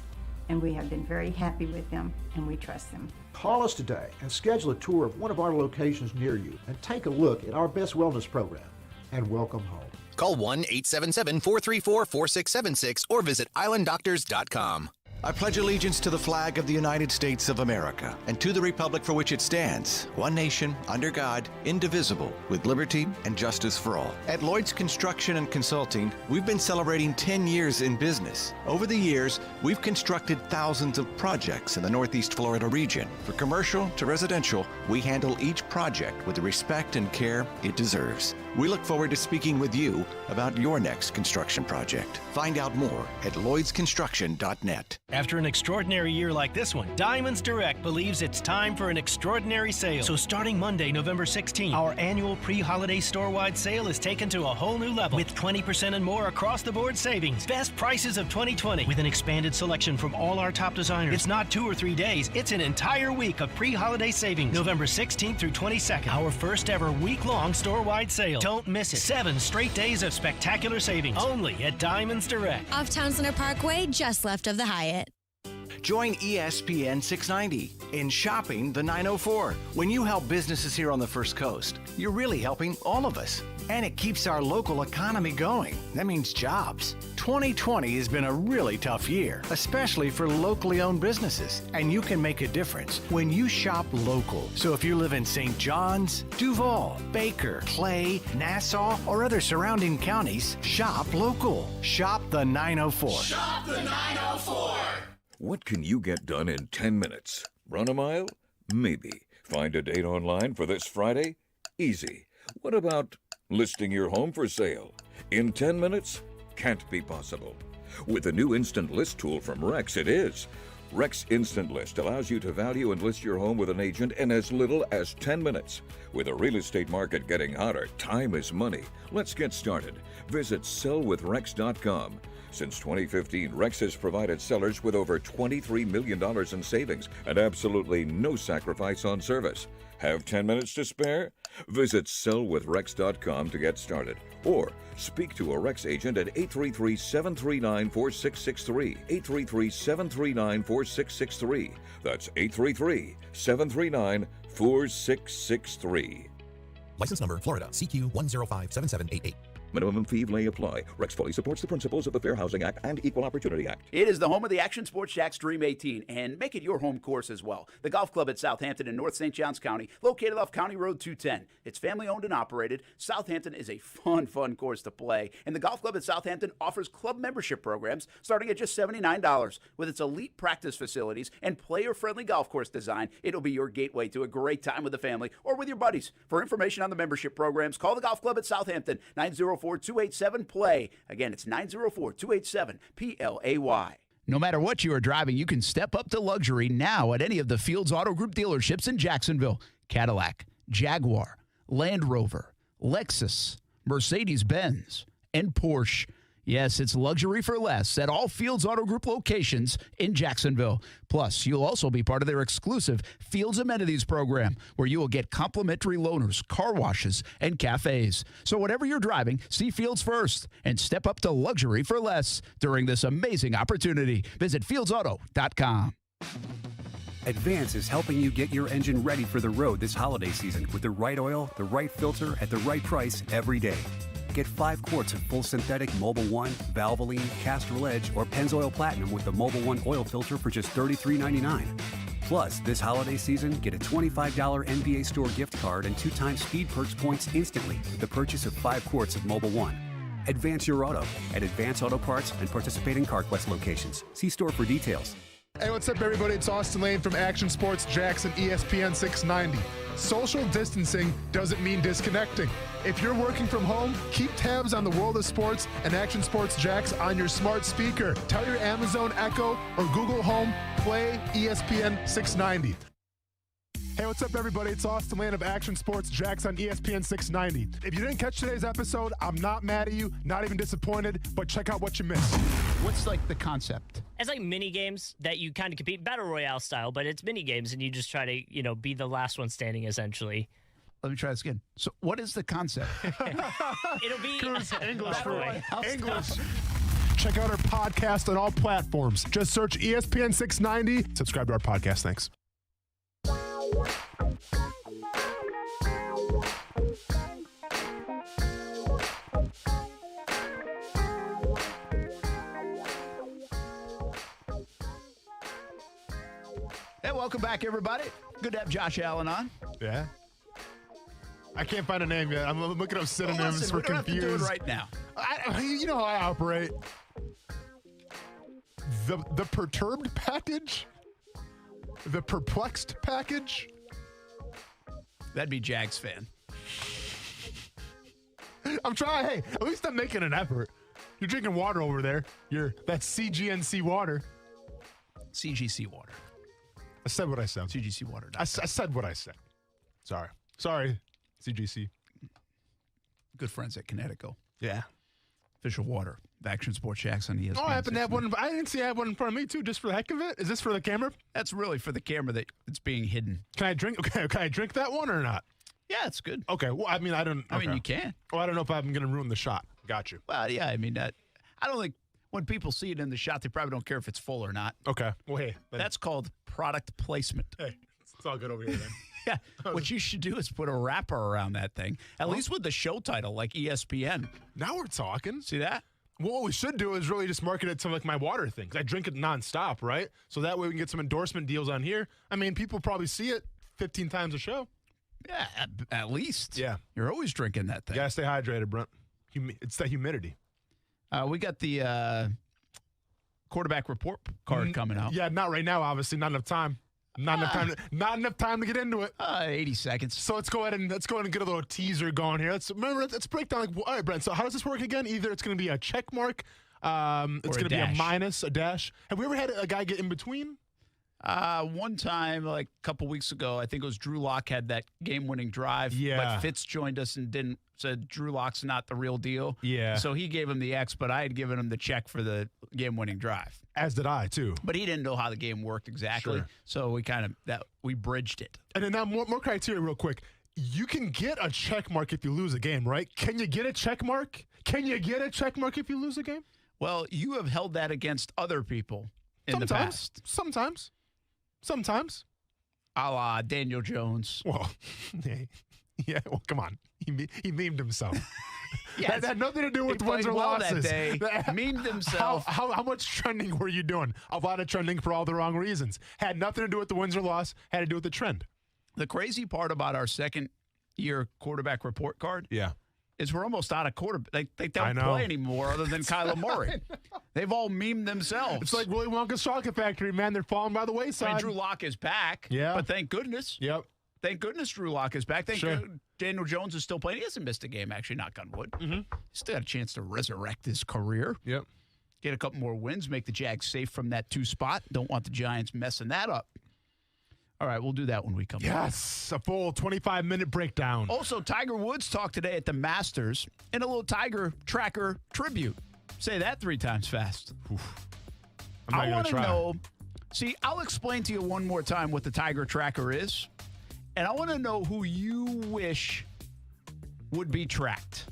and we have been very happy with them, and we trust them. Call us today and schedule a tour of one of our locations near you and take a look at our best wellness program. And welcome home. Call 1-877-434-4676 or visit islanddoctors.com. I pledge allegiance to the flag of the United States of America and to the republic for which it stands, one nation, under God, indivisible, with liberty and justice for all. At Lloyd's Construction and Consulting, we've been celebrating 10 years in business. Over the years, we've constructed thousands of projects in the Northeast Florida region. From commercial to residential, we handle each project with the respect and care it deserves. We look forward to speaking with you about your next construction project. Find out more at lloydsconstruction.net. After an extraordinary year like this one, Diamonds Direct believes it's time for an extraordinary sale. So starting Monday, November 16th, our annual pre-holiday store-wide sale is taken to a whole new level with 20% and more across-the-board savings. Best prices of 2020 with an expanded selection from all our top designers. It's not 2 or 3 days, it's an entire week of pre-holiday savings. November 16th through 22nd, our first ever week-long store-wide sale. Don't miss it. 7 straight days of spectacular savings only at Diamonds Direct. Off Town Center Parkway, just left of the Hyatt. Join ESPN 690 in Shopping the 904. When you help businesses here on the First Coast, you're really helping all of us. And it keeps our local economy going. That means jobs. 2020 has been a really tough year, especially for locally owned businesses. And you can make a difference when you shop local. So if you live in St. John's, Duval, Baker, Clay, Nassau, or other surrounding counties, shop local. Shop the 904. Shop the 904. What can you get done in 10 minutes? Run a mile? Maybe. Find a date online for this Friday? Easy. What about listing your home for sale? In 10 minutes? Can't be possible. With the new Instant List tool from Rex, it is. Rex Instant List allows you to value and list your home with an agent in as little as 10 minutes. With the real estate market getting hotter, time is money. Let's get started. Visit sellwithrex.com. Since 2015, Rex has provided sellers with over $23 million in savings and absolutely no sacrifice on service. Have 10 minutes to spare? Visit sellwithrex.com to get started. Or speak to a Rex agent at 833-739-4663. 833-739-4663. That's 833-739-4663. License number, Florida, CQ 1057788. Minimum fee may apply. Rex fully supports the principles of the Fair Housing Act and Equal Opportunity Act. It is the home of the Action Sports Jack's Dream 18, and make it your home course as well. The Golf Club at Southampton in North St. Johns County, located off County Road 210. It's family-owned and operated. Southampton is a fun course to play, and the Golf Club at Southampton offers club membership programs starting at just $79. With its elite practice facilities and player-friendly golf course design, it'll be your gateway to a great time with the family or with your buddies. For information on the membership programs, call the Golf Club at Southampton, 904-287-PLAY. Again, it's 904-287-PLAY. No matter what you are driving, you can step up to luxury now at any of the Fields Auto Group dealerships in Jacksonville. Cadillac, Jaguar, Land Rover, Lexus, Mercedes-Benz, and Porsche. Yes, it's luxury for less at all Fields Auto Group locations in Jacksonville. Plus, you'll also be part of their exclusive Fields Amenities program, where you will get complimentary loaners, car washes, and cafes. So whatever you're driving, see Fields first and step up to luxury for less during this amazing opportunity. Visit fieldsauto.com. Advance is helping you get your engine ready for the road this holiday season with the right oil, the right filter, at the right price every day. Get 5 quarts of full synthetic Mobil 1, Valvoline, Castrol Edge, or Pennzoil Platinum with the Mobil 1 oil filter for just $33.99. Plus, this holiday season, get a $25 NBA store gift card and 2 times Speed Perks points instantly with the purchase of 5 quarts of Mobil 1. Advance your auto at Advance Auto Parts and participating CarQuest locations. See store for details. Hey, what's up, everybody? It's Austin Lane from Action Sports Jackson, ESPN 690. Social distancing doesn't mean disconnecting. If you're working from home, keep tabs on the world of sports and Action Sports Jacks on your smart speaker. Tell your Amazon Echo or Google Home, play ESPN 690. Hey, what's up, everybody? It's Austin Lane of Action Sports Jacks on ESPN 690. If you didn't catch today's episode, I'm not mad at you, not even disappointed, but check out what you missed. What's like the concept? It's like mini games that you kind of compete battle royale style, but it's mini games and you just try to, be the last one standing essentially. Let me try this again. So what is the concept? It'll be English. English. Check out our podcast on all platforms. Just search ESPN 690. Subscribe to our podcast. Thanks. Hey, welcome back, everybody. Good to have Josh Allen on. Yeah. I can't find a name yet. I'm looking up synonyms for confused. We don't have to do it right now. You know how I operate. The perturbed package? The perplexed package? That'd be Jags fan. I'm trying. Hey, at least I'm making an effort. You're drinking water over there. That's CGNC water. CGC water. I said what I said. CGC water. I said what I said. Sorry, CGC. Good friends at Connecticut. Yeah. Official water. Action Sports Jacks on ESPN. Oh, I happen to have one. I didn't see I have one in front of me, too, just for the heck of it. Is this for the camera? That's really for the camera that it's being hidden. Can I drink? Okay, can I drink that one or not? Yeah, it's good. Okay. Well, I mean, you can. Well, I don't know if I'm going to ruin the shot. Got you. Well, yeah, I mean, I don't think when people see it in the shot, they probably don't care if it's full or not. Okay. Well, hey. That's called product placement. Hey, it's all good over here, then. Yeah. What you should do is put a wrapper around that thing, at least with the show title, like ESPN. Now we're talking. See that? Well, what we should do is really just market it to like my water thing. 'Cause I drink it nonstop, right? So that way we can get some endorsement deals on here. I mean, people probably see it 15 times a show. Yeah, at least. Yeah. You're always drinking that thing. You gotta stay hydrated, Brent. It's that humidity. We got the quarterback report card coming out. Yeah, not right now, obviously. Not enough time. Not enough time to get into it. 80 seconds. So let's go ahead and get a little teaser going here. Let's break down. All right, Brent. So how does this work again? Either it's going to be a check mark, it's going to be a minus, a dash. Have we ever had a guy get in between? One time, like a couple weeks ago, I think it was Drew Lock had that game-winning drive. Yeah. But Fitz joined us and said Drew Lock's not the real deal. Yeah. So he gave him the X, but I had given him the check for the game-winning drive. As did I, too. But he didn't know how the game worked exactly. Sure. So we bridged it. And then now more criteria real quick. You can get a check mark if you lose a game, right? Can you get a check mark? Can you get a check mark if you lose a game? Well, you have held that against other people in the past. Sometimes. A la Daniel Jones. Well, yeah. Well, come on. He memed himself. Yeah, that had nothing to do with wins or losses. That day. Memed himself. How much trending were you doing? A lot of trending for all the wrong reasons. Had nothing to do with the wins or loss. Had to do with the trend. The crazy part about our second-year quarterback report card is we're almost out of quarterback. They don't play anymore other than Kyler Murray. They've all memed themselves. It's like Willy Wonka's chocolate factory, man. They're falling by the wayside. I mean, Drew Lock is back. Yeah. But thank goodness. Yep. Thank goodness Drew Lock is back. Daniel Jones is still playing. He hasn't missed a game, actually, knock on wood. Mm-hmm. Still got a chance to resurrect his career. Yep. get a couple more wins, make the Jags safe from that 2 spot. Don't want the Giants messing that up. All right, we'll do that when we come back. Yes, a full 25-minute breakdown. Also, Tiger Woods talked today at the Masters in a little Tiger Tracker tribute. Say that 3 times fast. I want to know. See, I'll explain to you one more time what the Tiger Tracker is, and I want to know who you wish would be tracked.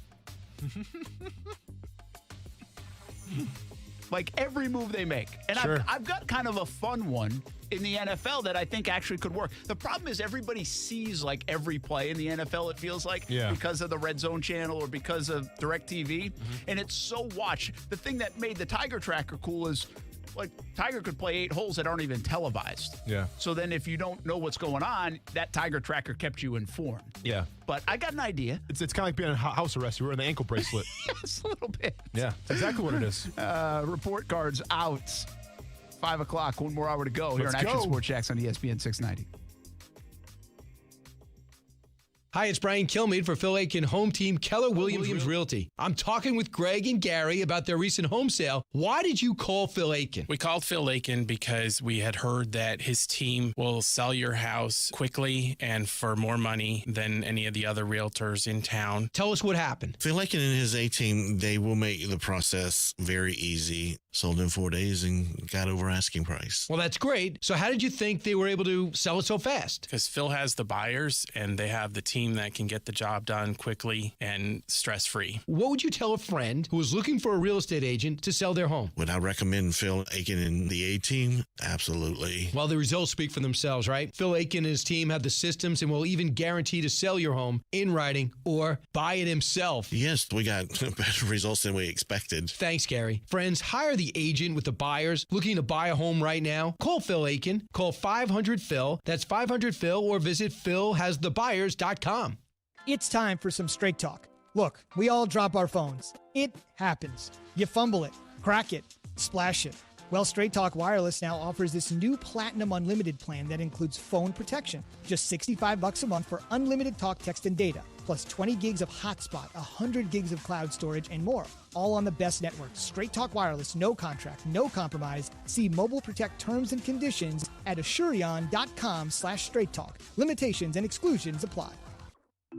Like every move they make. And sure. I've got kind of a fun one in the NFL that I think actually could work. The problem is everybody sees like every play in the NFL, it feels like, because of the Red Zone channel or because of DirecTV. And it's so watched. The thing that made the Tiger Tracker cool is like Tiger could play 8 holes that aren't even televised. Yeah. So then if you don't know what's going on, that Tiger Tracker kept you informed. Yeah. But I got an idea. It's kind of like being in house arrest. You were in the ankle bracelet. Yes, a little bit. Yeah, that's exactly what it is. Report cards out. 5 o'clock, 1 more hour to go here on Action Sports Jacks on ESPN 690. Hi, it's Brian Kilmeade for Phil Aiken Home Team Keller Williams Realty. I'm talking with Greg and Gary about their recent home sale. Why did you call Phil Aiken? We called Phil Aiken because we had heard that his team will sell your house quickly and for more money than any of the other realtors in town. Tell us what happened. Phil Aiken and his A-team, they will make the process very easy. Sold in 4 days and got over asking price. Well, that's great. So how did you think they were able to sell it so fast? Because Phil has the buyers and they have the team that can get the job done quickly and stress-free. What would you tell a friend who is looking for a real estate agent to sell their home? Would I recommend Phil Aiken and the A-team? Absolutely. Well, the results speak for themselves, right? Phil Aiken and his team have the systems and will even guarantee to sell your home in writing or buy it himself. Yes, we got better results than we expected. Thanks, Gary. Friends, hire the agent with the buyers looking to buy a home right now. Call Phil Aiken. Call 500-PHIL. That's 500-PHIL, or visit philhasthebuyers.com. It's time for some straight talk. Look, we all drop our phones. It happens. You fumble it, crack it, splash it. Well, Straight Talk Wireless now offers this new Platinum Unlimited plan that includes phone protection. Just $65 a month for unlimited talk, text, and data, plus 20 gigs of hotspot, 100 gigs of cloud storage, and more. All on the best network. Straight Talk Wireless, no contract, no compromise. See Mobile Protect terms and conditions at Asurion.com/Straight Talk. Limitations and exclusions apply.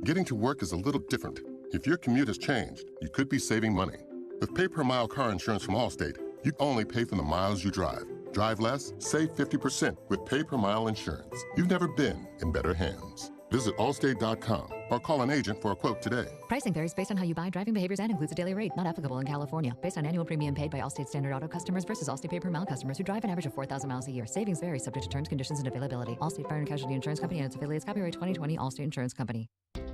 Getting to work is a little different. If your commute has changed, you could be saving money. With pay-per-mile car insurance from Allstate, you only pay for the miles you drive. Drive less, save 50% with pay-per-mile insurance. You've never been in better hands. Visit Allstate.com or call an agent for a quote today. Pricing varies based on how you buy, driving behaviors, and includes a daily rate. Not applicable in California. Based on annual premium paid by Allstate Standard Auto customers versus Allstate pay-per-mile customers who drive an average of 4,000 miles a year. Savings vary subject to terms, conditions, and availability. Allstate Fire and Casualty Insurance Company and its affiliates. Copyright 2020 Allstate Insurance Company.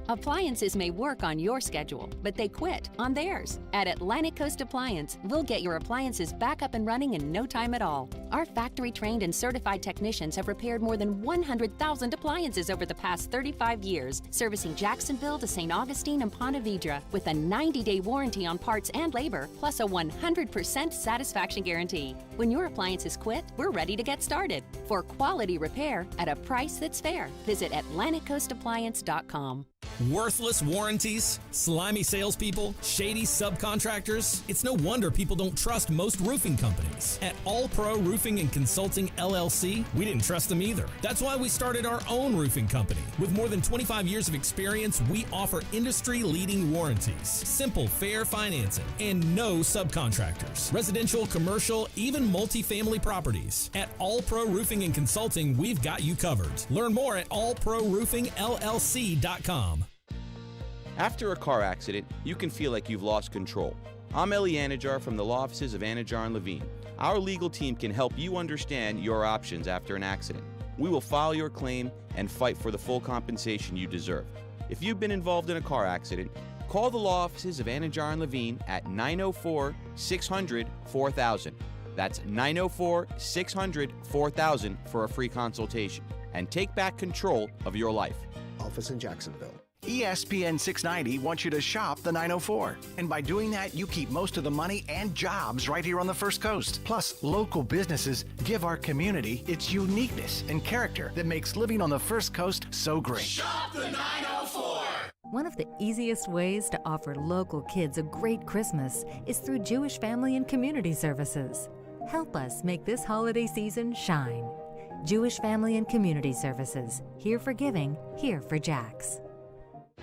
Appliances may work on your schedule, but they quit on theirs. At Atlantic Coast Appliance, we'll get your appliances back up and running in no time at all. Our factory-trained and certified technicians have repaired more than 100,000 appliances over the past 35 years, servicing Jacksonville to St. Augustine and Ponte Vedra with a 90-day warranty on parts and labor, plus a 100% satisfaction guarantee. When your appliances quit, we're ready to get started. For quality repair at a price that's fair, visit AtlanticCoastAppliance.com. Worthless warranties, slimy salespeople, shady subcontractors. It's no wonder people don't trust most roofing companies. At All Pro Roofing and Consulting LLC, we didn't trust them either. That's why we started our own roofing company. With more than 25 years of experience, we offer industry-leading warranties, simple, fair financing, and no subcontractors. Residential, commercial, even multifamily properties. At All Pro Roofing and Consulting, we've got you covered. Learn more at allproroofingllc.com. After a car accident, you can feel like you've lost control. I'm Eli Anajar from the law offices of Anajar and Levine. Our legal team can help you understand your options after an accident. We will file your claim and fight for the full compensation you deserve. If you've been involved in a car accident, call the law offices of Anajar and Levine at 904-600-4000. That's 904-600-4000 for a free consultation. And take back control of your life. Office in Jacksonville. ESPN 690 wants you to shop the 904. And by doing that, you keep most of the money and jobs right here on the First Coast. Plus, local businesses give our community its uniqueness and character that makes living on the First Coast so great. Shop the 904. One of the easiest ways to offer local kids a great Christmas is through Jewish Family and Community Services. Help us make this holiday season shine. Jewish Family and Community Services. Here for giving, here for Jax.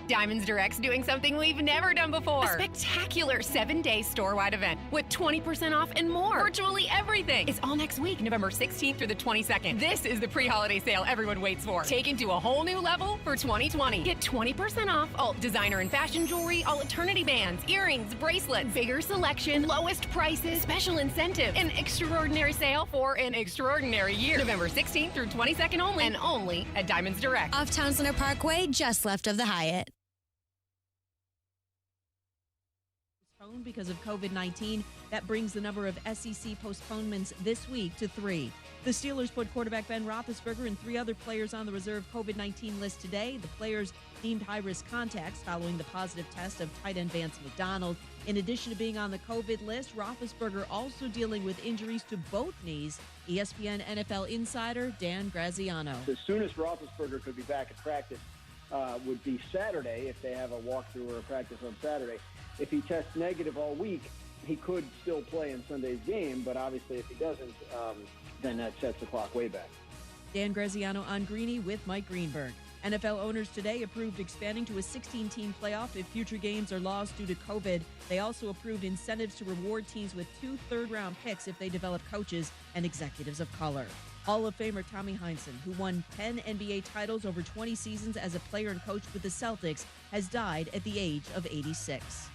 Diamonds Direct's doing something we've never done before. A spectacular 7-day store-wide event with 20% off and more. Virtually everything. It's all next week, November 16th through the 22nd. This is the pre-holiday sale everyone waits for. Taken to a whole new level for 2020. Get 20% off all designer and fashion jewelry, all eternity bands, earrings, bracelets, bigger selection, lowest prices, special incentive, an extraordinary sale for an extraordinary year. November 16th through 22nd only, and only at Diamonds Direct. Off Town Center Parkway, just left of the Hyatt. Because of COVID-19, that brings the number of SEC postponements this week to 3. The Steelers put quarterback Ben Roethlisberger and 3 other players on the reserve COVID-19 list today. The players deemed high-risk contacts following the positive test of tight end Vance McDonald. In addition to being on the COVID list, Roethlisberger also dealing with injuries to both knees. ESPN NFL insider Dan Graziano. As soon as Roethlisberger could be back at practice would be Saturday if they have a walkthrough or a practice on Saturday. If he tests negative all week, he could still play in Sunday's game, but obviously if he doesn't, then that sets the clock way back. Dan Graziano on Greeny with Mike Greenberg. NFL owners today approved expanding to a 16-team playoff if future games are lost due to COVID. They also approved incentives to reward teams with 2 third-round picks if they develop coaches and executives of color. Hall of Famer Tommy Heintzen, who won 10 NBA titles over 20 seasons as a player and coach with the Celtics, has died at the age of 86.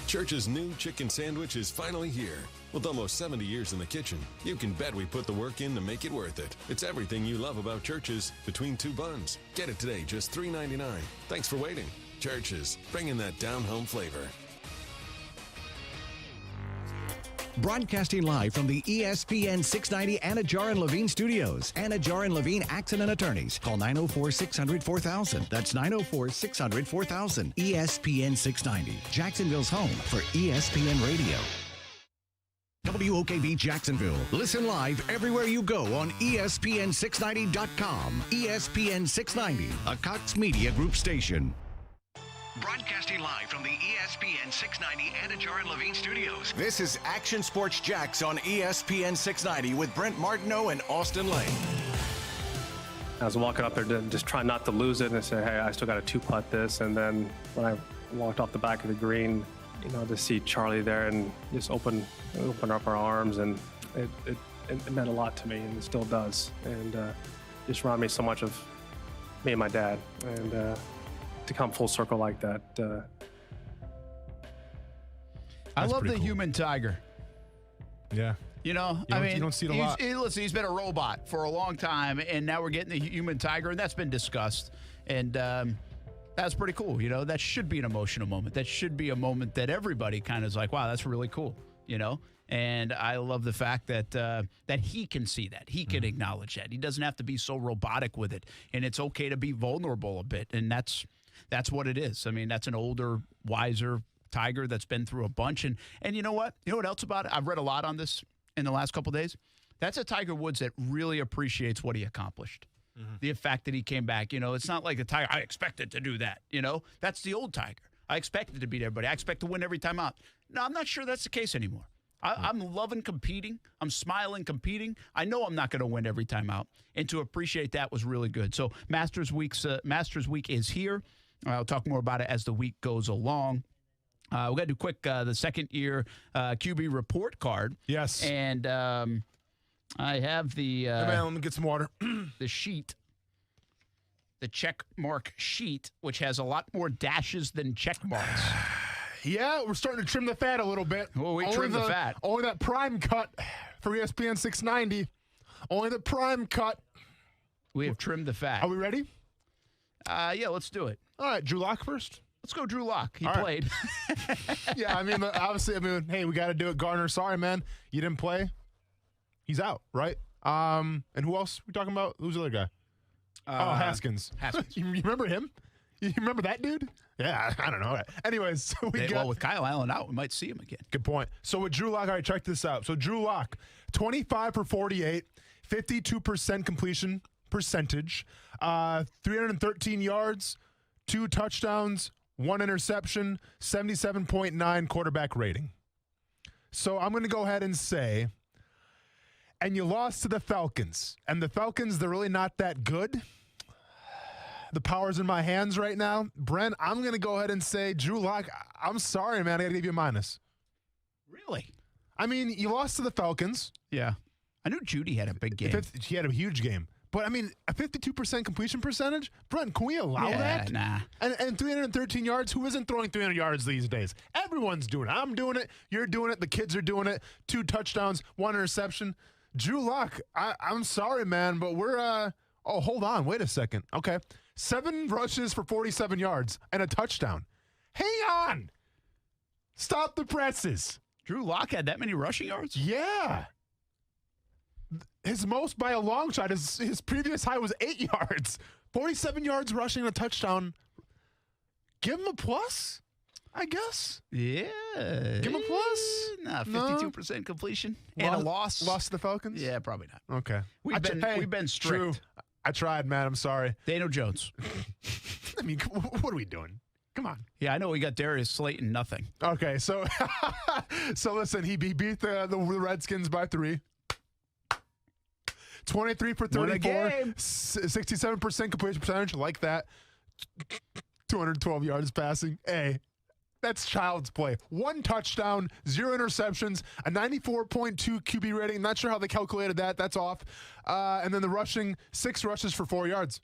Church's new chicken sandwich is finally here. With almost 70 years in the kitchen, you can bet we put the work in to make it worth it. It's everything you love about Church's between 2 buns. Get it today, just $3.99. Thanks for waiting. Church's, bringing that down-home flavor. Broadcasting live from the ESPN 690 Anajar and Levine studios. Anajar and Levine Accident Attorneys. Call 904-600-4000. That's 904-600-4000. ESPN 690. Jacksonville's home for ESPN Radio. WOKV Jacksonville. Listen live everywhere you go on ESPN690.com. ESPN 690, a Cox Media Group station. Broadcasting live from the ESPN 690 Anajar and Levine studios. This is Action Sports Jax on ESPN 690 with Brent Martineau and Austin Lane. I was walking up there to just try not to lose it, and I said, hey, I still got to 2-putt this. And then when I walked off the back of the green, to see Charlie there and just open up our arms, and it meant a lot to me, and it still does. And just reminded me so much of me and my dad. And to come full circle like that. I love the cool. human tiger. Yeah. You know, you don't see it a lot. Listen, he's been a robot for a long time, and now we're getting the human tiger, and that's been discussed. And that's pretty cool. That should be an emotional moment. That should be a moment that everybody kind of is like, wow, that's really cool, And I love the fact that that he can see that. He can acknowledge that. He doesn't have to be so robotic with it. And it's okay to be vulnerable a bit. And that's what it is. I mean, that's an older, wiser tiger that's been through a bunch. And you know what? You know what else about it? I've read a lot on this in the last couple of days. That's a Tiger Woods that really appreciates what he accomplished. The fact that he came back. It's not like the Tiger, I expected to do that. That's the old Tiger. I expected to beat everybody. I expect to win every time out. No, I'm not sure that's the case anymore. I'm loving competing. I'm smiling competing. I know I'm not going to win every time out. And to appreciate that was really good. So Masters Week is here. I'll talk more about it as the week goes along. We got to do quick the second-year QB report card. Yes. And I have the hey man, let me get some water. The sheet, the check mark sheet, which has a lot more dashes than check marks. Yeah, we're starting to trim the fat a little bit. Well, we trim the fat. Only that prime cut for ESPN 690. Only the prime cut. We have trimmed the fat. Are we ready? Yeah, let's do it. All right, Drew Lock first. Let's go Drew Lock. He All played. Right. Yeah, obviously, hey, we got to do it. Garner, sorry, man. You didn't play. He's out, right? And who else are we talking about? Who's the other guy? Haskins. Haskins. You remember him? You remember that dude? Yeah, I don't know. Anyways, so with Kyle Allen out, we might see him again. Good point. So with Drew Lock, all right, check this out. So Drew Lock, 25 for 48, 52% completion percentage, 313 yards, 2 touchdowns, 1 interception, 77.9 quarterback rating. So I'm going to go ahead and say, and you lost to the Falcons. And the Falcons, they're really not that good. The power's in my hands right now. Brent, I'm going to go ahead and say, Drew Lock, I'm sorry, man. I got to give you a minus. Really? I mean, you lost to the Falcons. Yeah. I knew Judy had a big game. He had a huge game. But, I mean, a 52% completion percentage? Brent, can we allow that? Nah. And 313 yards? Who isn't throwing 300 yards these days? Everyone's doing it. I'm doing it. You're doing it. The kids are doing it. 2 touchdowns, 1 interception. Drew Lock, I'm sorry, man, but we're oh, hold on. Wait a second. Okay. 7 rushes for 47 yards and a touchdown. Hang on. Stop the presses. Drew Lock had that many rushing yards? Yeah. His most by a long shot, his previous high was 8 yards. 47 yards rushing and a touchdown. Give him a plus, I guess. Yeah. Give him a plus? Nah, 52% completion. And a loss. Lost to the Falcons? Yeah, probably not. Okay. We've been strict. Drew, I tried, man. I'm sorry. Daniel Jones. I mean, what are we doing? Come on. Yeah, I know we got Darius Slayton, nothing. Okay, so listen, he beat the Redskins by 3. 23 for 34, 67% completion percentage, like that. 212 yards passing. Hey, that's child's play. 1 touchdown, 0 interceptions, a 94.2 QB rating. Not sure how they calculated that. That's off. And then the rushing, 6 rushes for 4 yards.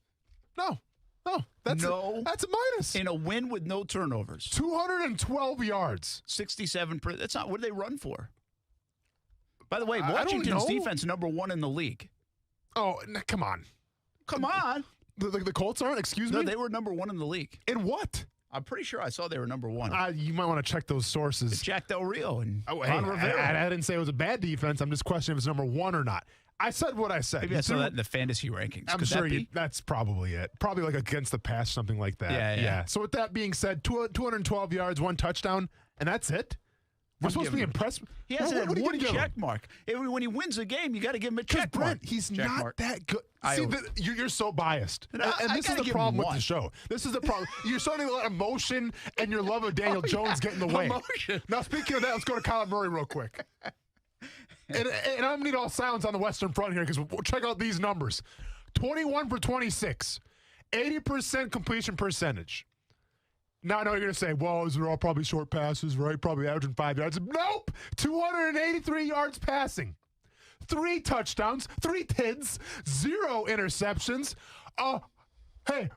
No, that's a minus. In a win with no turnovers. 212 yards. 67%. That's not what they run for. By the way, Washington's defense #1 in the league. Oh, come on. Come on. The Colts aren't? Excuse me? No, they were #1 in the league. In what? I'm pretty sure I saw they were #1. You might want to check those sources. It's Jack Del Rio and Ron Rivera. I didn't say it was a bad defense. I'm just questioning if it's #1 or not. I said what I said. Maybe I saw that in the fantasy rankings. I'm sure that's probably it. Probably like against the pass, something like that. Yeah. So with that being said, 212 yards, 1 touchdown, and that's it? We're supposed to be impressed. He hasn't had 1 check mark. When he wins a game, you got to give him a check mark. Brent, he's not that good. See, you're so biased. And this is the problem with the show. This is the problem. You're starting to let emotion and your love of Daniel Jones get in the way. Emotion. Now, speaking of that, let's go to Kyler Murray real quick. And I'm going to need all silence on the Western Front here because we'll check out these numbers. 21 for 26, 80% completion percentage. Now I know you're going to say, well, these are all probably short passes, right? Probably averaging 5 yards. Nope. 283 yards passing. 3 touchdowns, 3 TIDs, 0 interceptions. Read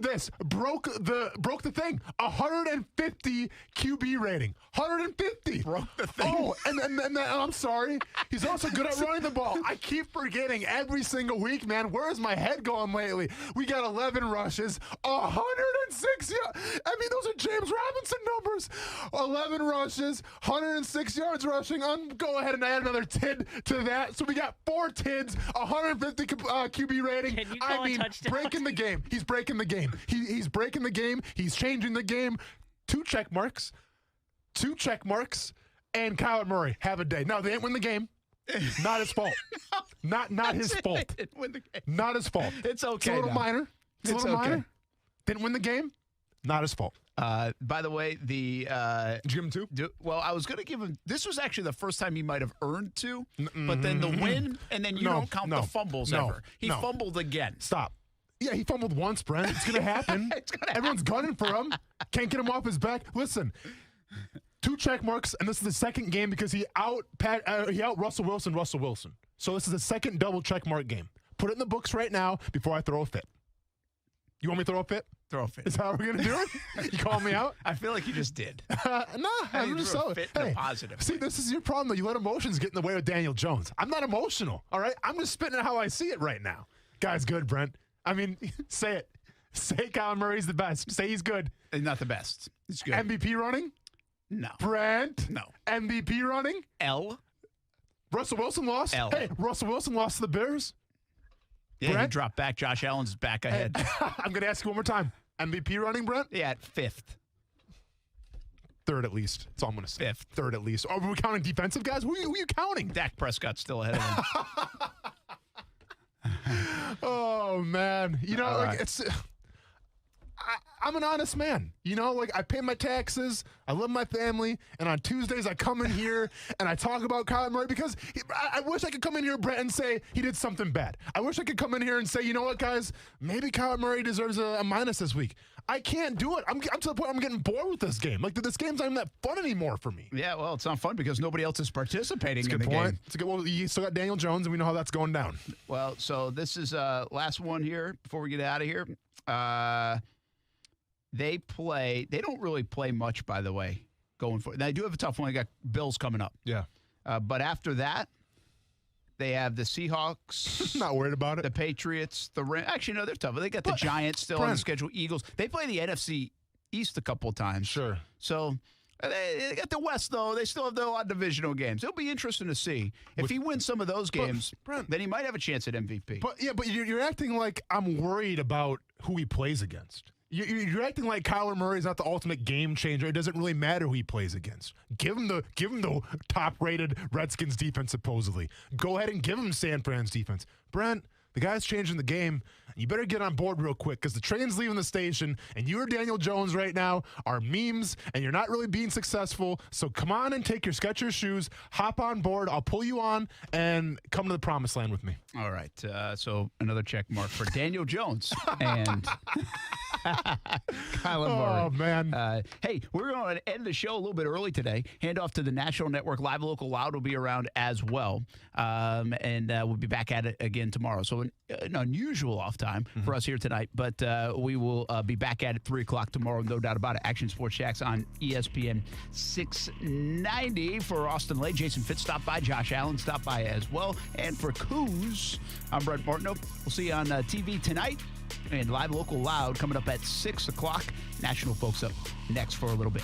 this. Broke the thing. 150 QB rating. 150. Broke the thing. Oh, and I'm sorry. He's also good at running the ball. I keep forgetting every single week, man. Where's my head going lately? We got 11 rushes, 106 yards. I mean, those are James Robinson numbers. 11 rushes, 106 yards rushing. Go ahead and add another TID to that. So we got 4 TIDs, 150 QB rating. Can you call a touchdown? Breaking the game. He's breaking the game. He's breaking the game. He's changing the game. 2 check marks. 2 check marks. And Kyler Murray have a day. Now, they didn't win the game. Not his fault. Not his fault. Didn't win the game. Not his fault. It's okay. It's a little minor. It's a little okay. minor. Didn't win the game. Not his fault. By the way, Did you give him 2? Well, I was going to give him. This was actually the first time he might have earned 2, but then the win, and then you don't count the fumbles ever. He fumbled again. Stop. Yeah, he fumbled once, Brent. It's going to happen. Everyone's gunning for him. Can't get him off his back. Listen, 2 check marks, and this is the second game because he out Russell Wilson. So this is the second double check mark game. Put it in the books right now before I throw a fit. You want me to throw a fit? Throw a fit. Is that how we're going to do it? You call me out? I feel like you just did. I'm just so fit in a positive. See, this is your problem, though. You let emotions get in the way with Daniel Jones. I'm not emotional, all right? I'm just spitting it how I see it right now. Guy's good, Brent. I mean, say it. Say Kyler Murray's the best. Say he's good. He's not the best. He's good. MVP running? No. Brent? No. MVP running? L. Russell Wilson lost? L. Hey, Russell Wilson lost to the Bears? Yeah, Brent? he dropped back. Josh Allen's back ahead. I'm going to ask you one more time. MVP running, Brent? Yeah, at 5th. 3rd at least. That's all I'm going to say. 5th. 3rd at least. Are we counting defensive guys? Who are you counting? Dak Prescott's still ahead of him. Oh, man. You know, like, it's... I'm an honest man. You know, like, I pay my taxes, I love my family, and on Tuesdays I come in here and I talk about Kyler Murray because I wish I could come in here, Brett, and say he did something bad. I wish I could come in here and say, you know what, guys, maybe Kyler Murray deserves a minus this week. I can't do it. I'm to the point I'm getting bored with this game. Like, this game's not even that fun anymore for me. Yeah, well, it's not fun because nobody else is participating in the game. It's a good point. Well, you still got Daniel Jones, and we know how that's going down. Well, so this is last one here before we get out of here. They don't really play much, by the way, going forward. They do have a tough one. They got Bills coming up. Yeah. But after that, they have the Seahawks. Not worried about it. The Patriots, the Rams. Actually, no, they're tough. They got the Giants still on the schedule. Eagles. They play the NFC East a couple of times. Sure. So they got the West, though. They still have a lot of divisional games. It'll be interesting to see. If he wins some of those games, then he might have a chance at MVP. But you're acting like I'm worried about who he plays against. You're acting like Kyler Murray is not the ultimate game changer. It doesn't really matter who he plays against. Give him the top-rated Redskins defense, supposedly. Go ahead and give him San Fran's defense. Brent, the guy's changing the game. You better get on board real quick because the train's leaving the station, and you or Daniel Jones right now are memes, and you're not really being successful. So come on and take your Skechers shoes, hop on board. I'll pull you on, and come to the promised land with me. All right. So another check mark for Daniel Jones and Kyler Murray. Oh, man. Hey, we're going to end the show a little bit early today. Hand off to the National Network. Live Local Loud will be around as well. And we'll be back at it again tomorrow. So an unusual off time for us here tonight. But we will be back at it 3 o'clock tomorrow, no doubt about it. Action Sports Shacks on ESPN 690. For Austin Lay, Jason Fitz stopped by. Josh Allen stopped by as well. And for Coos, I'm Brent Martineau. We'll see you on TV tonight. And Live Local Loud coming up at 6 o'clock. National folks up next for a little bit.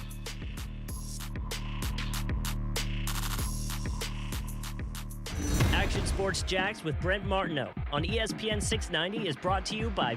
Action Sports Jacks with Brent Martineau on ESPN 690 is brought to you by